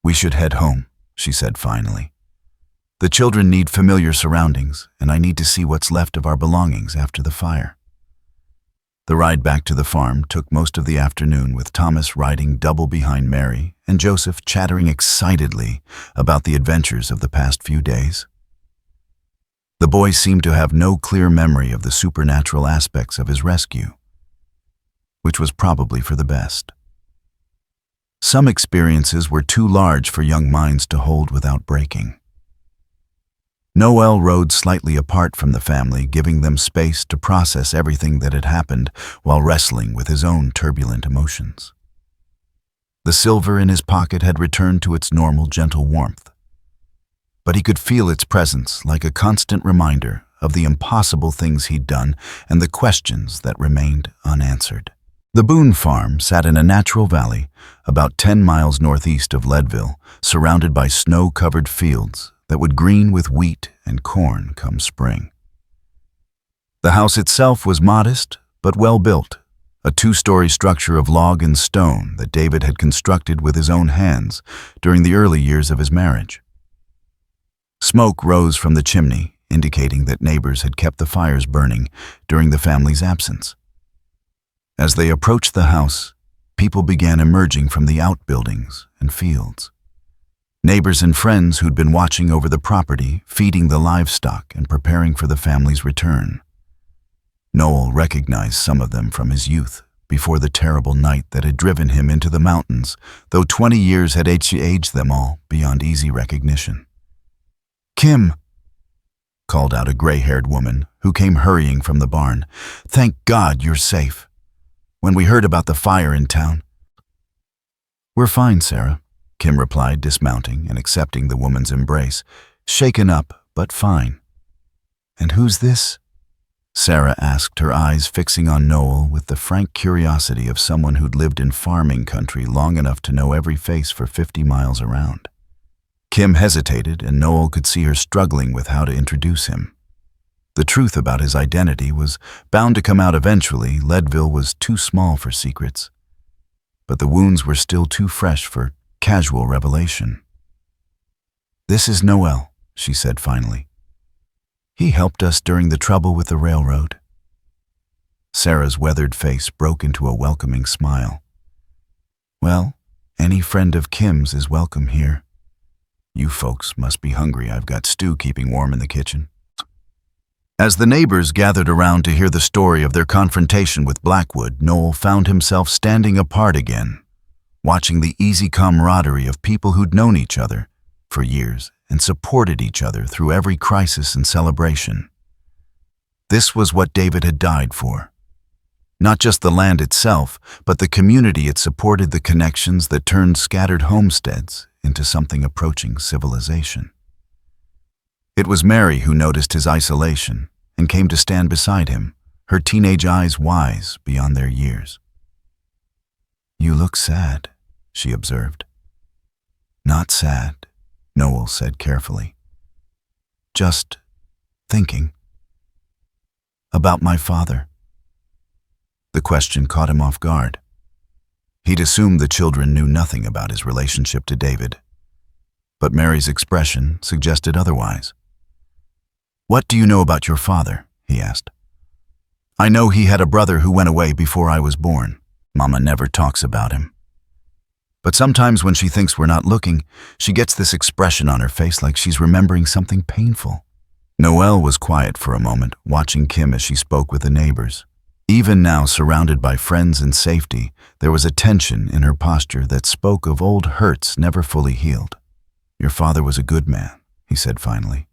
We should head home, she said finally. The children need familiar surroundings, and I need to see what's left of our belongings after the fire. The ride back to the farm took most of the afternoon, with Thomas riding double behind Mary and Joseph chattering excitedly about the adventures of the past few days. The boy seemed to have no clear memory of the supernatural aspects of his rescue, which was probably for the best. Some experiences were too large for young minds to hold without breaking. Noel rode slightly apart from the family, giving them space to process everything that had happened while wrestling with his own turbulent emotions. The silver in his pocket had returned to its normal, gentle warmth, but he could feel its presence like a constant reminder of the impossible things he'd done and the questions that remained unanswered. The Boon farm sat in a natural valley about 10 miles northeast of Leadville, surrounded by snow-covered fields that would green with wheat and corn come spring. The house itself was modest but well-built, a 2-story structure of log and stone that David had constructed with his own hands during the early years of his marriage. Smoke rose from the chimney, indicating that neighbors had kept the fires burning during the family's absence. As they approached the house, people began emerging from the outbuildings and fields. Neighbors and friends who'd been watching over the property, feeding the livestock and preparing for the family's return. Noel recognized some of them from his youth, before the terrible night that had driven him into the mountains, though 20 years had aged them all beyond easy recognition. "Kim," called out a gray-haired woman who came hurrying from the barn. "Thank God you're safe. When we heard about the fire in town..." "We're fine, Sarah," Kim replied, dismounting and accepting the woman's embrace. "Shaken up, but fine." "And who's this?" Sarah asked, her eyes fixing on Noel with the frank curiosity of someone who'd lived in farming country long enough to know every face for 50 miles around. Kim hesitated, and Noel could see her struggling with how to introduce him. The truth about his identity was bound to come out eventually. Leadville was too small for secrets, but the wounds were still too fresh for casual revelation. "This is Noel," she said finally. "He helped us during the trouble with the railroad." Sarah's weathered face broke into a welcoming smile. "Well, any friend of Kim's is welcome here. You folks must be hungry. I've got stew keeping warm in the kitchen." As the neighbors gathered around to hear the story of their confrontation with Blackwood, Noel found himself standing apart again, watching the easy camaraderie of people who'd known each other for years and supported each other through every crisis and celebration. This was what David had died for. Not just the land itself, but the community it supported, the connections that turned scattered homesteads into something approaching civilization. It was Mary who noticed his isolation and came to stand beside him, her teenage eyes wise beyond their years. "You look sad," she observed. "Not sad," Noel said carefully. "Just thinking about my father." The question caught him off guard. He'd assumed the children knew nothing about his relationship to David, but Mary's expression suggested otherwise. "What do you know about your father?" he asked. "I know he had a brother who went away before I was born. Mama never talks about him. But sometimes when she thinks we're not looking, she gets this expression on her face like she's remembering something painful." Noel was quiet for a moment, watching Kim as she spoke with the neighbors. Even now, surrounded by friends and safety, there was a tension in her posture that spoke of old hurts never fully healed. "Your father was a good man," he said finally.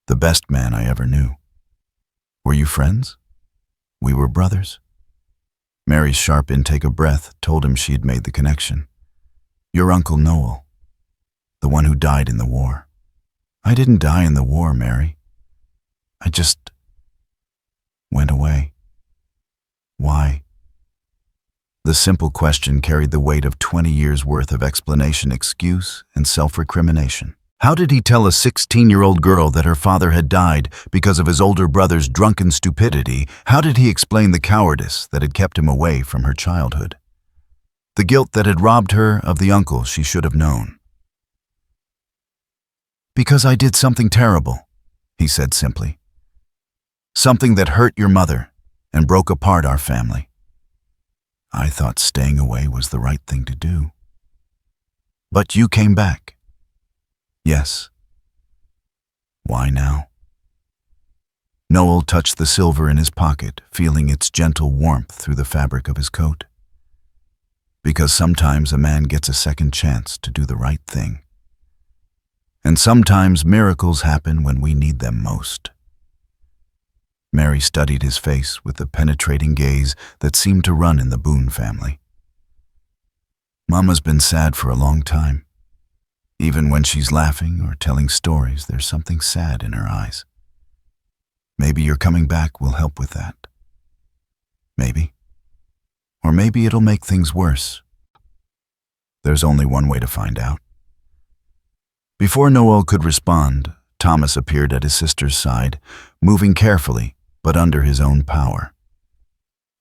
"The best man I ever knew. Were you friends?" "We were brothers." Mary's sharp intake of breath told him she had made the connection. Your Uncle Noel, the one who died in the war. I didn't die in the war, Mary. I just went away. Why? The simple question carried the weight of 20 years' worth of explanation, excuse, and self-recrimination. How did he tell a 16-year-old girl that her father had died because of his older brother's drunken stupidity? How did he explain the cowardice that had kept him away from her childhood? The guilt that had robbed her of the uncle she should have known. Because I did something terrible, he said simply. Something that hurt your mother and broke apart our family. I thought staying away was the right thing to do. But you came back. Yes. Why now? Noel touched the silver in his pocket, feeling its gentle warmth through the fabric of his coat. Because sometimes a man gets a second chance to do the right thing. And sometimes miracles happen when we need them most. Mary studied his face with the penetrating gaze that seemed to run in the Boon family. Mama's been sad for a long time. Even when she's laughing or telling stories, there's something sad in her eyes. Maybe your coming back will help with that. Maybe. Or maybe it'll make things worse. There's only one way to find out. Before Noel could respond, Thomas appeared at his sister's side, moving carefully, but under his own power.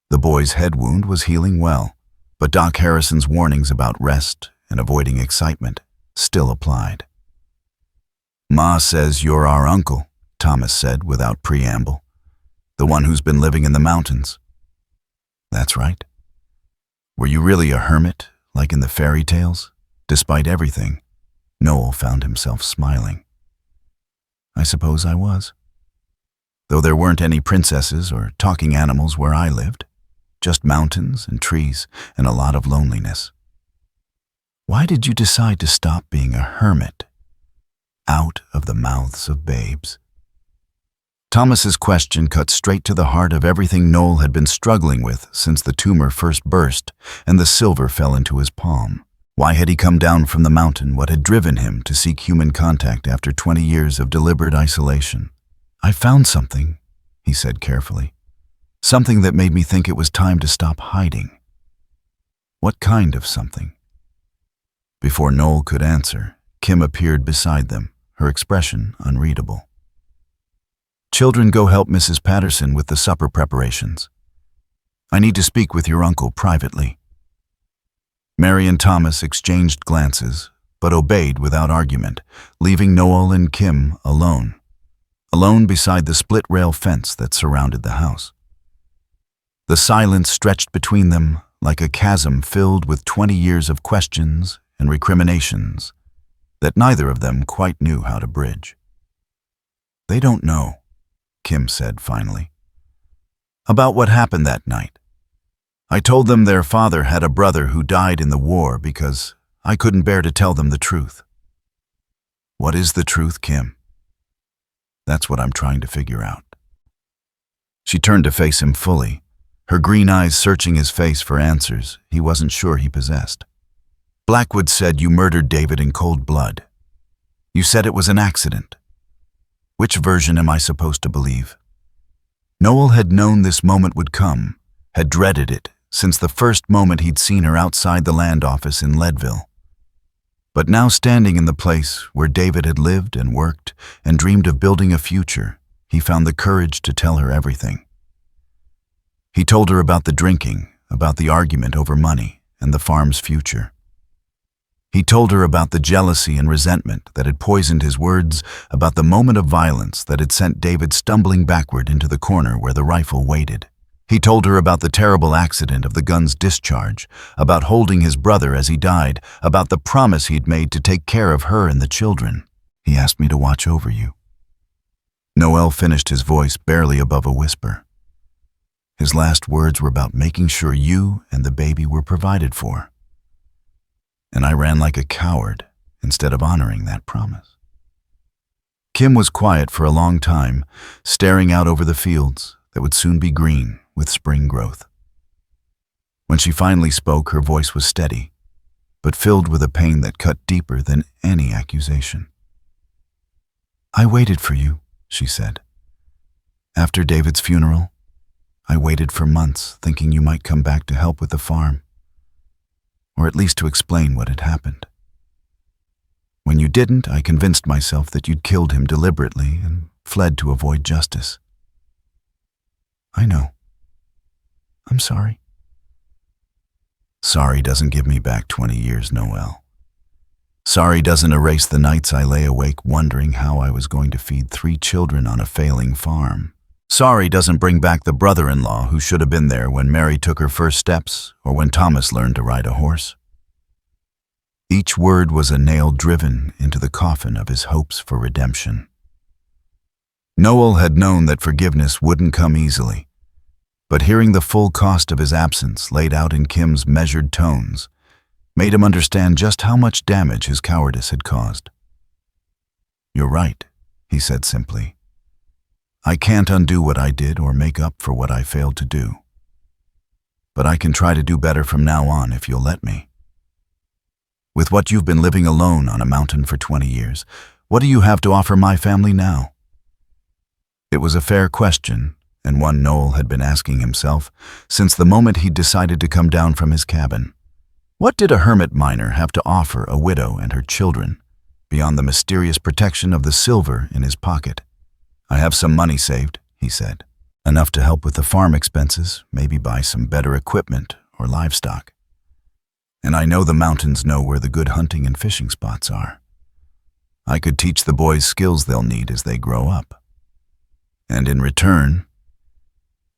The boy's head wound was healing well, but Doc Harrison's warnings about rest and avoiding excitement still applied. Ma says you're our uncle, Thomas said without preamble. The one who's been living in the mountains. That's right. Were you really a hermit, like in the fairy tales? Despite everything, Noel found himself smiling. I suppose I was. Though there weren't any princesses or talking animals where I lived, just mountains and trees and a lot of loneliness. Why did you decide to stop being a hermit? Out of the mouths of babes. Thomas's question cut straight to the heart of everything Noel had been struggling with since the tumor first burst and the silver fell into his palm. Why had he come down from the mountain? What had driven him to seek human contact after 20 years of deliberate isolation? I found something, he said carefully. Something that made me think it was time to stop hiding. What kind of something? Before Noel could answer, Kim appeared beside them, her expression unreadable. Children, go help Mrs. Patterson with the supper preparations. I need to speak with your uncle privately. Mary and Thomas exchanged glances, but obeyed without argument, leaving Noel and Kim alone. Alone beside the split-rail fence that surrounded the house. The silence stretched between them like a chasm filled with 20 years of questions and recriminations that neither of them quite knew how to bridge. They don't know, Kim said finally, about what happened that night. I told them their father had a brother who died in the war because I couldn't bear to tell them the truth. What is the truth, Kim? That's what I'm trying to figure out. She turned to face him fully, her green eyes searching his face for answers he wasn't sure he possessed. Blackwood said you murdered David in cold blood. You said it was an accident. Which version am I supposed to believe? Noel had known this moment would come, had dreaded it since the first moment he'd seen her outside the land office in Leadville. But now standing in the place where David had lived and worked and dreamed of building a future, he found the courage to tell her everything. He told her about the drinking, about the argument over money and the farm's future. He told her about the jealousy and resentment that had poisoned his words, about the moment of violence that had sent David stumbling backward into the corner where the rifle waited. He told her about the terrible accident of the gun's discharge, about holding his brother as he died, about the promise he'd made to take care of her and the children. He asked me to watch over you. Noel finished his voice barely above a whisper. His last words were about making sure you and the baby were provided for. And I ran like a coward instead of honoring that promise. Kim was quiet for a long time, staring out over the fields that would soon be green with spring growth. When she finally spoke, her voice was steady, but filled with a pain that cut deeper than any accusation. "I waited for you," she said. "After David's funeral, I waited for months, thinking you might come back to help with the farm, or at least to explain what had happened. When you didn't, I convinced myself that you'd killed him deliberately and fled to avoid justice. I know. I'm sorry." Sorry doesn't give me back 20 years, Noel. Sorry doesn't erase the nights I lay awake wondering how I was going to feed 3 children on a failing farm. Sorry doesn't bring back the brother-in-law who should have been there when Mary took her first steps or when Thomas learned to ride a horse. Each word was a nail driven into the coffin of his hopes for redemption. Noel had known that forgiveness wouldn't come easily, but hearing the full cost of his absence laid out in Kim's measured tones made him understand just how much damage his cowardice had caused. "You're right," he said simply. "I can't undo what I did or make up for what I failed to do. But I can try to do better from now on if you'll let me. With what you've been living alone on a mountain for 20 years, what do you have to offer my family now?" It was a fair question, and one Noel had been asking himself since the moment he'd decided to come down from his cabin. What did a hermit miner have to offer a widow and her children, beyond the mysterious protection of the silver in his pocket? "I have some money saved," he said. "Enough to help with the farm expenses, maybe buy some better equipment or livestock. And I know the mountains know where the good hunting and fishing spots are. I could teach the boys skills they'll need as they grow up. And in return,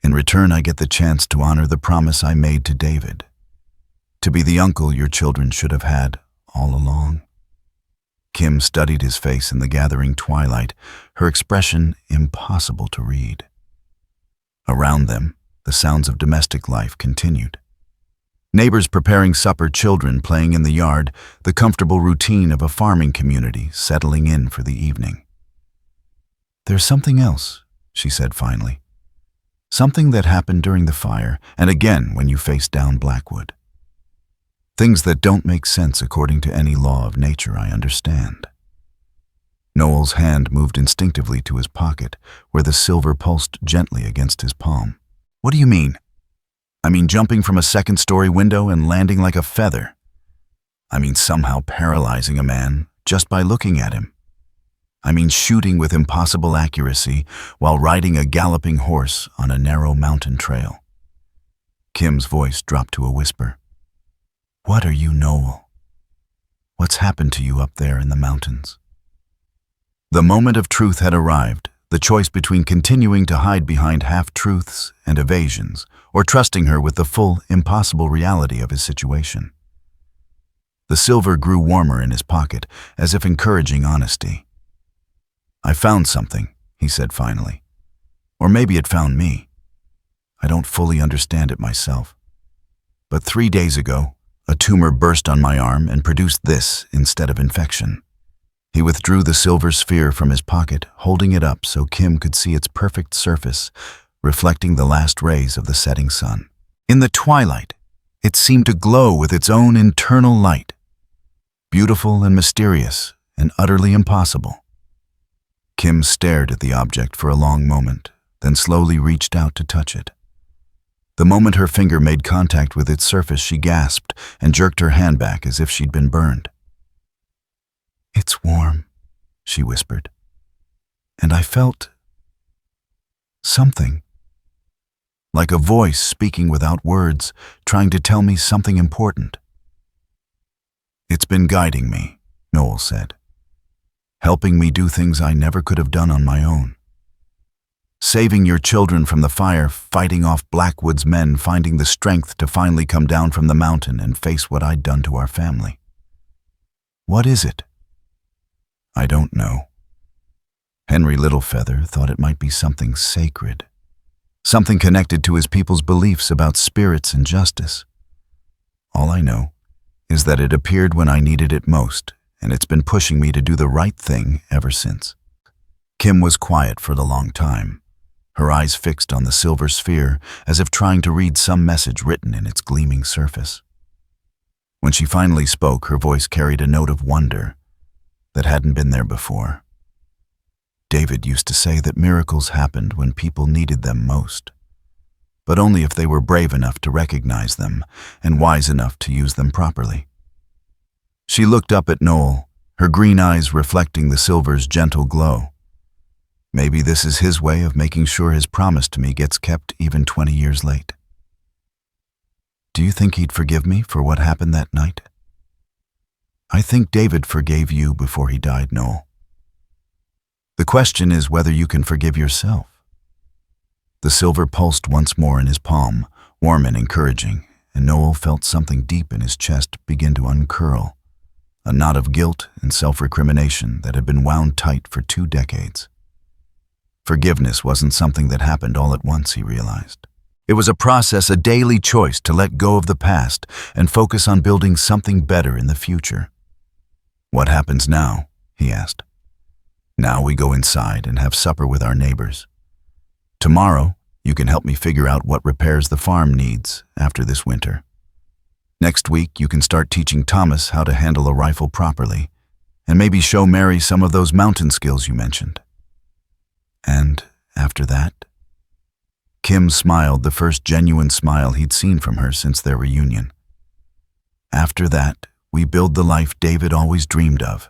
I get the chance to honor the promise I made to David, to be the uncle your children should have had all along." Kim studied his face in the gathering twilight, her expression impossible to read. Around them, the sounds of domestic life continued. Neighbors preparing supper, children playing in the yard, the comfortable routine of a farming community settling in for the evening. "There's something else," she said finally. "Something that happened during the fire, and again when you faced down Blackwood. Things that don't make sense according to any law of nature, I understand." Noel's hand moved instinctively to his pocket, where the silver pulsed gently against his palm. "What do you mean?" "I mean jumping from a second-story window and landing like a feather. I mean somehow paralyzing a man just by looking at him. I mean shooting with impossible accuracy while riding a galloping horse on a narrow mountain trail." Kim's voice dropped to a whisper. "What are you, Noel? What's happened to you up there in the mountains?" The moment of truth had arrived, the choice between continuing to hide behind half-truths and evasions, or trusting her with the full, impossible reality of his situation. The silver grew warmer in his pocket, as if encouraging honesty. "I found something," he said finally. "Or maybe it found me. I don't fully understand it myself. But 3 days ago, a tumor burst on my arm and produced this instead of infection." He withdrew the silver sphere from his pocket, holding it up so Kim could see its perfect surface, reflecting the last rays of the setting sun. In the twilight, it seemed to glow with its own internal light, beautiful and mysterious and utterly impossible. Kim stared at the object for a long moment, then slowly reached out to touch it. The moment her finger made contact with its surface, she gasped and jerked her hand back as if she'd been burned. "It's warm," she whispered, and I felt something, like a voice speaking without words, trying to tell me something important. "It's been guiding me," Noel said, "helping me do things I never could have done on my own. Saving your children from the fire, fighting off Blackwood's men, finding the strength to finally come down from the mountain and face what I'd done to our family. What is it?" "I don't know. Henry Littlefeather thought it might be something sacred, something connected to his people's beliefs about spirits and justice. All I know is that it appeared when I needed it most, and it's been pushing me to do the right thing ever since." Kim was quiet for a long time, her eyes fixed on the silver sphere as if trying to read some message written in its gleaming surface. When she finally spoke, her voice carried a note of wonder that hadn't been there before. David used to say that miracles happened when people needed them most, but only if they were brave enough to recognize them and wise enough to use them properly. She looked up at Noel, her green eyes reflecting the silver's gentle glow. Maybe this is his way of making sure his promise to me gets kept even 20 years late. Do you think he'd forgive me for what happened that night? I think David forgave you before he died, Noel. The question is whether you can forgive yourself. The silver pulsed once more in his palm, warm and encouraging, and Noel felt something deep in his chest begin to uncurl, a knot of guilt and self-recrimination that had been wound tight for 2 decades. Forgiveness wasn't something that happened all at once, he realized. It was a process, a daily choice to let go of the past and focus on building something better in the future. What happens now? He asked. Now we go inside and have supper with our neighbors. Tomorrow, you can help me figure out what repairs the farm needs after this winter. Next week, you can start teaching Thomas how to handle a rifle properly, and maybe show Mary some of those mountain skills you mentioned. And after that? Kim smiled, the first genuine smile he'd seen from her since their reunion. After that, we build the life David always dreamed of.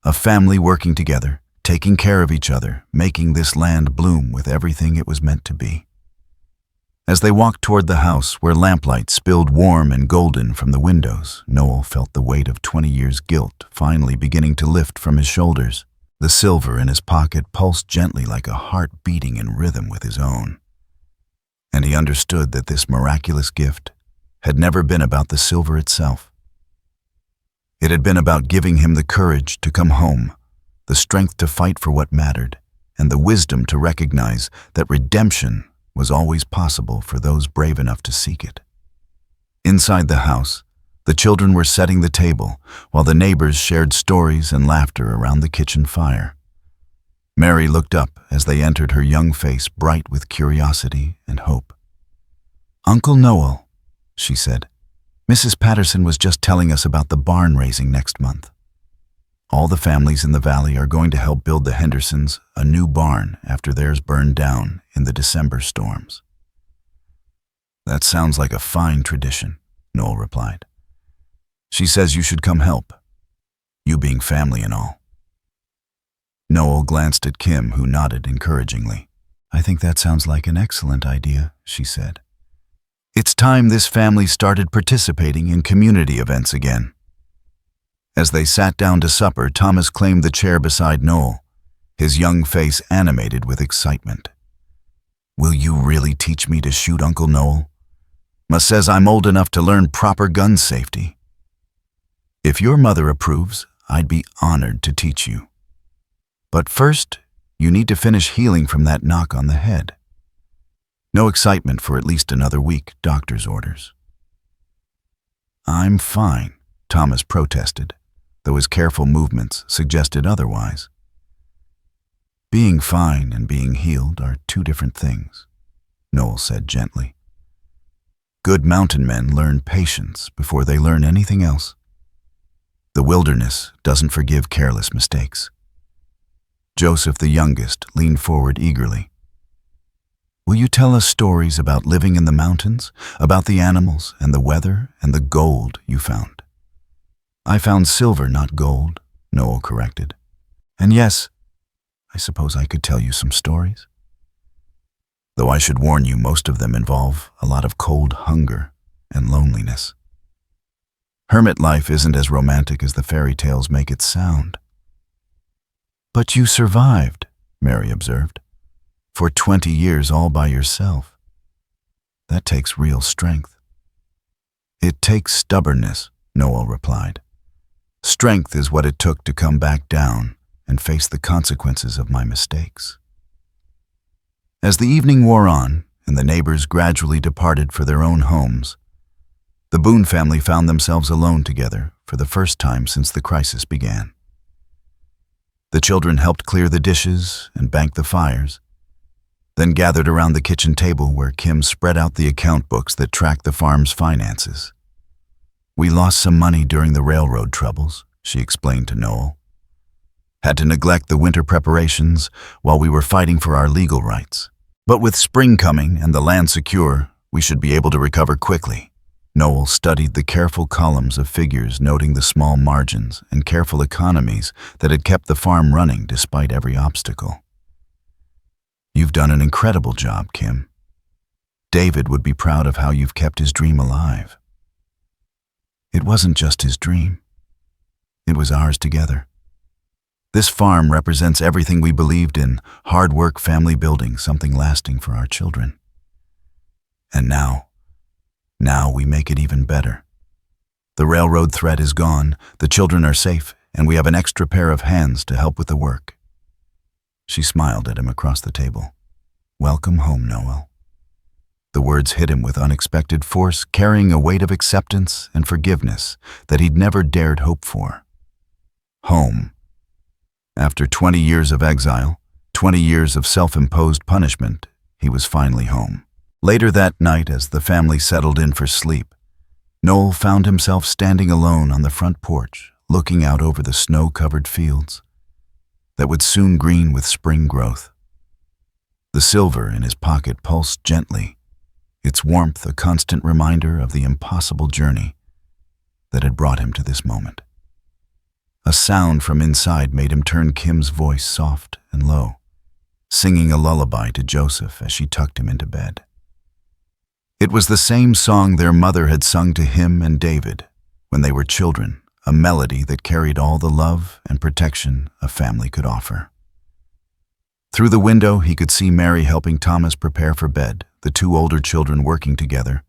A family working together, taking care of each other, making this land bloom with everything it was meant to be. As they walked toward the house, where lamplight spilled warm and golden from the windows, Noel felt the weight of 20 years' guilt finally beginning to lift from his shoulders. The silver in his pocket pulsed gently like a heart beating in rhythm with his own. And he understood that this miraculous gift had never been about the silver itself. It had been about giving him the courage to come home, the strength to fight for what mattered, and the wisdom to recognize that redemption was always possible for those brave enough to seek it. Inside the house, the children were setting the table, while the neighbors shared stories and laughter around the kitchen fire. Mary looked up as they entered, her young face bright with curiosity and hope. "Uncle Noel," she said, "Mrs. Patterson was just telling us about the barn raising next month. All the families in the valley are going to help build the Hendersons a new barn after theirs burned down in the December storms." "That sounds like a fine tradition," Noel replied. "She says you should come help, you being family and all." Noel glanced at Kim, who nodded encouragingly. "I think that sounds like an excellent idea," she said. It's time this family started participating in community events again. As they sat down to supper, Thomas claimed the chair beside Noel, his young face animated with excitement. "Will you really teach me to shoot, Uncle Noel? Ma says I'm old enough to learn proper gun safety." "If your mother approves, I'd be honored to teach you. But first, you need to finish healing from that knock on the head. No excitement for at least another week, doctor's orders." "I'm fine," Thomas protested, though his careful movements suggested otherwise. "Being fine and being healed are 2 different things," Noel said gently. "Good mountain men learn patience before they learn anything else. The wilderness doesn't forgive careless mistakes." Joseph, the youngest, leaned forward eagerly. "Will you tell us stories about living in the mountains, about the animals and the weather and the gold you found?" "I found silver, not gold," Noel corrected. "And yes, I suppose I could tell you some stories. Though I should warn you, most of them involve a lot of cold hunger and loneliness. Hermit life isn't as romantic as the fairy tales make it sound." "But you survived," Mary observed, "for 20 years all by yourself. That takes real strength." "It takes stubbornness," Noel replied. "Strength is what it took to come back down and face the consequences of my mistakes." As the evening wore on and the neighbors gradually departed for their own homes, the Boon family found themselves alone together for the first time since the crisis began. The children helped clear the dishes and bank the fires. then gathered around the kitchen table where Kim spread out the account books that tracked the farm's finances. "We lost some money during the railroad troubles," she explained to Noel. "Had to neglect the winter preparations while we were fighting for our legal rights. But with spring coming and the land secure, we should be able to recover quickly." Noel studied the careful columns of figures, noting the small margins and careful economies that had kept the farm running despite every obstacle. "You've done an incredible job, Kim. David would be proud of how you've kept his dream alive." "It wasn't just his dream. It was ours together. This farm represents everything we believed in: hard work, family building, something lasting for our children. And now we make it even better. The railroad threat is gone, the children are safe, and we have an extra pair of hands to help with the work." She smiled at him across the table. "Welcome home, Noel." The words hit him with unexpected force, carrying a weight of acceptance and forgiveness that he'd never dared hope for. Home. After 20 years of exile, 20 years of self-imposed punishment, he was finally home. Later that night, as the family settled in for sleep, Noel found himself standing alone on the front porch, looking out over the snow-covered fields that would soon green with spring growth. The silver in his pocket pulsed gently, its warmth a constant reminder of the impossible journey that had brought him to this moment. A sound from inside made him turn Kim's voice soft and low, singing a lullaby to Joseph as she tucked him into bed. It was the same song their mother had sung to him and David when they were children, a melody that carried all the love and protection a family could offer. Through the window, he could see Mary helping Thomas prepare for bed, the two older children working together,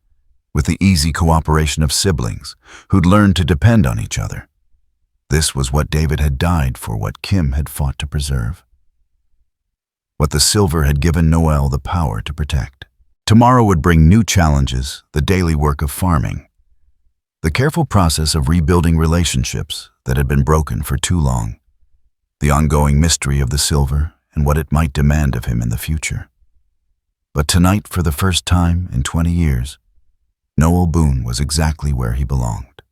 with the easy cooperation of siblings who'd learned to depend on each other. This was what David had died for, what Kim had fought to preserve, what the silver had given Noel the power to protect. Tomorrow would bring new challenges, the daily work of farming, the careful process of rebuilding relationships that had been broken for too long, the ongoing mystery of the silver and what it might demand of him in the future. But tonight, for the first time in 20 years, Noel Boon was exactly where he belonged.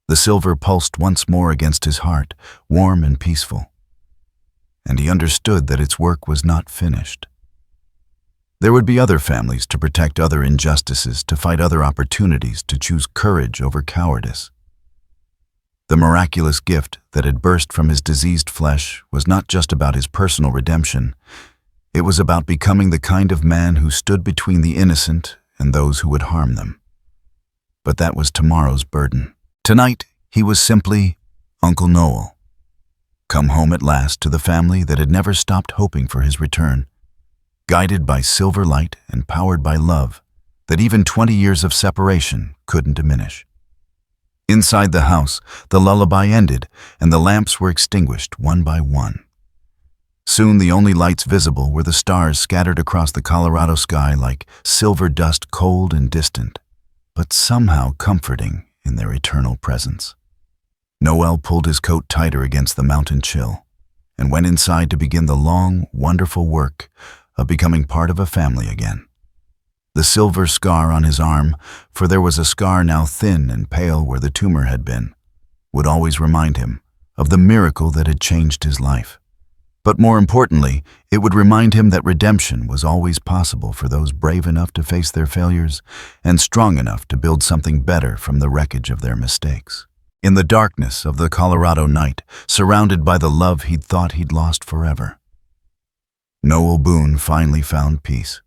The silver pulsed once more against his heart, warm and peaceful, and he understood that its work was not finished. There would be other families to protect other injustices, to fight other opportunities, to choose courage over cowardice. The miraculous gift that had burst from his diseased flesh was not just about his personal redemption. It was about becoming the kind of man who stood between the innocent and those who would harm them. But that was tomorrow's burden. Tonight, he was simply Uncle Noel, come home at last to the family that had never stopped hoping for his return, guided by silver light and powered by love that even 20 years of separation couldn't diminish. Inside the house, the lullaby ended and the lamps were extinguished one by one. Soon the only lights visible were the stars scattered across the Colorado sky like silver dust, cold and distant, but somehow comforting in their eternal presence. Noel pulled his coat tighter against the mountain chill and went inside to begin the long, wonderful work of becoming part of a family again. The silver scar on his arm, for there was a scar now thin and pale where the tumor had been, would always remind him of the miracle that had changed his life. But more importantly, it would remind him that redemption was always possible for those brave enough to face their failures and strong enough to build something better from the wreckage of their mistakes. In the darkness of the Colorado night, surrounded by the love he'd thought he'd lost forever, Noel Boon finally found peace.